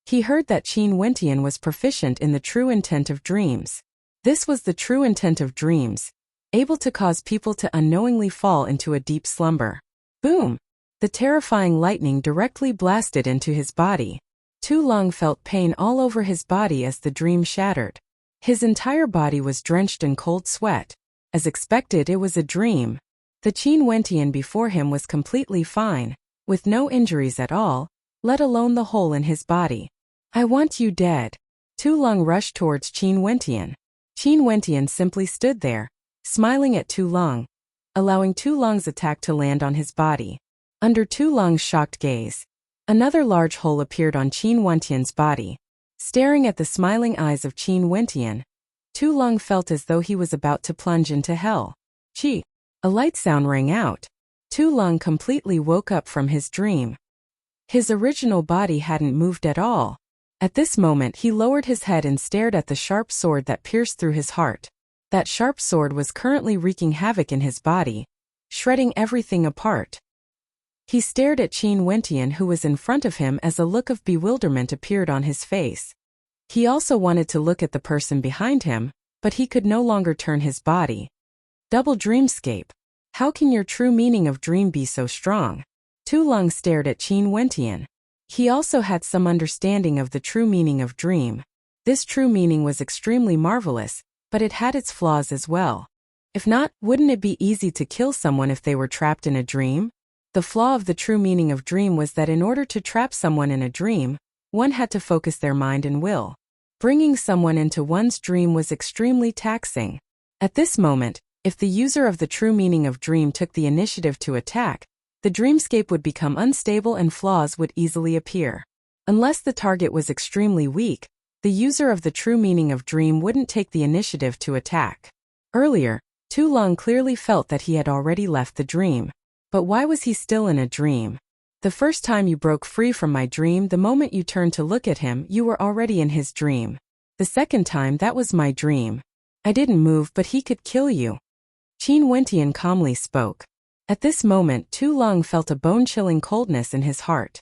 He heard that Qin Wentian was proficient in the true intent of dreams. This was the true intent of dreams, able to cause people to unknowingly fall into a deep slumber. Boom! The terrifying lightning directly blasted into his body. Tu Long felt pain all over his body as the dream shattered. His entire body was drenched in cold sweat. As expected, it was a dream. The Qin Wentian before him was completely fine, with no injuries at all, let alone the hole in his body. I want you dead. Tu Lung rushed towards Qin Wentian. Qin Wentian simply stood there, smiling at Tu Lung, allowing Tu Lung's attack to land on his body. Under Tu Lung's shocked gaze, another large hole appeared on Qin Wentian's body. Staring at the smiling eyes of Qin Wentian, Tu Lung felt as though he was about to plunge into hell. Chi! A light sound rang out. Tu Lung completely woke up from his dream. His original body hadn't moved at all. At this moment he lowered his head and stared at the sharp sword that pierced through his heart. That sharp sword was currently wreaking havoc in his body, shredding everything apart. He stared at Qin Wentian, who was in front of him, as a look of bewilderment appeared on his face. He also wanted to look at the person behind him, but he could no longer turn his body. Double dreamscape. How can your true meaning of dream be so strong? Tu Lung stared at Qin Wentian. He also had some understanding of the true meaning of dream. This true meaning was extremely marvelous, but it had its flaws as well. If not, wouldn't it be easy to kill someone if they were trapped in a dream? The flaw of the true meaning of dream was that in order to trap someone in a dream, one had to focus their mind and will. Bringing someone into one's dream was extremely taxing. At this moment, if the user of the true meaning of dream took the initiative to attack, the dreamscape would become unstable and flaws would easily appear. Unless the target was extremely weak, the user of the true meaning of dream wouldn't take the initiative to attack. Earlier, Tu Lung clearly felt that he had already left the dream. But why was he still in a dream? The first time you broke free from my dream, the moment you turned to look at him, you were already in his dream. The second time, that was my dream. I didn't move, but he could kill you. Qin Wentian calmly spoke. At this moment, Tu Lung felt a bone-chilling coldness in his heart.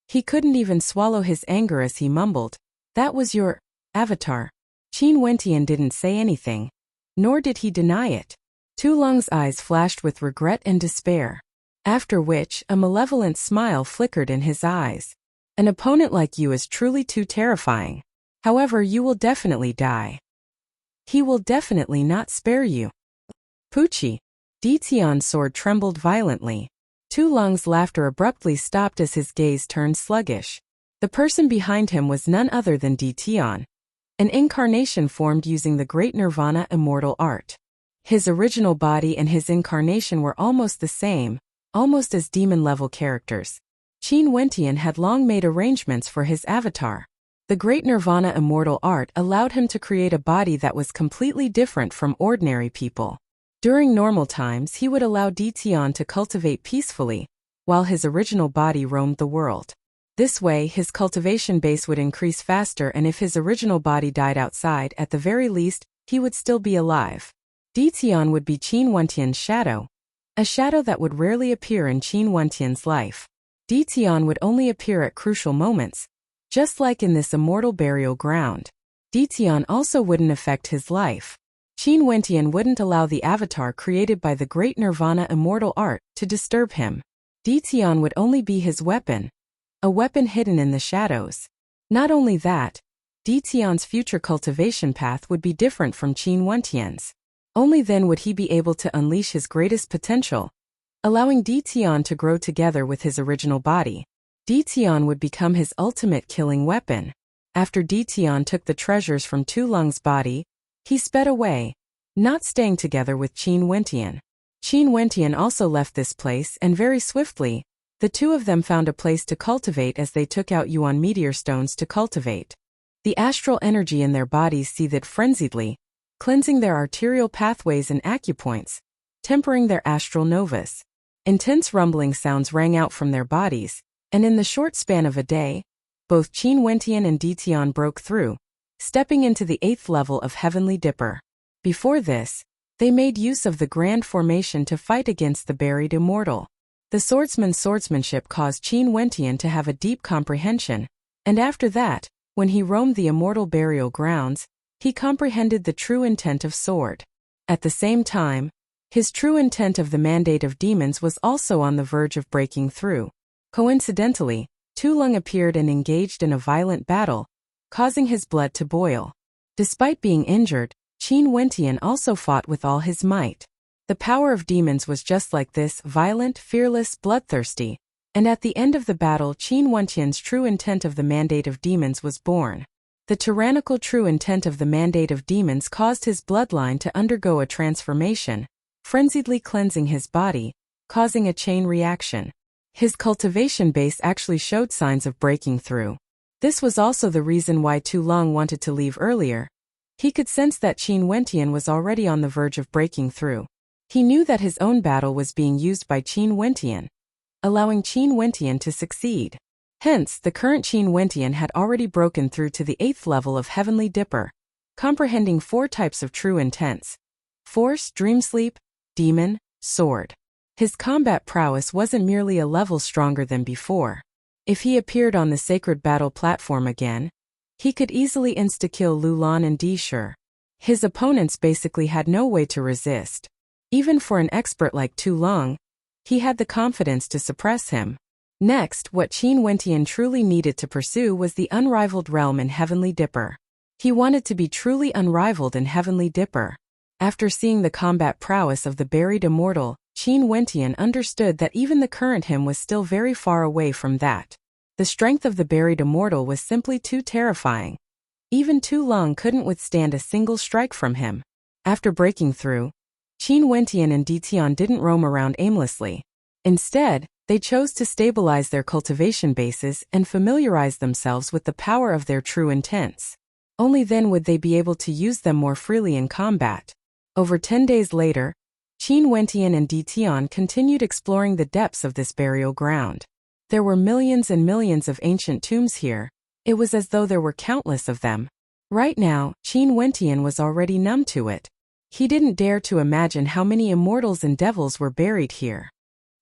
He couldn't even swallow his anger as he mumbled, "That was your avatar." Qin Wentian didn't say anything, nor did he deny it. Tu Lung's eyes flashed with regret and despair, after which a malevolent smile flickered in his eyes. An opponent like you is truly too terrifying. However, you will definitely die. He will definitely not spare you. Pucci. Tian's sword trembled violently. Tu Lung's laughter abruptly stopped as his gaze turned sluggish. The person behind him was none other than Tian, an incarnation formed using the Great Nirvana immortal art. His original body and his incarnation were almost the same, almost as demon-level characters. Qin Wentian had long made arrangements for his avatar. The Great Nirvana immortal art allowed him to create a body that was completely different from ordinary people. During normal times, he would allow Tian to cultivate peacefully, while his original body roamed the world. This way, his cultivation base would increase faster, and if his original body died outside, at the very least, he would still be alive. Tian would be Qin Wentian's shadow, a shadow that would rarely appear in Qin Wentian's life. Tian would only appear at crucial moments, just like in this immortal burial ground. Tian also wouldn't affect his life. Qin Wentian wouldn't allow the avatar created by the Great Nirvana immortal art to disturb him. Tian would only be his weapon, a weapon hidden in the shadows. Not only that, Tian's future cultivation path would be different from Qin Wentian's. Only then would he be able to unleash his greatest potential, allowing Tian to grow together with his original body. Tian would become his ultimate killing weapon. After Tian took the treasures from Tu Lung's body, he sped away, not staying together with Qin Wentian. Qin Wentian also left this place, and very swiftly, the two of them found a place to cultivate as they took out Yuan meteor stones to cultivate. The astral energy in their bodies seethed frenziedly, cleansing their arterial pathways and acupoints, tempering their astral novas. Intense rumbling sounds rang out from their bodies, and in the short span of a day, both Qin Wentian and Tian broke through, stepping into the 8th level of Heavenly Dipper. Before this, they made use of the grand formation to fight against the buried immortal. The swordsman's swordsmanship caused Qin Wentian to have a deep comprehension, and after that, when he roamed the immortal burial grounds, he comprehended the true intent of sword. At the same time, his true intent of the mandate of demons was also on the verge of breaking through. Coincidentally, Tu Lung appeared and engaged in a violent battle, causing his blood to boil. Despite being injured, Qin Wentian also fought with all his might. The power of demons was just like this, violent, fearless, bloodthirsty, and at the end of the battle Qin Wentian's true intent of the mandate of demons was born. The tyrannical true intent of the mandate of demons caused his bloodline to undergo a transformation, frenziedly cleansing his body, causing a chain reaction. His cultivation base actually showed signs of breaking through. This was also the reason why Tu Long wanted to leave earlier. He could sense that Qin Wentian was already on the verge of breaking through. He knew that his own battle was being used by Qin Wentian, allowing Qin Wentian to succeed. Hence, the current Qin Wentian had already broken through to the 8th level of Heavenly Dipper, comprehending 4 types of true intents: Force, Dream Sleep, Demon, Sword. His combat prowess wasn't merely a level stronger than before. If he appeared on the sacred battle platform again, he could easily insta-kill Lu Lan and Di Shi. His opponents basically had no way to resist. Even for an expert like Tu Long, he had the confidence to suppress him. Next, what Qin Wentian truly needed to pursue was the unrivaled realm in Heavenly Dipper. He wanted to be truly unrivaled in Heavenly Dipper. After seeing the combat prowess of the buried immortal, Qin Wentian understood that even the current him was still very far away from that. The strength of the buried immortal was simply too terrifying. Even Tu Long couldn't withstand a single strike from him. After breaking through, Qin Wentian and Di Tian didn't roam around aimlessly. Instead, they chose to stabilize their cultivation bases and familiarize themselves with the power of their true intents. Only then would they be able to use them more freely in combat. Over 10 days later, Qin Wentian and Di Tian continued exploring the depths of this burial ground. There were millions and millions of ancient tombs here. It was as though there were countless of them. Right now, Qin Wentian was already numb to it. He didn't dare to imagine how many immortals and devils were buried here.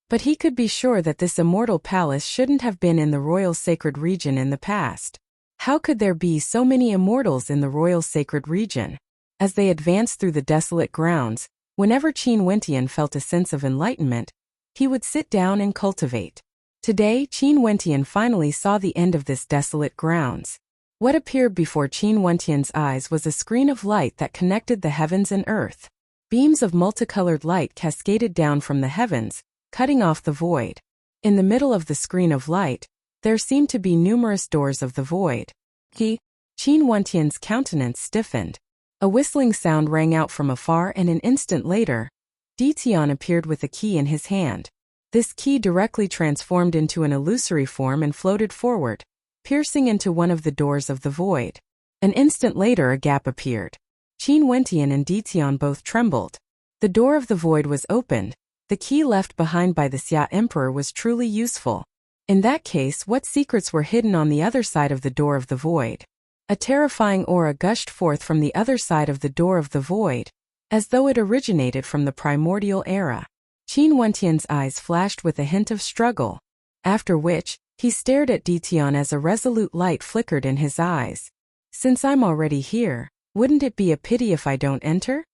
But he could be sure that this immortal palace shouldn't have been in the royal sacred region in the past. How could there be so many immortals in the royal sacred region? As they advanced through the desolate grounds, whenever Qin Wentian felt a sense of enlightenment, he would sit down and cultivate. Today, Qin Wentian finally saw the end of this desolate grounds. What appeared before Qin Wentian's eyes was a screen of light that connected the heavens and earth. Beams of multicolored light cascaded down from the heavens, cutting off the void. In the middle of the screen of light, there seemed to be numerous doors of the void. Qin Wentian's countenance stiffened. A whistling sound rang out from afar, and an instant later, Di Tian appeared with a key in his hand. This key directly transformed into an illusory form and floated forward, piercing into one of the doors of the void. An instant later a gap appeared. Qin Wentian and Di Tian both trembled. The door of the void was opened. The key left behind by the Xia Emperor was truly useful. In that case, what secrets were hidden on the other side of the door of the void? A terrifying aura gushed forth from the other side of the door of the void, as though it originated from the primordial era. Qin Wentian's eyes flashed with a hint of struggle, after which, he stared at Di Tian as a resolute light flickered in his eyes. Since I'm already here, wouldn't it be a pity if I don't enter?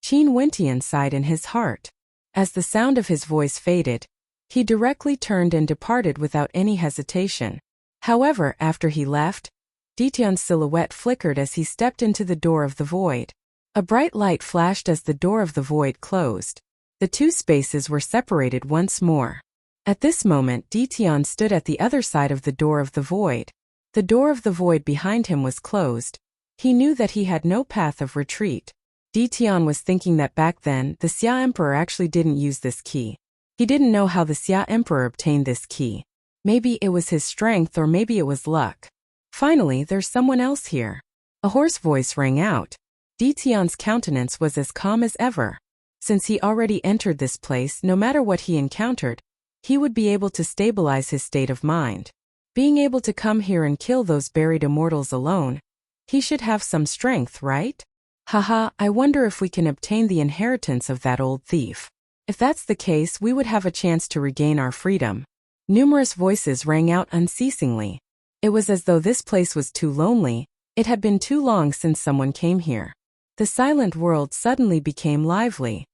Qin Wentian sighed in his heart. As the sound of his voice faded, he directly turned and departed without any hesitation. However, after he left, Di Tian's silhouette flickered as he stepped into the door of the void. A bright light flashed as the door of the void closed. The two spaces were separated once more. At this moment, Di Tian stood at the other side of the door of the void. The door of the void behind him was closed. He knew that he had no path of retreat. Di Tian was thinking that back then, the Xia Emperor actually didn't use this key. He didn't know how the Xia Emperor obtained this key. Maybe it was his strength or maybe it was luck. Finally, there's someone else here. A hoarse voice rang out. Di Tian's countenance was as calm as ever. Since he already entered this place, no matter what he encountered, he would be able to stabilize his state of mind. Being able to come here and kill those buried immortals alone, he should have some strength, right? Haha, I wonder if we can obtain the inheritance of that old thief. If that's the case, we would have a chance to regain our freedom. Numerous voices rang out unceasingly. It was as though this place was too lonely. It had been too long since someone came here. The silent world suddenly became lively.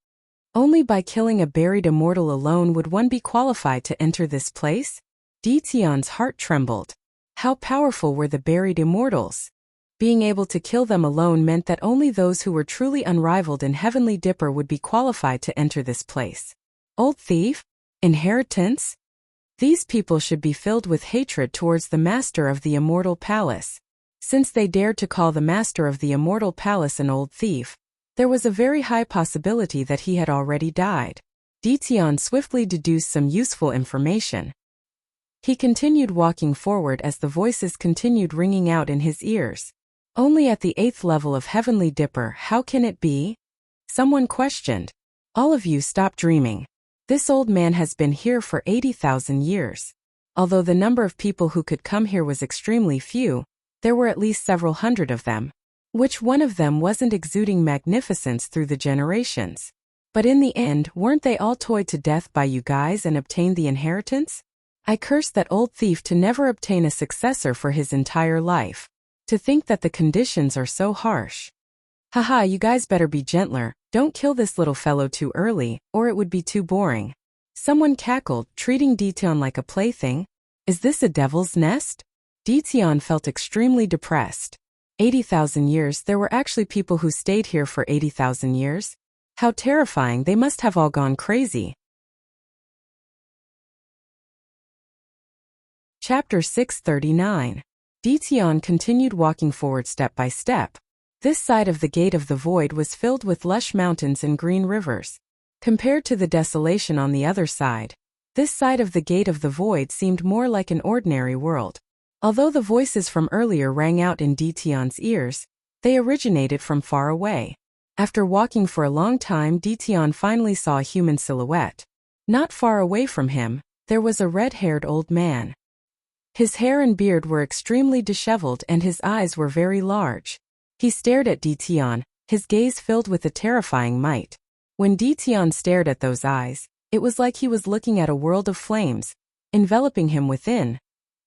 Only by killing a buried immortal alone would one be qualified to enter this place? Di Tian's heart trembled. How powerful were the buried immortals? Being able to kill them alone meant that only those who were truly unrivaled in Heavenly Dipper would be qualified to enter this place. Old thief? Inheritance? These people should be filled with hatred towards the master of the immortal palace. Since they dared to call the master of the immortal palace an old thief, there was a very high possibility that he had already died. Dition swiftly deduced some useful information. He continued walking forward as the voices continued ringing out in his ears. Only at the 8th level of Heavenly Dipper, how can it be? Someone questioned. All of you stop dreaming. This old man has been here for 80,000 years. Although the number of people who could come here was extremely few, there were at least several hundred of them. Which one of them wasn't exuding magnificence through the generations? But in the end, weren't they all toyed to death by you guys and obtained the inheritance? I curse that old thief to never obtain a successor for his entire life. To think that the conditions are so harsh. Haha, you guys better be gentler, don't kill this little fellow too early, or it would be too boring. Someone cackled, treating Dition like a plaything. Is this a devil's nest? Dition felt extremely depressed. 80,000 years, there were actually people who stayed here for 80,000 years? How terrifying, they must have all gone crazy. Chapter 639. Dition continued walking forward step by step. This side of the Gate of the Void was filled with lush mountains and green rivers. Compared to the desolation on the other side, this side of the Gate of the Void seemed more like an ordinary world. Although the voices from earlier rang out in Dition's ears, they originated from far away. After walking for a long time, Dition finally saw a human silhouette. Not far away from him, there was a red-haired old man. His hair and beard were extremely disheveled and his eyes were very large. He stared at Dition, his gaze filled with a terrifying might. When Dition stared at those eyes, it was like he was looking at a world of flames, enveloping him within,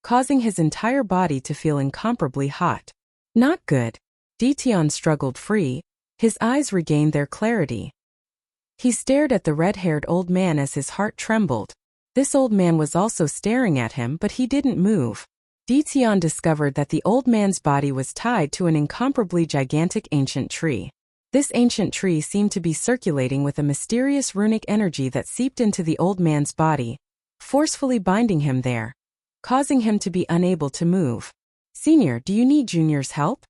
causing his entire body to feel incomparably hot. Not good. Dition struggled free, his eyes regained their clarity. He stared at the red-haired old man as his heart trembled. This old man was also staring at him, but he didn't move. Dition discovered that the old man's body was tied to an incomparably gigantic ancient tree. This ancient tree seemed to be circulating with a mysterious runic energy that seeped into the old man's body, forcefully binding him there, causing him to be unable to move. "Senior, do you need Junior's help?"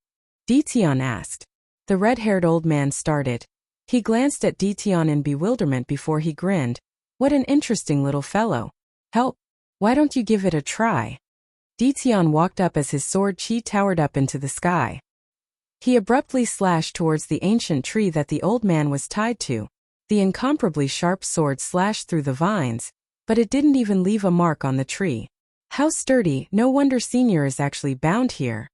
Dition asked. The red-haired old man started. He glanced at Dition in bewilderment before he grinned. "What an interesting little fellow. Help? Why don't you give it a try?" Dition walked up as his sword chi towered up into the sky. He abruptly slashed towards the ancient tree that the old man was tied to. The incomparably sharp sword slashed through the vines, but it didn't even leave a mark on the tree. How sturdy, no wonder Senior is actually bound here.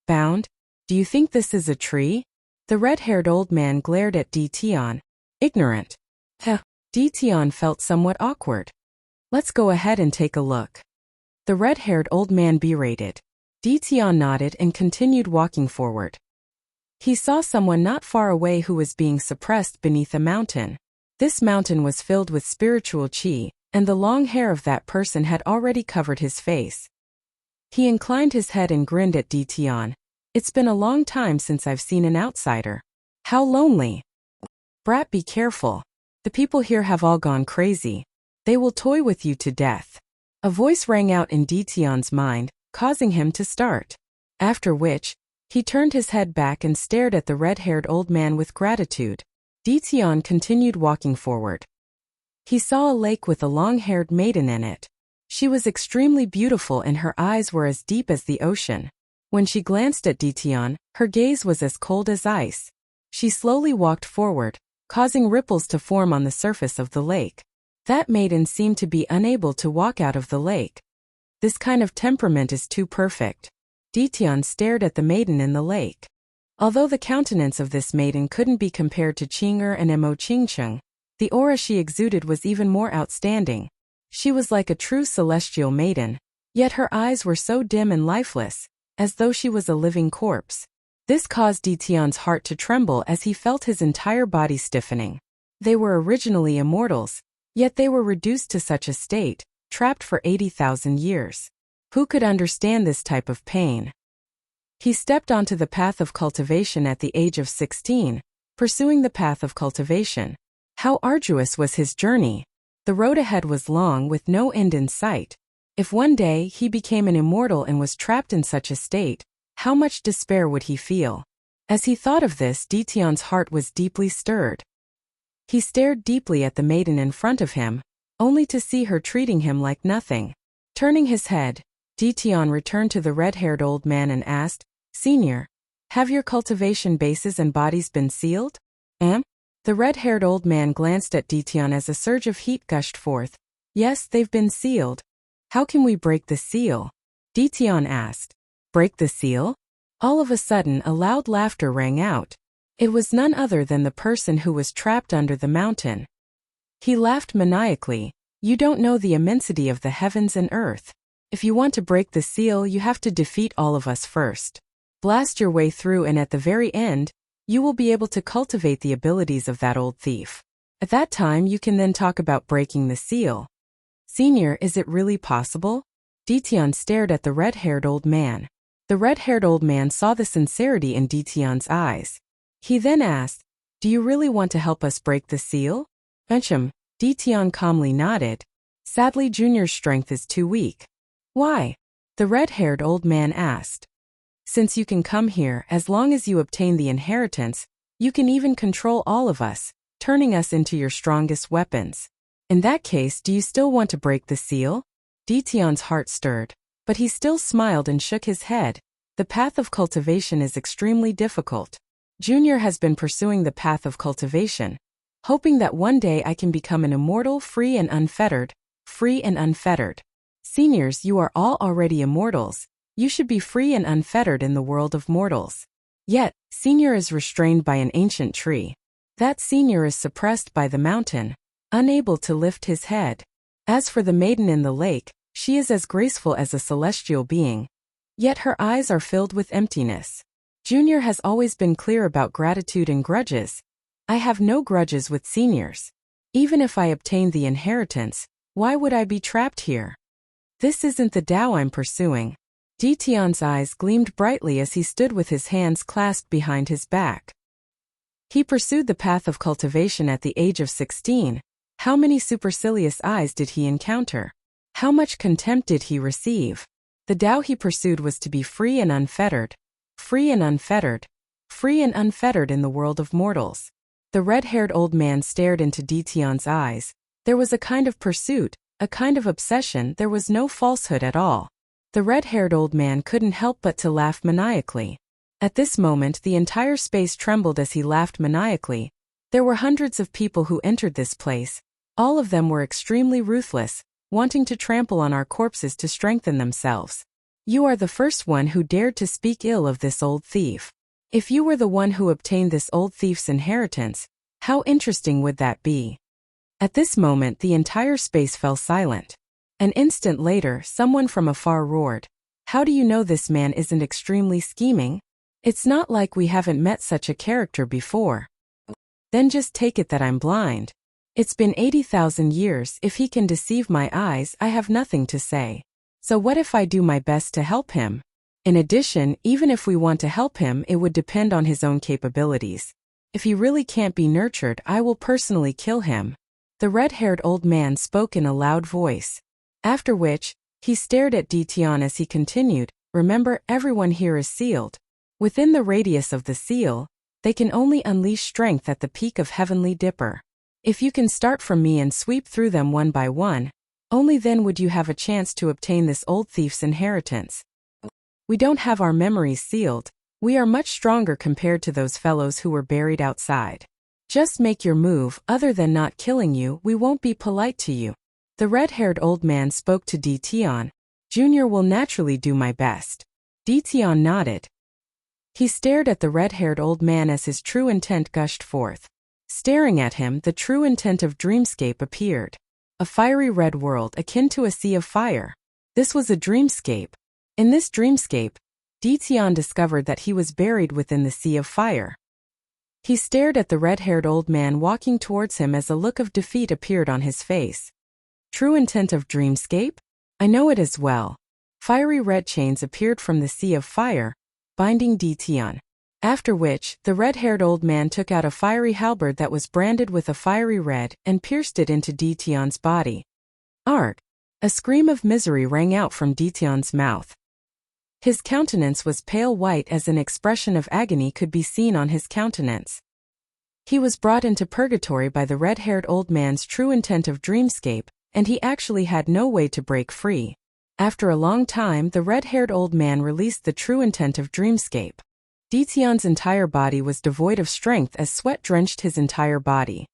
Bound? Do you think this is a tree? The red-haired old man glared at Dition. Ignorant. Heh. Dition felt somewhat awkward. Let's go ahead and take a look. The red-haired old man berated. Dition nodded and continued walking forward. He saw someone not far away who was being suppressed beneath a mountain. This mountain was filled with spiritual chi, and the long hair of that person had already covered his face. He inclined his head and grinned at Dition. It's been a long time since I've seen an outsider. How lonely. Brat, be careful. The people here have all gone crazy. They will toy with you to death. A voice rang out in Dition's mind, causing him to start. After which, he turned his head back and stared at the red-haired old man with gratitude. Dition continued walking forward. He saw a lake with a long-haired maiden in it. She was extremely beautiful and her eyes were as deep as the ocean. When she glanced at Dition, her gaze was as cold as ice. She slowly walked forward, causing ripples to form on the surface of the lake. That maiden seemed to be unable to walk out of the lake. This kind of temperament is too perfect. Dition stared at the maiden in the lake. Although the countenance of this maiden couldn't be compared to Qing'er and Mo Qingcheng, the aura she exuded was even more outstanding. She was like a true celestial maiden, yet her eyes were so dim and lifeless, as though she was a living corpse. This caused Dition's heart to tremble as he felt his entire body stiffening. They were originally immortals, yet they were reduced to such a state, trapped for 80,000 years. Who could understand this type of pain? He stepped onto the path of cultivation at the age of 16, pursuing the path of cultivation. How arduous was his journey! The road ahead was long with no end in sight. If one day he became an immortal and was trapped in such a state, how much despair would he feel? As he thought of this, Dition's heart was deeply stirred. He stared deeply at the maiden in front of him, only to see her treating him like nothing. Turning his head, Dition returned to the red-haired old man and asked, "Senior, have your cultivation bases and bodies been sealed?" The red-haired old man glanced at Dition as a surge of heat gushed forth. "Yes, they've been sealed." "How can we break the seal?" Dition asked. "Break the seal?" All of a sudden a loud laughter rang out. It was none other than the person who was trapped under the mountain. He laughed maniacally. "You don't know the immensity of the heavens and earth. If you want to break the seal, you have to defeat all of us first. Blast your way through, and at the very end, you will be able to cultivate the abilities of that old thief. At that time you can then talk about breaking the seal." "Senior, is it really possible?" Dition stared at the red-haired old man. The red-haired old man saw the sincerity in Dition's eyes. He then asked, "Do you really want to help us break the seal?" Dition calmly nodded. "Sadly, Junior's strength is too weak." "Why?" the red-haired old man asked. "Since you can come here, as long as you obtain the inheritance, you can even control all of us, turning us into your strongest weapons. In that case, do you still want to break the seal?" Dition's heart stirred, but he still smiled and shook his head. "The path of cultivation is extremely difficult. Junior has been pursuing the path of cultivation, hoping that one day I can become an immortal, free and unfettered. Seniors, you are all already immortals. You should be free and unfettered in the world of mortals. Yet, Senior is restrained by an ancient tree. That Senior is suppressed by the mountain, unable to lift his head. As for the maiden in the lake, she is as graceful as a celestial being. Yet her eyes are filled with emptiness. Junior has always been clear about gratitude and grudges. I have no grudges with seniors. Even if I obtained the inheritance, why would I be trapped here? This isn't the Tao I'm pursuing." Dition's eyes gleamed brightly as he stood with his hands clasped behind his back. He pursued the path of cultivation at the age of 16. How many supercilious eyes did he encounter? How much contempt did he receive? The Tao he pursued was to be free and unfettered. Free and unfettered. Free and unfettered in the world of mortals. The red-haired old man stared into Dition's eyes. There was a kind of pursuit, a kind of obsession. There was no falsehood at all. The red-haired old man couldn't help but to laugh maniacally. At this moment the entire space trembled as he laughed maniacally. There were hundreds of people who entered this place. All of them were extremely ruthless, wanting to trample on our corpses to strengthen themselves. You are the first one who dared to speak ill of this old thief. If you were the one who obtained this old thief's inheritance, how interesting would that be? At this moment the entire space fell silent. An instant later, someone from afar roared, "How do you know this man isn't extremely scheming? It's not like we haven't met such a character before." "Then just take it that I'm blind. It's been 80,000 years. If he can deceive my eyes, I have nothing to say. So what if I do my best to help him? In addition, even if we want to help him, it would depend on his own capabilities. If he really can't be nurtured, I will personally kill him." The red-haired old man spoke in a loud voice. After which, he stared at Dition as he continued, "Remember, everyone here is sealed. Within the radius of the seal, they can only unleash strength at the peak of Heavenly Dipper. If you can start from me and sweep through them one by one, only then would you have a chance to obtain this old thief's inheritance. We don't have our memories sealed. We are much stronger compared to those fellows who were buried outside. Just make your move. Other than not killing you, we won't be polite to you." The red-haired old man spoke to Dition. "Junior will naturally do my best." Dition nodded. He stared at the red-haired old man as his true intent gushed forth. Staring at him, the true intent of dreamscape appeared. A fiery red world akin to a sea of fire. This was a dreamscape. In this dreamscape, Dition discovered that he was buried within the sea of fire. He stared at the red-haired old man walking towards him as a look of defeat appeared on his face. True intent of dreamscape? I know it as well. Fiery red chains appeared from the sea of fire. binding Dition. After which, the red-haired old man took out a fiery halberd that was branded with a fiery red and pierced it into Dition's body. Arg! A scream of misery rang out from Dition's mouth. His countenance was pale white as an expression of agony could be seen on his countenance. He was brought into purgatory by the red-haired old man's true intent of dreamscape, and he actually had no way to break free. After a long time, the red-haired old man released the true intent of dreamscape. Dition's entire body was devoid of strength as sweat drenched his entire body.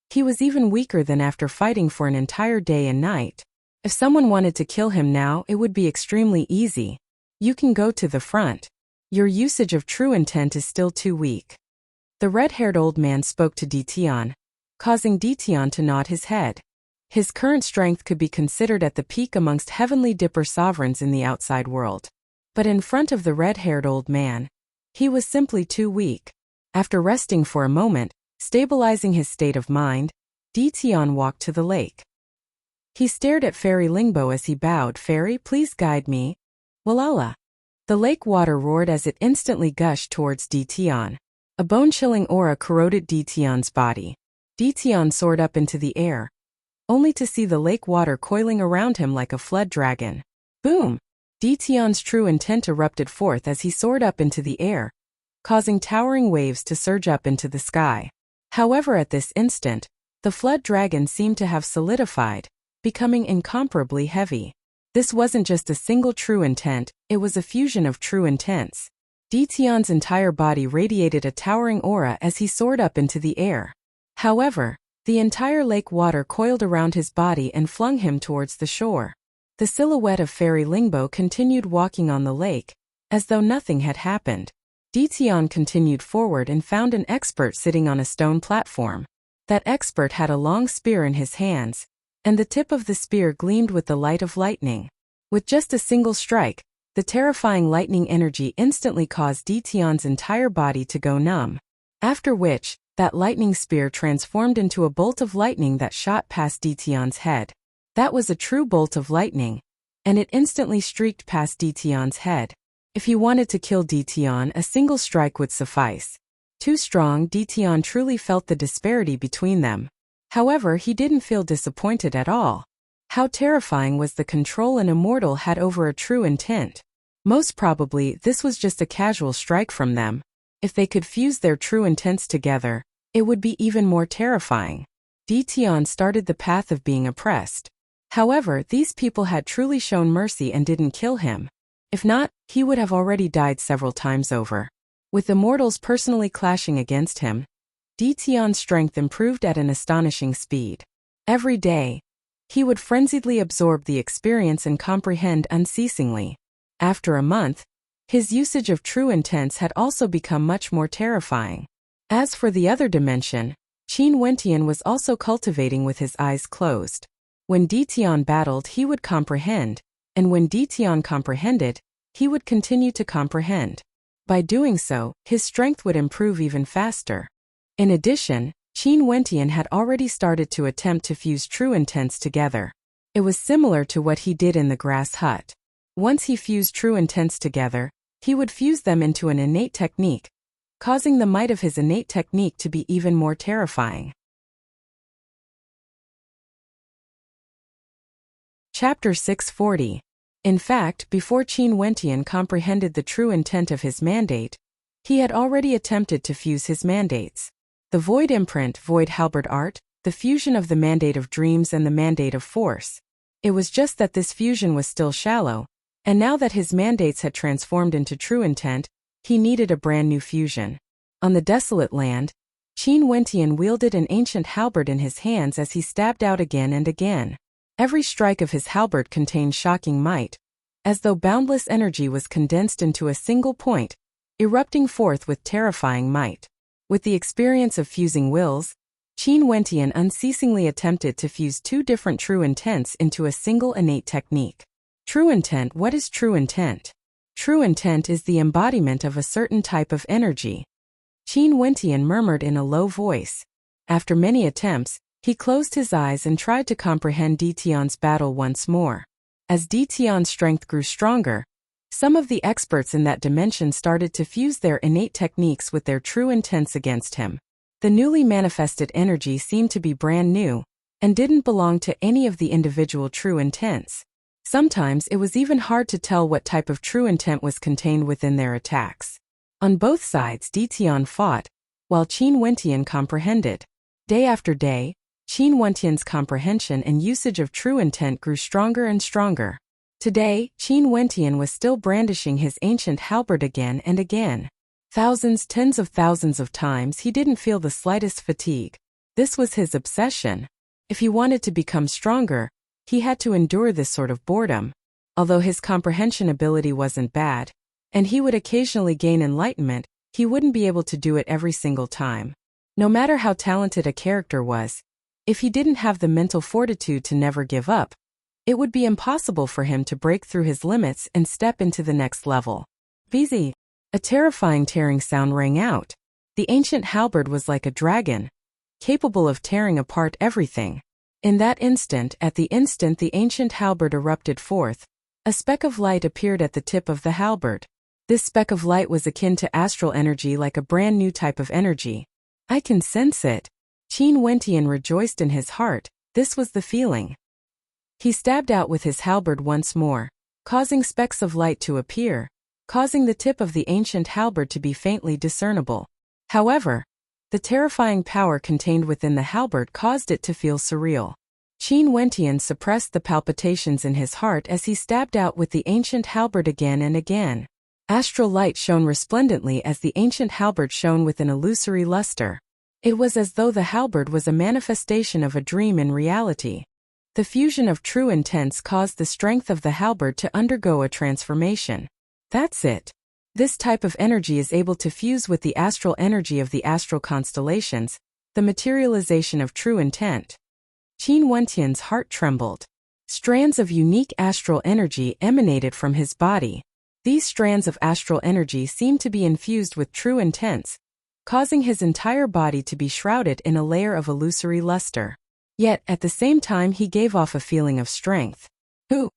He was even weaker than after fighting for an entire day and night. If someone wanted to kill him now, it would be extremely easy. You can go to the front. Your usage of true intent is still too weak. The red-haired old man spoke to Dition, causing Dition to nod his head. His current strength could be considered at the peak amongst heavenly dipper sovereigns in the outside world. But in front of the red-haired old man, he was simply too weak. After resting for a moment, stabilizing his state of mind, Dition walked to the lake. He stared at Fairy Lingbo as he bowed. "Fairy, please guide me." Walala. The lake water roared as it instantly gushed towards Dition. A bone-chilling aura corroded Dition's body. Dition soared up into the air, only to see the lake water coiling around him like a flood dragon. Boom! Dition's true intent erupted forth as he soared up into the air, causing towering waves to surge up into the sky. However, at this instant, the flood dragon seemed to have solidified, becoming incomparably heavy. This wasn't just a single true intent, it was a fusion of true intents. Dition's entire body radiated a towering aura as he soared up into the air. However, the entire lake water coiled around his body and flung him towards the shore. The silhouette of Fairy Lingbo continued walking on the lake, as though nothing had happened. Dition continued forward and found an expert sitting on a stone platform. That expert had a long spear in his hands, and the tip of the spear gleamed with the light of lightning. With just a single strike, the terrifying lightning energy instantly caused Dition's entire body to go numb. After which, that lightning spear transformed into a bolt of lightning that shot past Dition's head. That was a true bolt of lightning, and it instantly streaked past Dition's head. If he wanted to kill Dition, a single strike would suffice. Too strong, Dition truly felt the disparity between them. However, he didn't feel disappointed at all. How terrifying was the control an immortal had over a true intent. Most probably, this was just a casual strike from them. If they could fuse their true intents together, it would be even more terrifying. Dition started the path of being oppressed. However, these people had truly shown mercy and didn't kill him. If not, he would have already died several times over. With immortals personally clashing against him, Dition's strength improved at an astonishing speed. Every day, he would frenziedly absorb the experience and comprehend unceasingly. After a month, his usage of true intents had also become much more terrifying. As for the other dimension, Qin Wentian was also cultivating with his eyes closed. When Dition battled, he would comprehend, and when Dition comprehended, he would continue to comprehend. By doing so, his strength would improve even faster. In addition, Qin Wentian had already started to attempt to fuse true intents together. It was similar to what he did in the grass hut. Once he fused true intents together, he would fuse them into an innate technique, causing the might of his innate technique to be even more terrifying. Chapter 640. In fact, before Qin Wentian comprehended the true intent of his mandate, he had already attempted to fuse his mandates. The Void Imprint, Void Halberd Art, the fusion of the Mandate of Dreams and the Mandate of Force. It was just that this fusion was still shallow, and now that his mandates had transformed into true intent, he needed a brand new fusion. On the desolate land, Qin Wentian wielded an ancient halberd in his hands as he stabbed out again and again. Every strike of his halberd contained shocking might, as though boundless energy was condensed into a single point, erupting forth with terrifying might. With the experience of fusing wills, Qin Wentian unceasingly attempted to fuse two different true intents into a single innate technique. True intent. What is true intent? True intent is the embodiment of a certain type of energy. Qin Wentian murmured in a low voice. After many attempts, he closed his eyes and tried to comprehend Dition's battle once more. As Dition's strength grew stronger, Some of the experts in that dimension started to fuse their innate techniques with their true intents against him. The newly manifested energy seemed to be brand new, and didn't belong to any of the individual true intents. Sometimes it was even hard to tell what type of true intent was contained within their attacks. On both sides, Ditian fought, while Qin Wentian comprehended. Day after day, Qin Wentian's comprehension and usage of true intent grew stronger and stronger. Today, Qin Wentian was still brandishing his ancient halberd again and again. Thousands, tens of thousands of times he didn't feel the slightest fatigue. This was his obsession. If he wanted to become stronger, he had to endure this sort of boredom. Although his comprehension ability wasn't bad, and he would occasionally gain enlightenment, he wouldn't be able to do it every single time. No matter how talented a character was, if he didn't have the mental fortitude to never give up, it would be impossible for him to break through his limits and step into the next level. Bzz! A terrifying tearing sound rang out. The ancient halberd was like a dragon, capable of tearing apart everything. In that instant, the ancient halberd erupted forth. A speck of light appeared at the tip of the halberd. This speck of light was akin to astral energy, like a brand new type of energy. I can sense it. Qin Wentian rejoiced in his heart. This was the feeling. He stabbed out with his halberd once more, causing specks of light to appear, causing the tip of the ancient halberd to be faintly discernible. However, the terrifying power contained within the halberd caused it to feel surreal. Qin Wentian suppressed the palpitations in his heart as he stabbed out with the ancient halberd again and again. Astral light shone resplendently as the ancient halberd shone with an illusory luster. It was as though the halberd was a manifestation of a dream in reality. The fusion of true intents caused the strength of the halberd to undergo a transformation. That's it. This type of energy is able to fuse with the astral energy of the astral constellations, the materialization of true intent. Qin Wentian's heart trembled. Strands of unique astral energy emanated from his body. These strands of astral energy seemed to be infused with true intents, causing his entire body to be shrouded in a layer of illusory luster. Yet, at the same time, he gave off a feeling of strength. Ooh!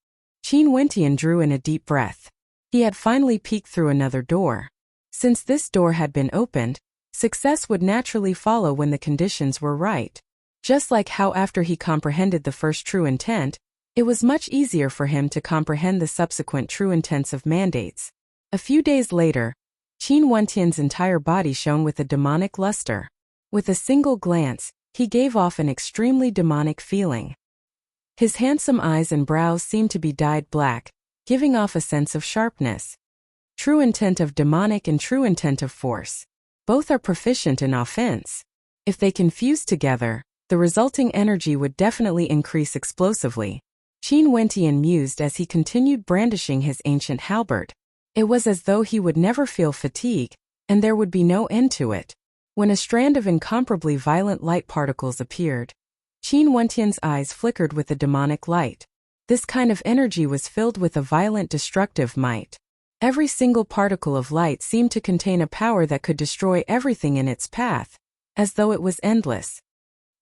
Qin Wentian drew in a deep breath. He had finally peeked through another door. Since this door had been opened, success would naturally follow when the conditions were right. Just like how after he comprehended the first true intent, it was much easier for him to comprehend the subsequent true intents of mandates. A few days later, Qin Wentian's entire body shone with a demonic luster. With a single glance, he gave off an extremely demonic feeling. His handsome eyes and brows seemed to be dyed black, giving off a sense of sharpness. True intent of demonic and true intent of force. Both are proficient in offense. If they can fuse together, the resulting energy would definitely increase explosively. Qin Wentian mused as he continued brandishing his ancient halberd. It was as though he would never feel fatigue, and there would be no end to it. When a strand of incomparably violent light particles appeared, Qin Wentian's eyes flickered with the demonic light. This kind of energy was filled with a violent destructive might. Every single particle of light seemed to contain a power that could destroy everything in its path, as though it was endless.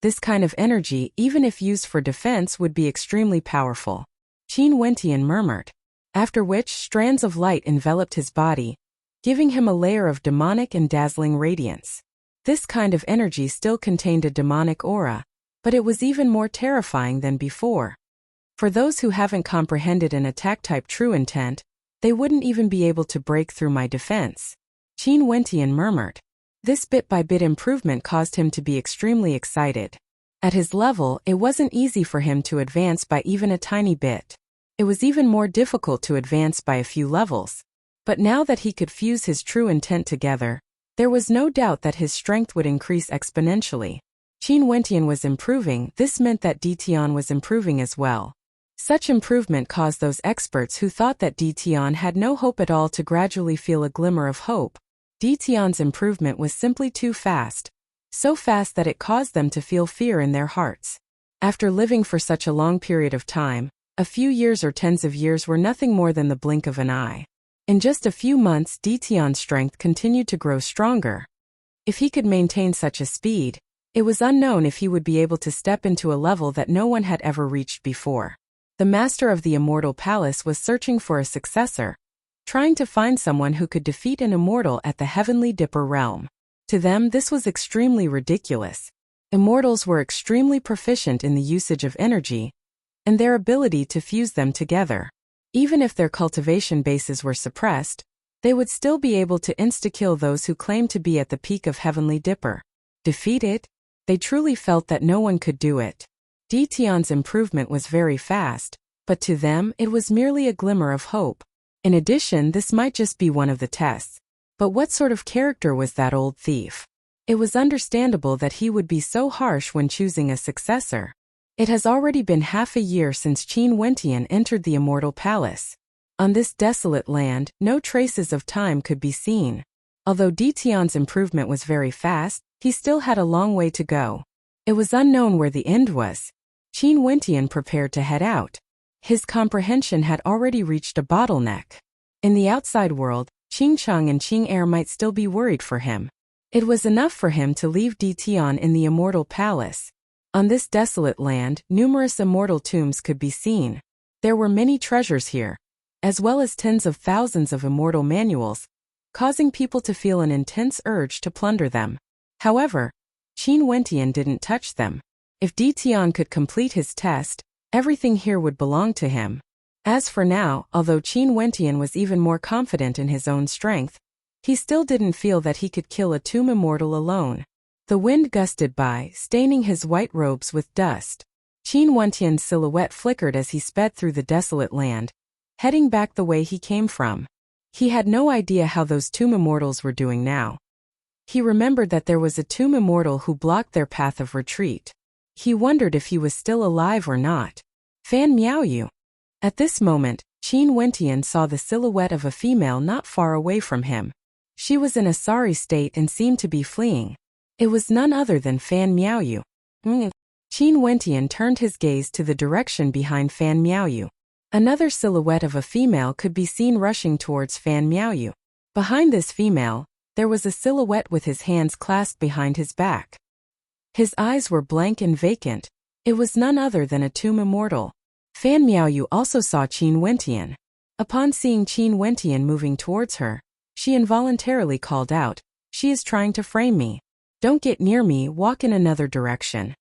This kind of energy, even if used for defense, would be extremely powerful. Qin Wentian murmured. After which, strands of light enveloped his body, giving him a layer of demonic and dazzling radiance. This kind of energy still contained a demonic aura, but it was even more terrifying than before. For those who haven't comprehended an attack-type true intent, they wouldn't even be able to break through my defense. Qin Wentian murmured. This bit-by-bit improvement caused him to be extremely excited. At his level, it wasn't easy for him to advance by even a tiny bit. It was even more difficult to advance by a few levels. But now that he could fuse his true intent together, there was no doubt that his strength would increase exponentially. Qin Wentian was improving. This meant that Ditian was improving as well. Such improvement caused those experts who thought that Ditian had no hope at all to gradually feel a glimmer of hope. Ditian's improvement was simply too fast. So fast that it caused them to feel fear in their hearts. After living for such a long period of time, a few years or tens of years were nothing more than the blink of an eye. In just a few months, Ditian's strength continued to grow stronger. If he could maintain such a speed, it was unknown if he would be able to step into a level that no one had ever reached before. The master of the Immortal Palace was searching for a successor. trying to find someone who could defeat an immortal at the Heavenly Dipper realm. To them, this was extremely ridiculous. Immortals were extremely proficient in the usage of energy and their ability to fuse them together. Even if their cultivation bases were suppressed, they would still be able to insta-kill those who claimed to be at the peak of Heavenly Dipper. Defeat it? They truly felt that no one could do it. Detion's improvement was very fast, but to them it was merely a glimmer of hope. In addition, this might just be one of the tests. But what sort of character was that old thief? It was understandable that he would be so harsh when choosing a successor. It has already been half a year since Qin Wentian entered the Immortal Palace. On this desolate land, no traces of time could be seen. Although Detion's improvement was very fast, he still had a long way to go. It was unknown where the end was. Qin Wentian prepared to head out. His comprehension had already reached a bottleneck. In the outside world, Qing Cheng and Qing Er might still be worried for him. It was enough for him to leave Detion in the Immortal Palace. On this desolate land, numerous immortal tombs could be seen. There were many treasures here, as well as tens of thousands of immortal manuals, causing people to feel an intense urge to plunder them. However, Qin Wentian didn't touch them. If Detion could complete his test, everything here would belong to him. As for now, although Qin Wentian was even more confident in his own strength, he still didn't feel that he could kill a tomb immortal alone. The wind gusted by, staining his white robes with dust. Qin Wentian's silhouette flickered as he sped through the desolate land, heading back the way he came from. He had no idea how those tomb immortals were doing now. He remembered that there was a tomb immortal who blocked their path of retreat. He wondered if he was still alive or not. Fan Miaoyu. At this moment, Qin Wentian saw the silhouette of a female not far away from him. She was in a sorry state and seemed to be fleeing. It was none other than Fan Miaoyu. Qin Wentian turned his gaze to the direction behind Fan Miaoyu. Another silhouette of a female could be seen rushing towards Fan Miaoyu. Behind this female, there was a silhouette with his hands clasped behind his back. His eyes were blank and vacant. It was none other than a tomb immortal. Fan Miaoyu also saw Qin Wentian. Upon seeing Qin Wentian moving towards her, she involuntarily called out, "She is trying to frame me. Don't get near me, walk in another direction."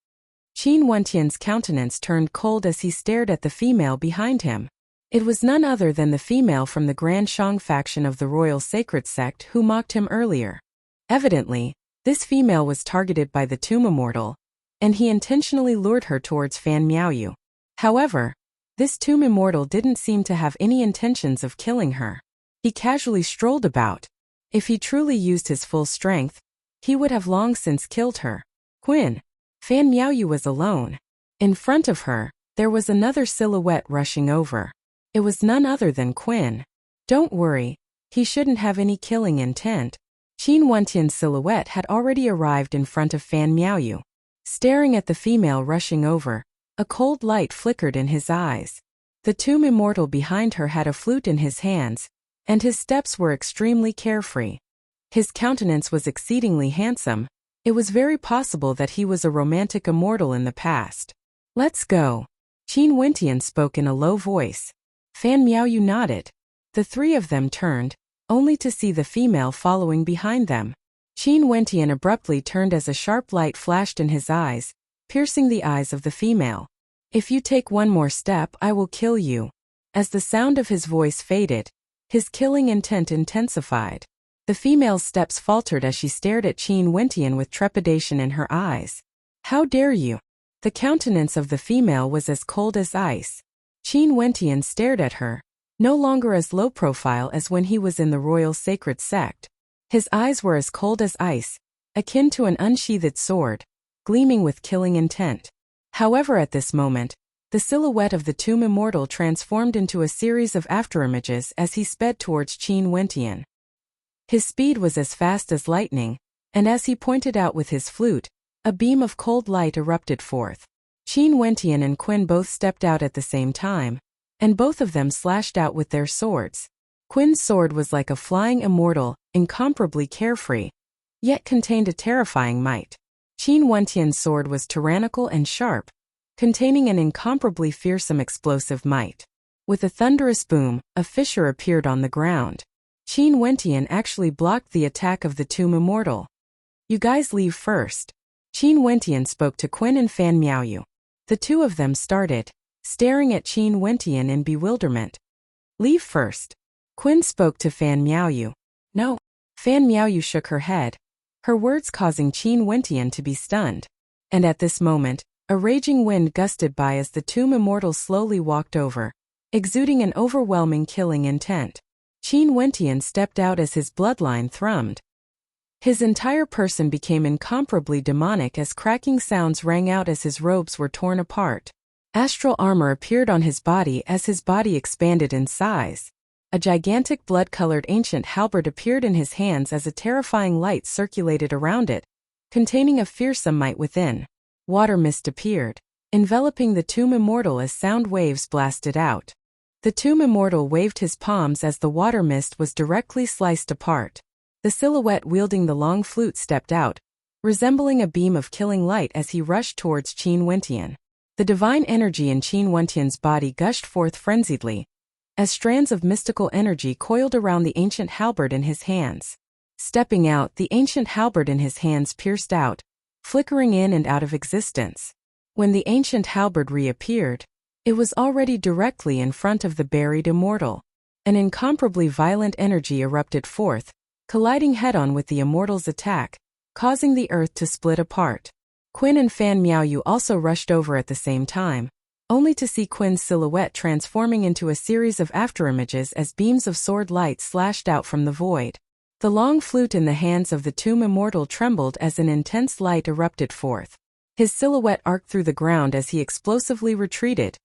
Qin Wentian's countenance turned cold as he stared at the female behind him. It was none other than the female from the Grand Shang faction of the Royal Sacred Sect who mocked him earlier. Evidently, this female was targeted by the tomb immortal, and he intentionally lured her towards Fan Miaoyu. However, this tomb immortal didn't seem to have any intentions of killing her. He casually strolled about. If he truly used his full strength, he would have long since killed her. Fan Miaoyu was alone. In front of her, there was another silhouette rushing over. It was none other than Qin. Don't worry, he shouldn't have any killing intent. Qin Wentian's silhouette had already arrived in front of Fan Miaoyu. Staring at the female rushing over, a cold light flickered in his eyes. The tomb immortal behind her had a flute in his hands, and his steps were extremely carefree. His countenance was exceedingly handsome. It was very possible that he was a romantic immortal in the past. "Let's go." Qin Wentian spoke in a low voice. Fan Miaoyu nodded. The three of them turned, only to see the female following behind them. Qin Wentian abruptly turned as a sharp light flashed in his eyes, piercing the eyes of the female. "If you take one more step, I will kill you." As the sound of his voice faded, his killing intent intensified. The female's steps faltered as she stared at Qin Wentian with trepidation in her eyes. "How dare you?" The countenance of the female was as cold as ice. Qin Wentian stared at her, no longer as low profile as when he was in the Royal Sacred Sect. His eyes were as cold as ice, akin to an unsheathed sword, gleaming with killing intent. However, at this moment, the silhouette of the tomb immortal transformed into a series of afterimages as he sped towards Qin Wentian. His speed was as fast as lightning, and as he pointed out with his flute, a beam of cold light erupted forth. Qin Wentian and Qin both stepped out at the same time, and both of them slashed out with their swords. Qin's sword was like a flying immortal, incomparably carefree, yet contained a terrifying might. Qin Wentian's sword was tyrannical and sharp, containing an incomparably fearsome explosive might. With a thunderous boom, a fissure appeared on the ground. Qin Wentian actually blocked the attack of the tomb immortal. "You guys leave first." Qin Wentian spoke to Qin and Fan Miaoyu. The two of them started, staring at Qin Wentian in bewilderment. "Leave first." Qin spoke to Fan Miaoyu. "No." Fan Miaoyu shook her head, her words causing Qin Wentian to be stunned. And at this moment, a raging wind gusted by as the tomb immortal slowly walked over, exuding an overwhelming killing intent. Qin Wentian stepped out as his bloodline thrummed. His entire person became incomparably demonic as cracking sounds rang out as his robes were torn apart. Astral armor appeared on his body as his body expanded in size. A gigantic blood-colored ancient halberd appeared in his hands as a terrifying light circulated around it, containing a fearsome might within. Water mist appeared, enveloping the tomb immortal as sound waves blasted out. The tomb immortal waved his palms as the water mist was directly sliced apart. The silhouette wielding the long flute stepped out, resembling a beam of killing light as he rushed towards Qin Wentian. The divine energy in Qin Wentian's body gushed forth frenziedly, as strands of mystical energy coiled around the ancient halberd in his hands. Stepping out, the ancient halberd in his hands pierced out, flickering in and out of existence. When the ancient halberd reappeared, it was already directly in front of the buried immortal. An incomparably violent energy erupted forth, colliding head-on with the immortal's attack, causing the earth to split apart. Qin and Fan Miaoyu also rushed over at the same time, only to see Qin's silhouette transforming into a series of afterimages as beams of sword light slashed out from the void. The long flute in the hands of the tomb immortal trembled as an intense light erupted forth. His silhouette arced through the ground as he explosively retreated,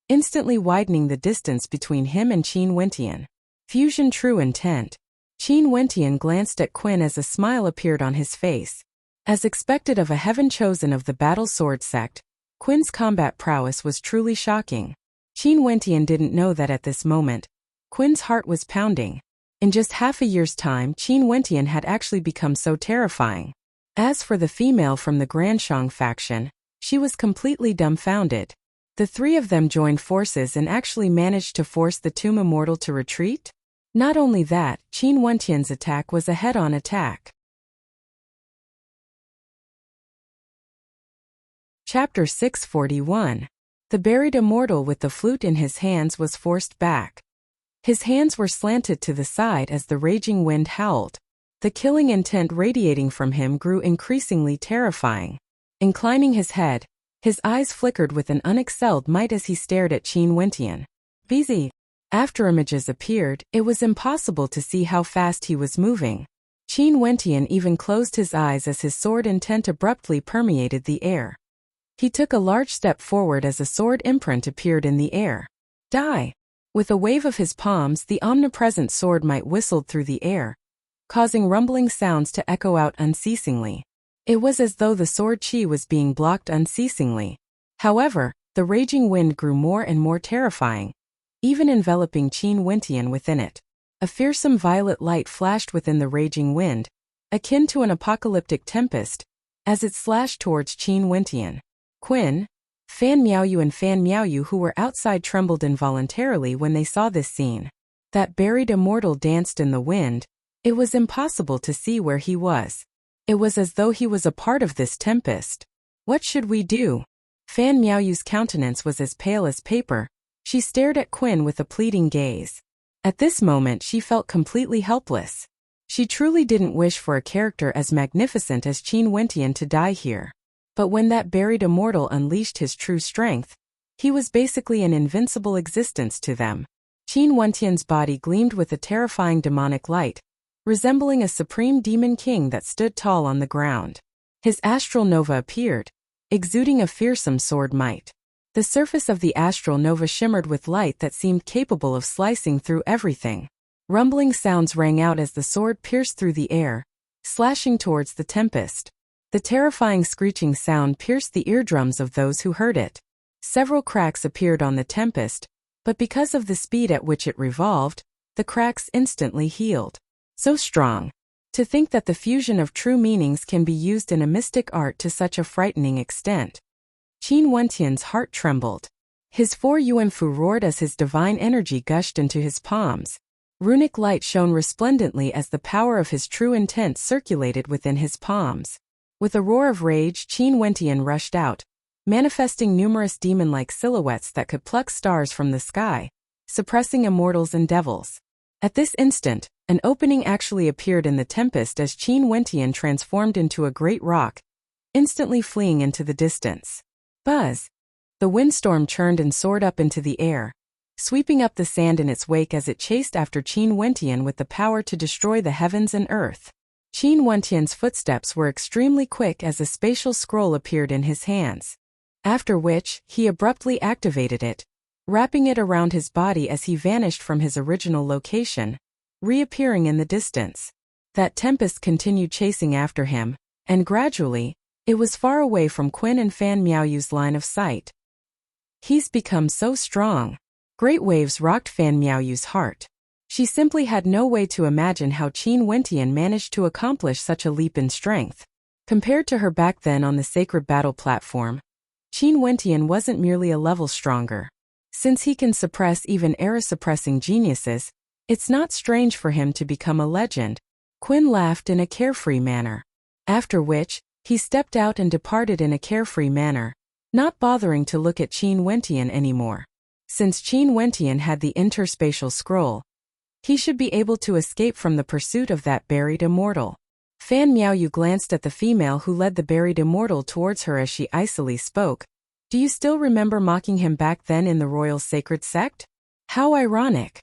instantly widening the distance between him and Qin Wentian. Fusion true intent. Qin Wentian glanced at Qin as a smile appeared on his face. As expected of a heaven chosen of the battle sword sect, Qin's combat prowess was truly shocking. Qin Wentian didn't know that at this moment, Qin's heart was pounding. In just half a year's time, Qin Wentian had actually become so terrifying. As for the female from the Granshang faction, she was completely dumbfounded. The three of them joined forces and actually managed to force the tomb immortal to retreat? Not only that, Qin Wentian's attack was a head-on attack. Chapter 641. The buried immortal with the flute in his hands was forced back. His hands were slanted to the side as the raging wind howled. The killing intent radiating from him grew increasingly terrifying. Inclining his head, his eyes flickered with an unexcelled might as he stared at Qin Wentian. Busy. Afterimages appeared, it was impossible to see how fast he was moving. Qin Wentian even closed his eyes as his sword intent abruptly permeated the air. He took a large step forward as a sword imprint appeared in the air. Die! With a wave of his palms, the omnipresent sword might whistled through the air, causing rumbling sounds to echo out unceasingly. It was as though the sword chi was being blocked unceasingly. However, the raging wind grew more and more terrifying, even enveloping Qin Wentian within it. A fearsome violet light flashed within the raging wind, akin to an apocalyptic tempest, as it slashed towards Qin Wentian. Qin, Fan Miaoyu and Fan Miaoyu who were outside trembled involuntarily when they saw this scene. That buried immortal danced in the wind. It was impossible to see where he was. It was as though he was a part of this tempest. What should we do? Fan Miaoyu's countenance was as pale as paper. She stared at Qin with a pleading gaze. At this moment she felt completely helpless. She truly didn't wish for a character as magnificent as Qin Wentian to die here. But when that buried immortal unleashed his true strength, he was basically an invincible existence to them. Qin Wentian's body gleamed with a terrifying demonic light, resembling a supreme demon king that stood tall on the ground. His astral nova appeared, exuding a fearsome sword might. The surface of the astral nova shimmered with light that seemed capable of slicing through everything. Rumbling sounds rang out as the sword pierced through the air, slashing towards the tempest. The terrifying screeching sound pierced the eardrums of those who heard it. Several cracks appeared on the tempest, but because of the speed at which it revolved, the cracks instantly healed. So strong. To think that the fusion of true meanings can be used in a mystic art to such a frightening extent. Qin Wentian's heart trembled. His 4 Yuanfu roared as his divine energy gushed into his palms. Runic light shone resplendently as the power of his true intent circulated within his palms. With a roar of rage, Qin Wentian rushed out, manifesting numerous demon-like silhouettes that could pluck stars from the sky, suppressing immortals and devils. At this instant, an opening actually appeared in the tempest as Qin Wentian transformed into a great rock, instantly fleeing into the distance. Buzz! The windstorm churned and soared up into the air, sweeping up the sand in its wake as it chased after Qin Wentian with the power to destroy the heavens and earth. Qin Wentian's footsteps were extremely quick as a spatial scroll appeared in his hands. After which, he abruptly activated it, wrapping it around his body as he vanished from his original location, reappearing in the distance. That tempest continued chasing after him, and gradually, it was far away from Qin and Fan Miaoyu's line of sight. He's become so strong. Great waves rocked Fan Miaoyu's heart. She simply had no way to imagine how Qin Wentian managed to accomplish such a leap in strength. Compared to her back then on the sacred battle platform, Qin Wentian wasn't merely a level stronger. Since he can suppress even era-suppressing geniuses, it's not strange for him to become a legend. Qin laughed in a carefree manner. After which, he stepped out and departed in a carefree manner, not bothering to look at Qin Wentian anymore. Since Qin Wentian had the interspatial scroll, he should be able to escape from the pursuit of that buried immortal. Fan Miaoyu glanced at the female who led the buried immortal towards her as she icily spoke. Do you still remember mocking him back then in the royal sacred sect? How ironic.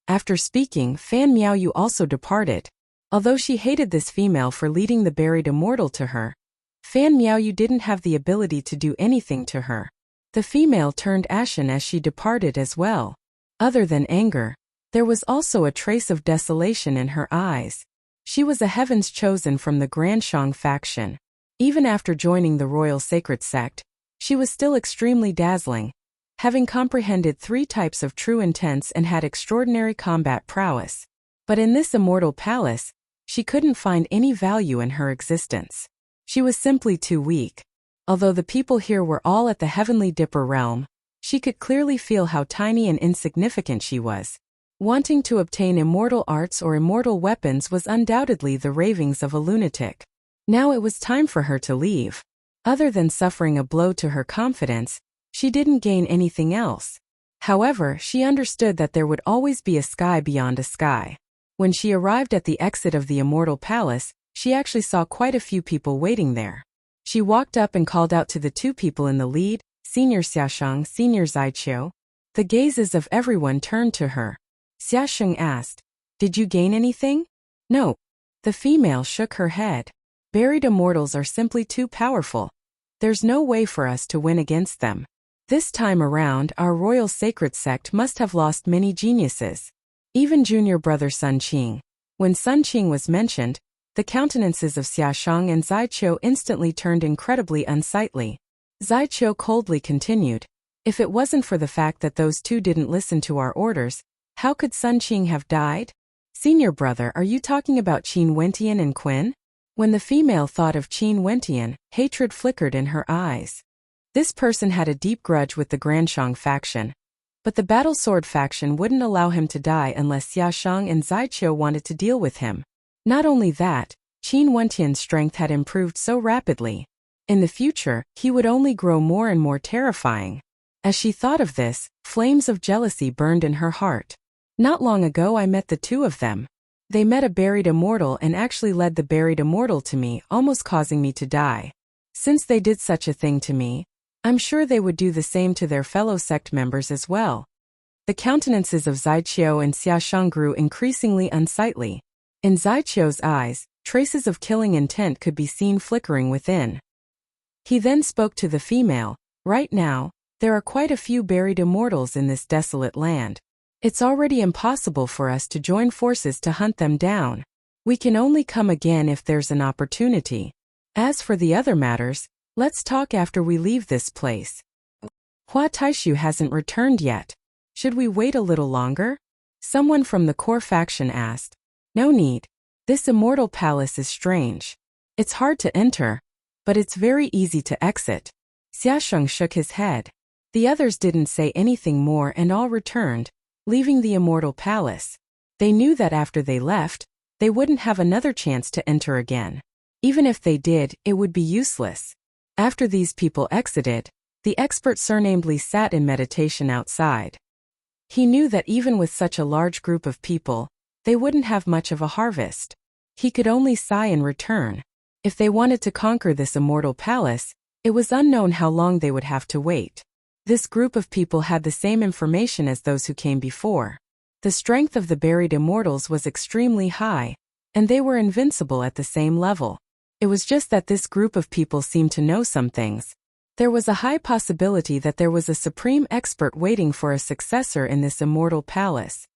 After speaking, Fan Miaoyu also departed. Although she hated this female for leading the buried immortal to her, Fan Miaoyu didn't have the ability to do anything to her. The female turned ashen as she departed as well. Other than anger, there was also a trace of desolation in her eyes. She was a heaven's chosen from the Granshang faction. Even after joining the royal sacred sect, she was still extremely dazzling, having comprehended 3 types of true intents and had extraordinary combat prowess. But in this immortal palace, she couldn't find any value in her existence. She was simply too weak. Although the people here were all at the heavenly dipper realm, she could clearly feel how tiny and insignificant she was. Wanting to obtain immortal arts or immortal weapons was undoubtedly the ravings of a lunatic. Now it was time for her to leave. Other than suffering a blow to her confidence, she didn't gain anything else. However, she understood that there would always be a sky beyond a sky. When she arrived at the exit of the immortal palace, she actually saw quite a few people waiting there. She walked up and called out to the 2 people in the lead, Senior Xiaosheng, Senior Zaiqiu. The gazes of everyone turned to her. Xiaosheng asked, "Did you gain anything?" "No." The female shook her head. "Buried immortals are simply too powerful. There's no way for us to win against them. This time around, our royal sacred sect must have lost many geniuses. Even junior brother Sun Qing." When Sun Qing was mentioned, the countenances of Xiaosheng and Zaiqiu instantly turned incredibly unsightly. Zaiqiu coldly continued, "If it wasn't for the fact that those 2 didn't listen to our orders, how could Sun Qing have died?" "Senior brother, are you talking about Qin Wentian and Qin?" When the female thought of Qin Wentian, hatred flickered in her eyes. This person had a deep grudge with the Granshang faction, but the Battle Sword faction wouldn't allow him to die unless Xiaosheng and Zaiqiu wanted to deal with him. Not only that, Qin Wentian's strength had improved so rapidly. In the future, he would only grow more and more terrifying. As she thought of this, flames of jealousy burned in her heart. Not long ago I met the 2 of them. They met a buried immortal and actually led the buried immortal to me, almost causing me to die. Since they did such a thing to me, I'm sure they would do the same to their fellow sect members as well. The countenances of Zaiqiu and Xiaosheng grew increasingly unsightly. In Zaiqiu's eyes, traces of killing intent could be seen flickering within. He then spoke to the female. "Right now, there are quite a few buried immortals in this desolate land. It's already impossible for us to join forces to hunt them down. We can only come again if there's an opportunity. As for the other matters, let's talk after we leave this place." "Hua Taishu hasn't returned yet. Should we wait a little longer?" someone from the core faction asked. "No need. This immortal palace is strange. It's hard to enter, but it's very easy to exit." Xiaosheng shook his head. The others didn't say anything more and all returned, leaving the immortal palace. They knew that after they left, they wouldn't have another chance to enter again. Even if they did, it would be useless. After these people exited, the expert surnamedly sat in meditation outside. He knew that even with such a large group of people, they wouldn't have much of a harvest. He could only sigh in return. If they wanted to conquer this immortal palace, it was unknown how long they would have to wait. This group of people had the same information as those who came before. The strength of the buried immortals was extremely high, and they were invincible at the same level. It was just that this group of people seemed to know some things. There was a high possibility that there was a supreme expert waiting for a successor in this immortal palace.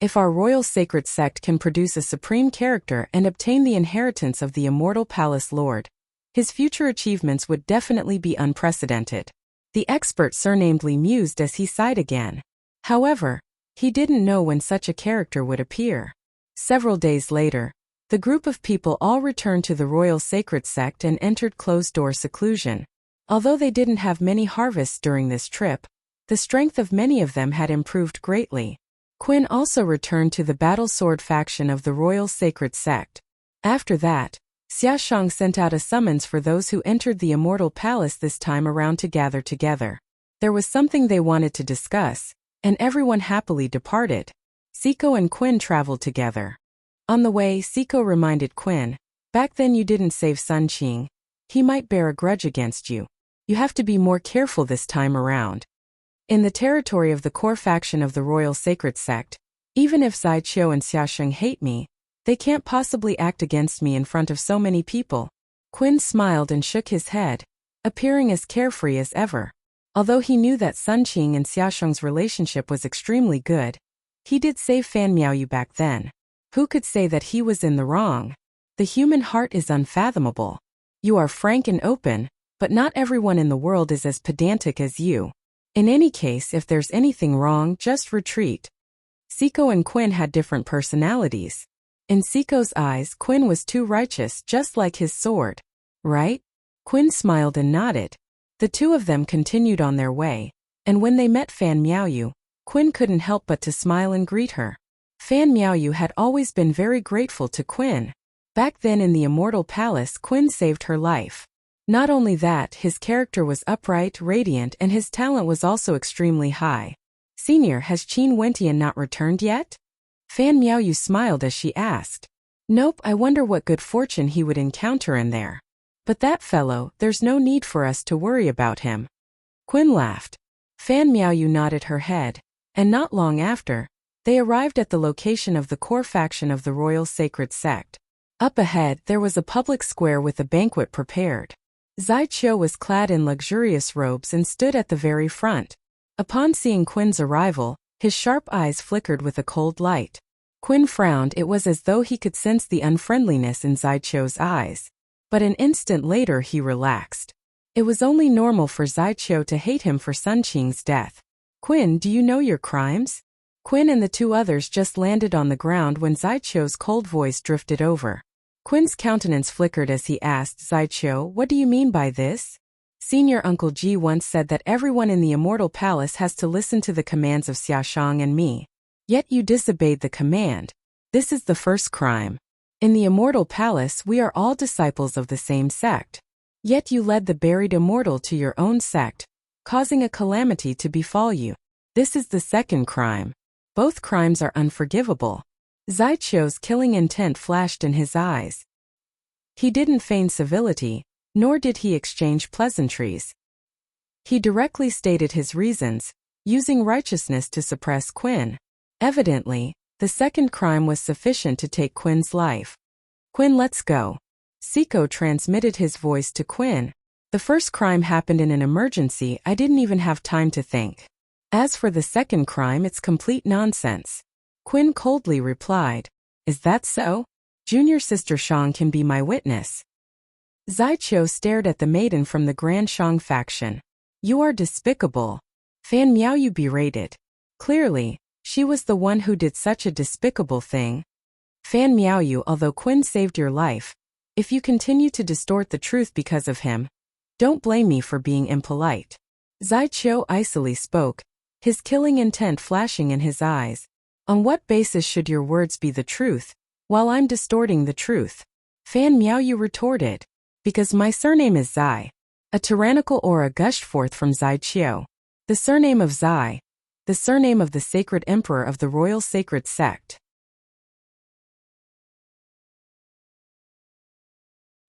If our royal sacred sect can produce a supreme character and obtain the inheritance of the immortal palace lord, his future achievements would definitely be unprecedented. The expert surnamedly mused as he sighed again. However, he didn't know when such a character would appear. Several days later, the group of people all returned to the royal sacred sect and entered closed-door seclusion. Although they didn't have many harvests during this trip, the strength of many of them had improved greatly. Quinn also returned to the battle sword faction of the royal sacred sect. After that, Xiaoshang sent out a summons for those who entered the immortal palace this time around to gather together. There was something they wanted to discuss, and everyone happily departed. Zico and Quinn traveled together. On the way, Zico reminded Quinn, "Back then you didn't save Sun Qing. He might bear a grudge against you. You have to be more careful this time around." In the territory of the core faction of the royal sacred sect, even if Zai Qiu and Xiaosheng hate me, they can't possibly act against me in front of so many people. Quinn smiled and shook his head, appearing as carefree as ever. Although he knew that Sun Qing and Xiaosheng's relationship was extremely good, he did save Fan Miaoyu back then. Who could say that he was in the wrong? The human heart is unfathomable. You are frank and open, but not everyone in the world is as pedantic as you. In any case, if there's anything wrong, just retreat. Zico and Quinn had different personalities. In Zico's eyes, Quinn was too righteous, just like his sword. Right? Quinn smiled and nodded. The two of them continued on their way, and when they met Fan Miaoyu, Quinn couldn't help but to smile and greet her. Fan Miaoyu had always been very grateful to Quinn. Back then in the Immortal Palace, Quinn saved her life. Not only that, his character was upright, radiant, and his talent was also extremely high. "Senior, has Qin Wentian not returned yet?" Fan Miaoyu smiled as she asked. "Nope, I wonder what good fortune he would encounter in there. But that fellow, there's no need for us to worry about him." Quinn laughed. Fan Miaoyu nodded her head, and not long after, they arrived at the location of the core faction of the Royal Sacred Sect. Up ahead, there was a public square with a banquet prepared. Zai Qiu was clad in luxurious robes and stood at the very front. Upon seeing Quinn's arrival, his sharp eyes flickered with a cold light. Quinn frowned. It was as though he could sense the unfriendliness in Zai Qiu's eyes. But an instant later he relaxed. It was only normal for Zai Qiu to hate him for Sun Qing's death. "Quinn, do you know your crimes?" Quinn and the two others just landed on the ground when Zai Qiu's cold voice drifted over. Quinn's countenance flickered as he asked, "Zai Qiu, what do you mean by this?" "Senior Uncle Ji once said that everyone in the Immortal Palace has to listen to the commands of Xiaoshang and me. Yet you disobeyed the command. This is the first crime. In the Immortal Palace we are all disciples of the same sect. Yet you led the buried immortal to your own sect, causing a calamity to befall you. This is the second crime. Both crimes are unforgivable." Zai Qiu's killing intent flashed in his eyes. He didn't feign civility, nor did he exchange pleasantries. He directly stated his reasons, using righteousness to suppress Quinn. Evidently, the second crime was sufficient to take Quinn's life. "Quinn, let's go." Zico transmitted his voice to Quinn. "The first crime happened in an emergency. I didn't even have time to think. As for the second crime, it's complete nonsense." Quinn coldly replied, "Is that so? Junior sister Shang can be my witness." Zai Qiu stared at the maiden from the Grand Shang faction. "You are despicable." Fan Miaoyu berated. Clearly, she was the one who did such a despicable thing. "Fan Miaoyu, although Quinn saved your life, if you continue to distort the truth because of him, don't blame me for being impolite." Zai Qiu icily spoke, his killing intent flashing in his eyes. On what basis should your words be the truth, while I'm distorting the truth? Fan Miaoyu retorted. Because my surname is Zai. A tyrannical aura gushed forth from Zai Qiu. The surname of Zai. The surname of the sacred emperor of the royal sacred sect.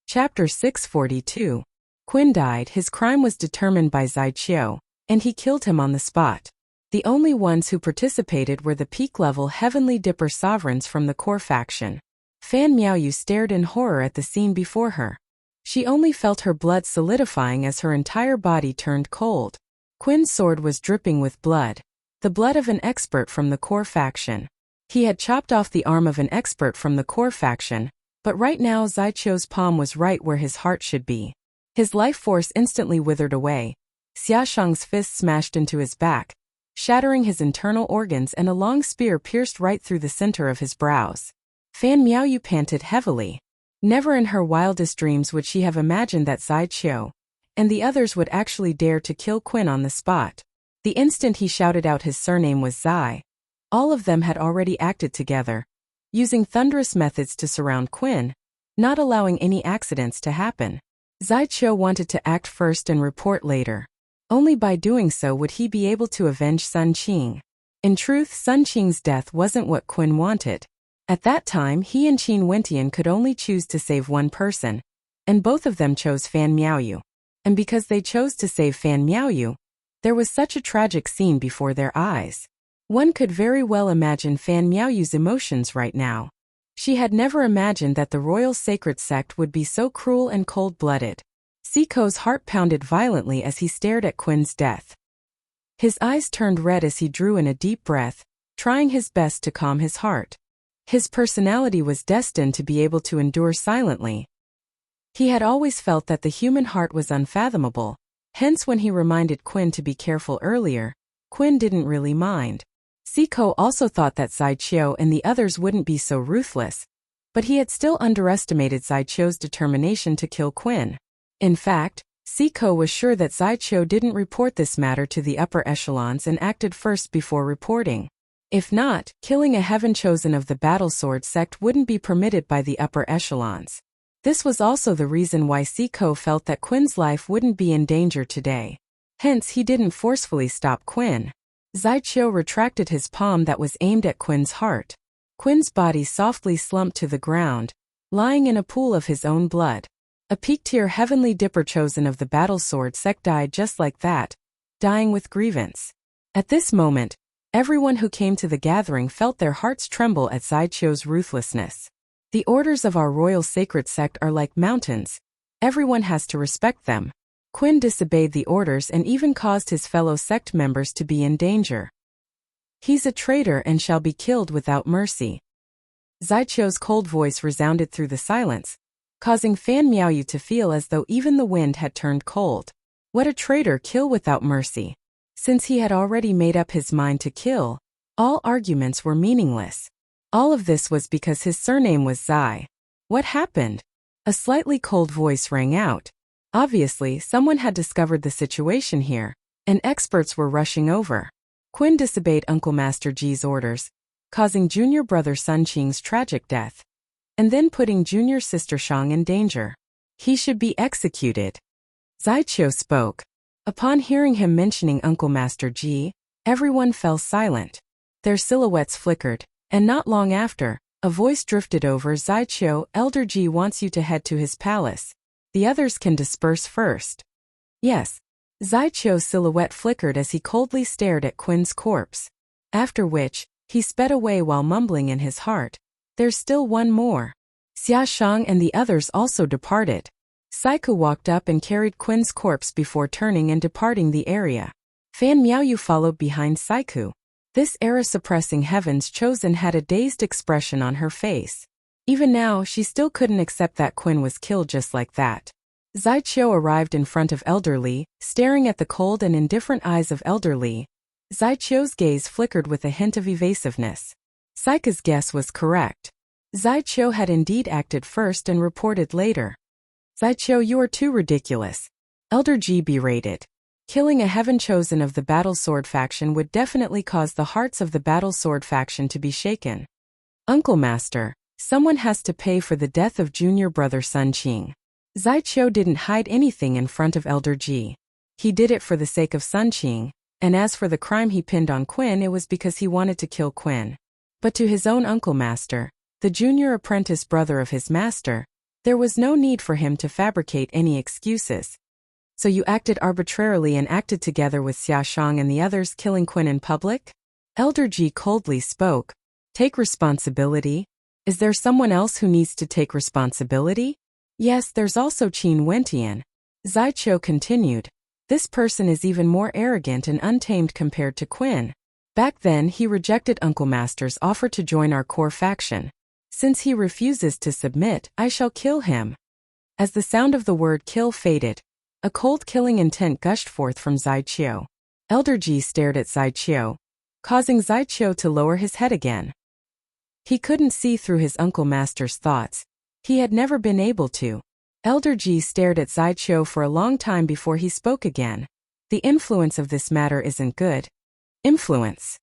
Chapter 642. Qin died. His crime was determined by Zai Qiu, and he killed him on the spot. The only ones who participated were the peak-level Heavenly Dipper sovereigns from the core faction. Fan Miaoyu stared in horror at the scene before her. She only felt her blood solidifying as her entire body turned cold. Qin's sword was dripping with blood. The blood of an expert from the core faction. He had chopped off the arm of an expert from the core faction, but right now Zai Qiu's palm was right where his heart should be. His life force instantly withered away. Xia Shang's fist smashed into his back, shattering his internal organs, and a long spear pierced right through the center of his brows. Fan Miaoyu panted heavily. Never in her wildest dreams would she have imagined that Zai Qiu and the others would actually dare to kill Qin on the spot. The instant he shouted out his surname was Zai, all of them had already acted together, using thunderous methods to surround Qin, not allowing any accidents to happen. Zai Qiu wanted to act first and report later. Only by doing so would he be able to avenge Sun Qing. In truth, Sun Qing's death wasn't what Qin wanted. At that time, he and Qin Wentian could only choose to save one person, and both of them chose Fan Miaoyu. And because they chose to save Fan Miaoyu, there was such a tragic scene before their eyes. One could very well imagine Fan Miaoyu's emotions right now. She had never imagined that the royal sacred sect would be so cruel and cold-blooded. Zico's heart pounded violently as he stared at Qin's death. His eyes turned red as he drew in a deep breath, trying his best to calm his heart. His personality was destined to be able to endure silently. He had always felt that the human heart was unfathomable, hence when he reminded Qin to be careful earlier, Qin didn't really mind. Zico also thought that Zai Qiu and the others wouldn't be so ruthless, but he had still underestimated Zai Qiu's determination to kill Qin. In fact, Zico was sure that Zai Qiu didn't report this matter to the upper echelons and acted first before reporting. If not, killing a heaven chosen of the Battle Sword sect wouldn't be permitted by the upper echelons. This was also the reason why Zico felt that Qin's life wouldn't be in danger today. Hence he didn't forcefully stop Qin. Zai Qiu retracted his palm that was aimed at Qin's heart. Qin's body softly slumped to the ground, lying in a pool of his own blood. A peak-tier Heavenly Dipper chosen of the Battle Sword sect died just like that, dying with grievance. At this moment, everyone who came to the gathering felt their hearts tremble at Zai Qiu's ruthlessness. The orders of our royal sacred sect are like mountains. Everyone has to respect them. Qin disobeyed the orders and even caused his fellow sect members to be in danger. He's a traitor and shall be killed without mercy. Zai Qiu's cold voice resounded through the silence, causing Fan Miaoyu to feel as though even the wind had turned cold. What a traitor, kill without mercy. Since he had already made up his mind to kill, all arguments were meaningless. All of this was because his surname was Zai. What happened? A slightly cold voice rang out. Obviously, someone had discovered the situation here, and experts were rushing over. Qin disobeyed Uncle Master Ji's orders, causing junior brother Sun Qing's tragic death, and then putting junior sister Shang in danger. He should be executed. Zai Qiu spoke. Upon hearing him mentioning Uncle Master Ji, everyone fell silent. Their silhouettes flickered. And not long after, a voice drifted over. Zai Qiu, Elder Ji wants you to head to his palace. The others can disperse first. Yes. Zai Qiu's silhouette flickered as he coldly stared at Qin's corpse. After which, he sped away while mumbling in his heart, there's still one more. Xia Shang and the others also departed. Saiku walked up and carried Qin's corpse before turning and departing the area. Fan Miaoyu followed behind Saiku. This era-suppressing Heaven's Chosen had a dazed expression on her face. Even now, she still couldn't accept that Qin was killed just like that. Zai Qiu arrived in front of Elder Li, staring at the cold and indifferent eyes of Elder Li. Zai Qiu's gaze flickered with a hint of evasiveness. Saiku's guess was correct. Zai Qiu had indeed acted first and reported later. Zai Qiu, you are too ridiculous. Elder Ji berated. Killing a heaven chosen of the Battle Sword faction would definitely cause the hearts of the Battle Sword faction to be shaken. Uncle Master, someone has to pay for the death of junior brother Sun Qing. Zaiqiu didn't hide anything in front of Elder Ji. He did it for the sake of Sun Qing, and as for the crime he pinned on Qin, it was because he wanted to kill Qin. But to his own Uncle Master, the junior apprentice brother of his master, there was no need for him to fabricate any excuses. So you acted arbitrarily and acted together with Xia Shang and the others, killing Qin in public? Elder Ji coldly spoke. Take responsibility? Is there someone else who needs to take responsibility? Yes, there's also Qin Wentian. Zaiqiu continued. This person is even more arrogant and untamed compared to Qin. Back then he rejected Uncle Master's offer to join our core faction. Since he refuses to submit, I shall kill him. As the sound of the word kill faded, a cold killing intent gushed forth from Zaiqiu. Elder Ji stared at Zaiqiu, causing Zaiqiu to lower his head again. He couldn't see through his Uncle Master's thoughts. He had never been able to. Elder Ji stared at Zaiqiu for a long time before he spoke again. The influence of this matter isn't good. Influence.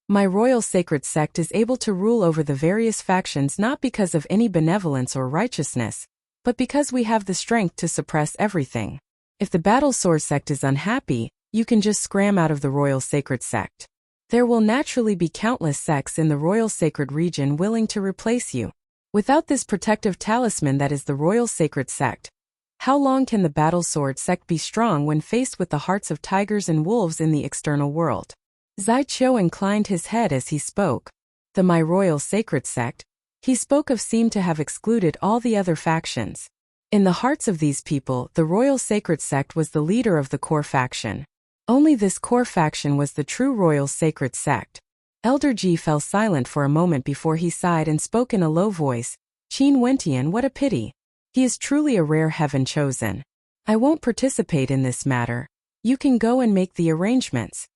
My royal sacred sect is able to rule over the various factions not because of any benevolence or righteousness, but because we have the strength to suppress everything. If the Battle Sword sect is unhappy, you can just scram out of the royal sacred sect. There will naturally be countless sects in the royal sacred region willing to replace you. Without this protective talisman that is the royal sacred sect, how long can the Battle Sword sect be strong when faced with the hearts of tigers and wolves in the external world? Zaiqiu inclined his head as he spoke. The My Royal Sacred Sect, he spoke of, seemed to have excluded all the other factions. In the hearts of these people, the Royal Sacred Sect was the leader of the core faction. Only this core faction was the true Royal Sacred Sect. Elder Ji fell silent for a moment before he sighed and spoke in a low voice. Qin Wentian, what a pity. He is truly a rare heaven chosen. I won't participate in this matter. You can go and make the arrangements.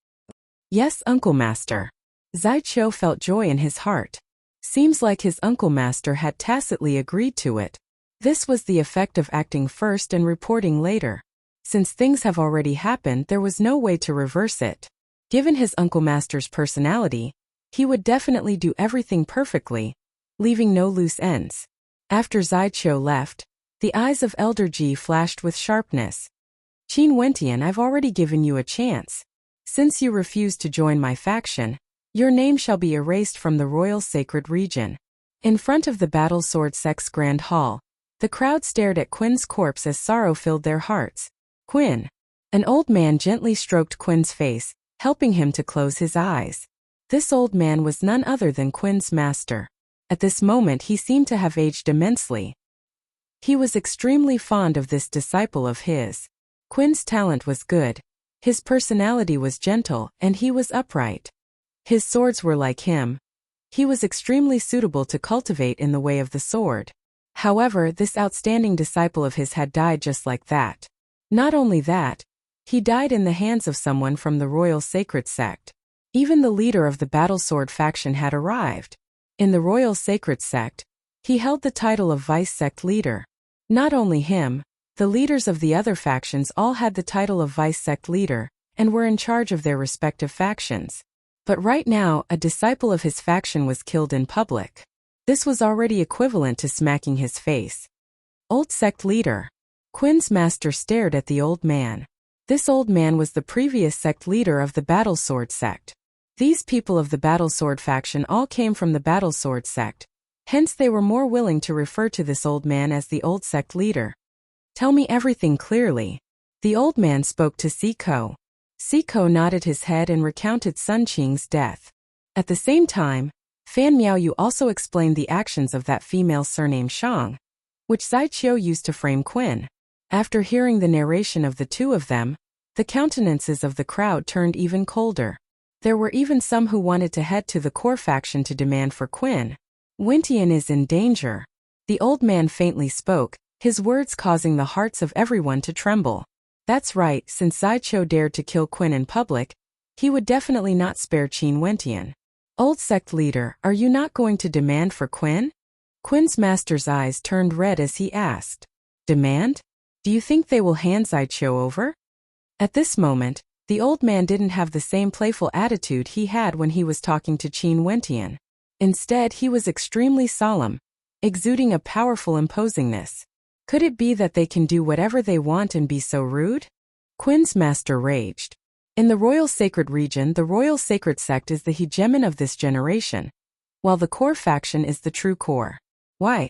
Yes, Uncle Master. Zaiqiu felt joy in his heart. Seems like his Uncle Master had tacitly agreed to it. This was the effect of acting first and reporting later. Since things have already happened, there was no way to reverse it. Given his Uncle Master's personality, he would definitely do everything perfectly, leaving no loose ends. After Zaiqiu left, the eyes of Elder Ji flashed with sharpness. Qin Wentian, I've already given you a chance. Since you refuse to join my faction, your name shall be erased from the royal sacred region. In front of the Battle Sword Sect's Grand Hall, the crowd stared at Qin's corpse as sorrow filled their hearts. Qin. An old man gently stroked Qin's face, helping him to close his eyes. This old man was none other than Qin's master. At this moment he seemed to have aged immensely. He was extremely fond of this disciple of his. Qin's talent was good. His personality was gentle, and he was upright. His swords were like him. He was extremely suitable to cultivate in the way of the sword. However, this outstanding disciple of his had died just like that. Not only that, he died in the hands of someone from the Royal Sacred Sect. Even the leader of the Battle Sword faction had arrived. In the Royal Sacred Sect, he held the title of Vice Sect Leader. Not only him, the leaders of the other factions all had the title of Vice Sect Leader, and were in charge of their respective factions. But right now, a disciple of his faction was killed in public. This was already equivalent to smacking his face. Old Sect Leader. Qin's master stared at the old man. This old man was the previous sect leader of the Battle Sword sect. These people of the Battle Sword faction all came from the Battle Sword sect. Hence they were more willing to refer to this old man as the old sect leader. Tell me everything clearly. The old man spoke to Siko. Siko nodded his head and recounted Sun Qing's death. At the same time, Fan Miaoyu also explained the actions of that female surnamed Shang, which Zaiqiu used to frame Qin. After hearing the narration of the two of them, the countenances of the crowd turned even colder. There were even some who wanted to head to the core faction to demand for Qin. Wentian is in danger. The old man faintly spoke, his words causing the hearts of everyone to tremble. That's right, since Zaiqiu dared to kill Qin in public, he would definitely not spare Qin Wentian. Old sect leader, are you not going to demand for Qin? Qin's master's eyes turned red as he asked. Demand? Do you think they will hand Zaiqiu over? At this moment, the old man didn't have the same playful attitude he had when he was talking to Qin Wentian. Instead, he was extremely solemn, exuding a powerful imposingness. Could it be that they can do whatever they want and be so rude? Quin's master raged. In the royal sacred region, the royal sacred sect is the hegemon of this generation, while the core faction is the true core. Why?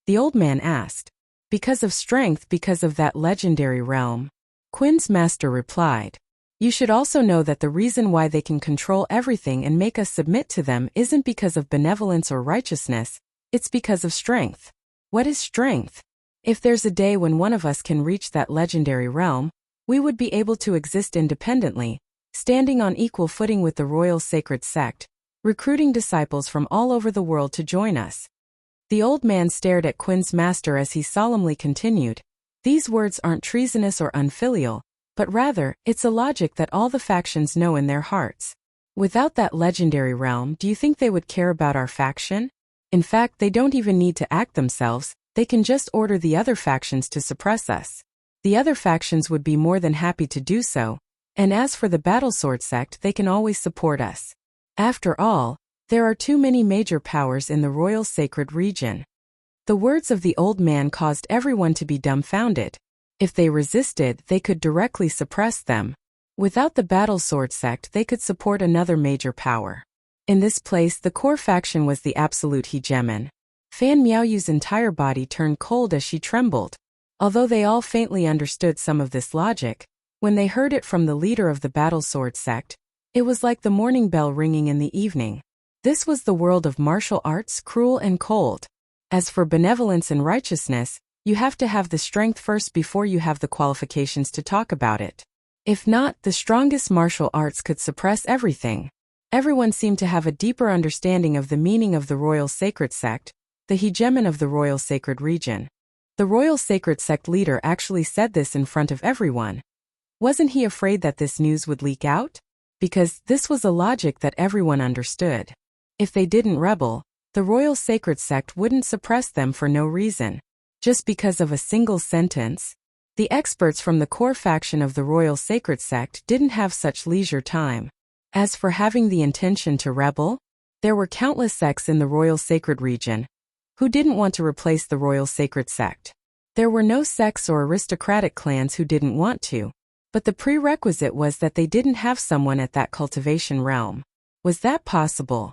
The old man asked. Because of strength, because of that legendary realm. Quin's master replied. You should also know that the reason why they can control everything and make us submit to them isn't because of benevolence or righteousness, it's because of strength. What is strength? If there's a day when one of us can reach that legendary realm, we would be able to exist independently, standing on equal footing with the royal sacred sect, recruiting disciples from all over the world to join us. The old man stared at Quin's master as he solemnly continued, these words aren't treasonous or unfilial, but rather, it's a logic that all the factions know in their hearts. Without that legendary realm, do you think they would care about our faction? In fact, they don't even need to act themselves, they can just order the other factions to suppress us. The other factions would be more than happy to do so, and as for the Battlesword sect, they can always support us. After all, there are too many major powers in the royal sacred region. The words of the old man caused everyone to be dumbfounded. If they resisted, they could directly suppress them. Without the Battlesword sect, they could support another major power. In this place, the core faction was the absolute hegemon. Fan Miaoyu's entire body turned cold as she trembled. Although they all faintly understood some of this logic, when they heard it from the leader of the Battlesword sect, it was like the morning bell ringing in the evening. This was the world of martial arts, cruel and cold. As for benevolence and righteousness, you have to have the strength first before you have the qualifications to talk about it. If not, the strongest martial arts could suppress everything. Everyone seemed to have a deeper understanding of the meaning of the royal sacred sect, the hegemon of the royal sacred region. The royal sacred sect leader actually said this in front of everyone. Wasn't he afraid that this news would leak out? Because this was a logic that everyone understood. If they didn't rebel, the royal sacred sect wouldn't suppress them for no reason. Just because of a single sentence. The experts from the core faction of the royal sacred sect didn't have such leisure time. As for having the intention to rebel, there were countless sects in the royal sacred region who didn't want to replace the royal sacred sect. There were no sects or aristocratic clans who didn't want to, but the prerequisite was that they didn't have someone at that cultivation realm. Was that possible?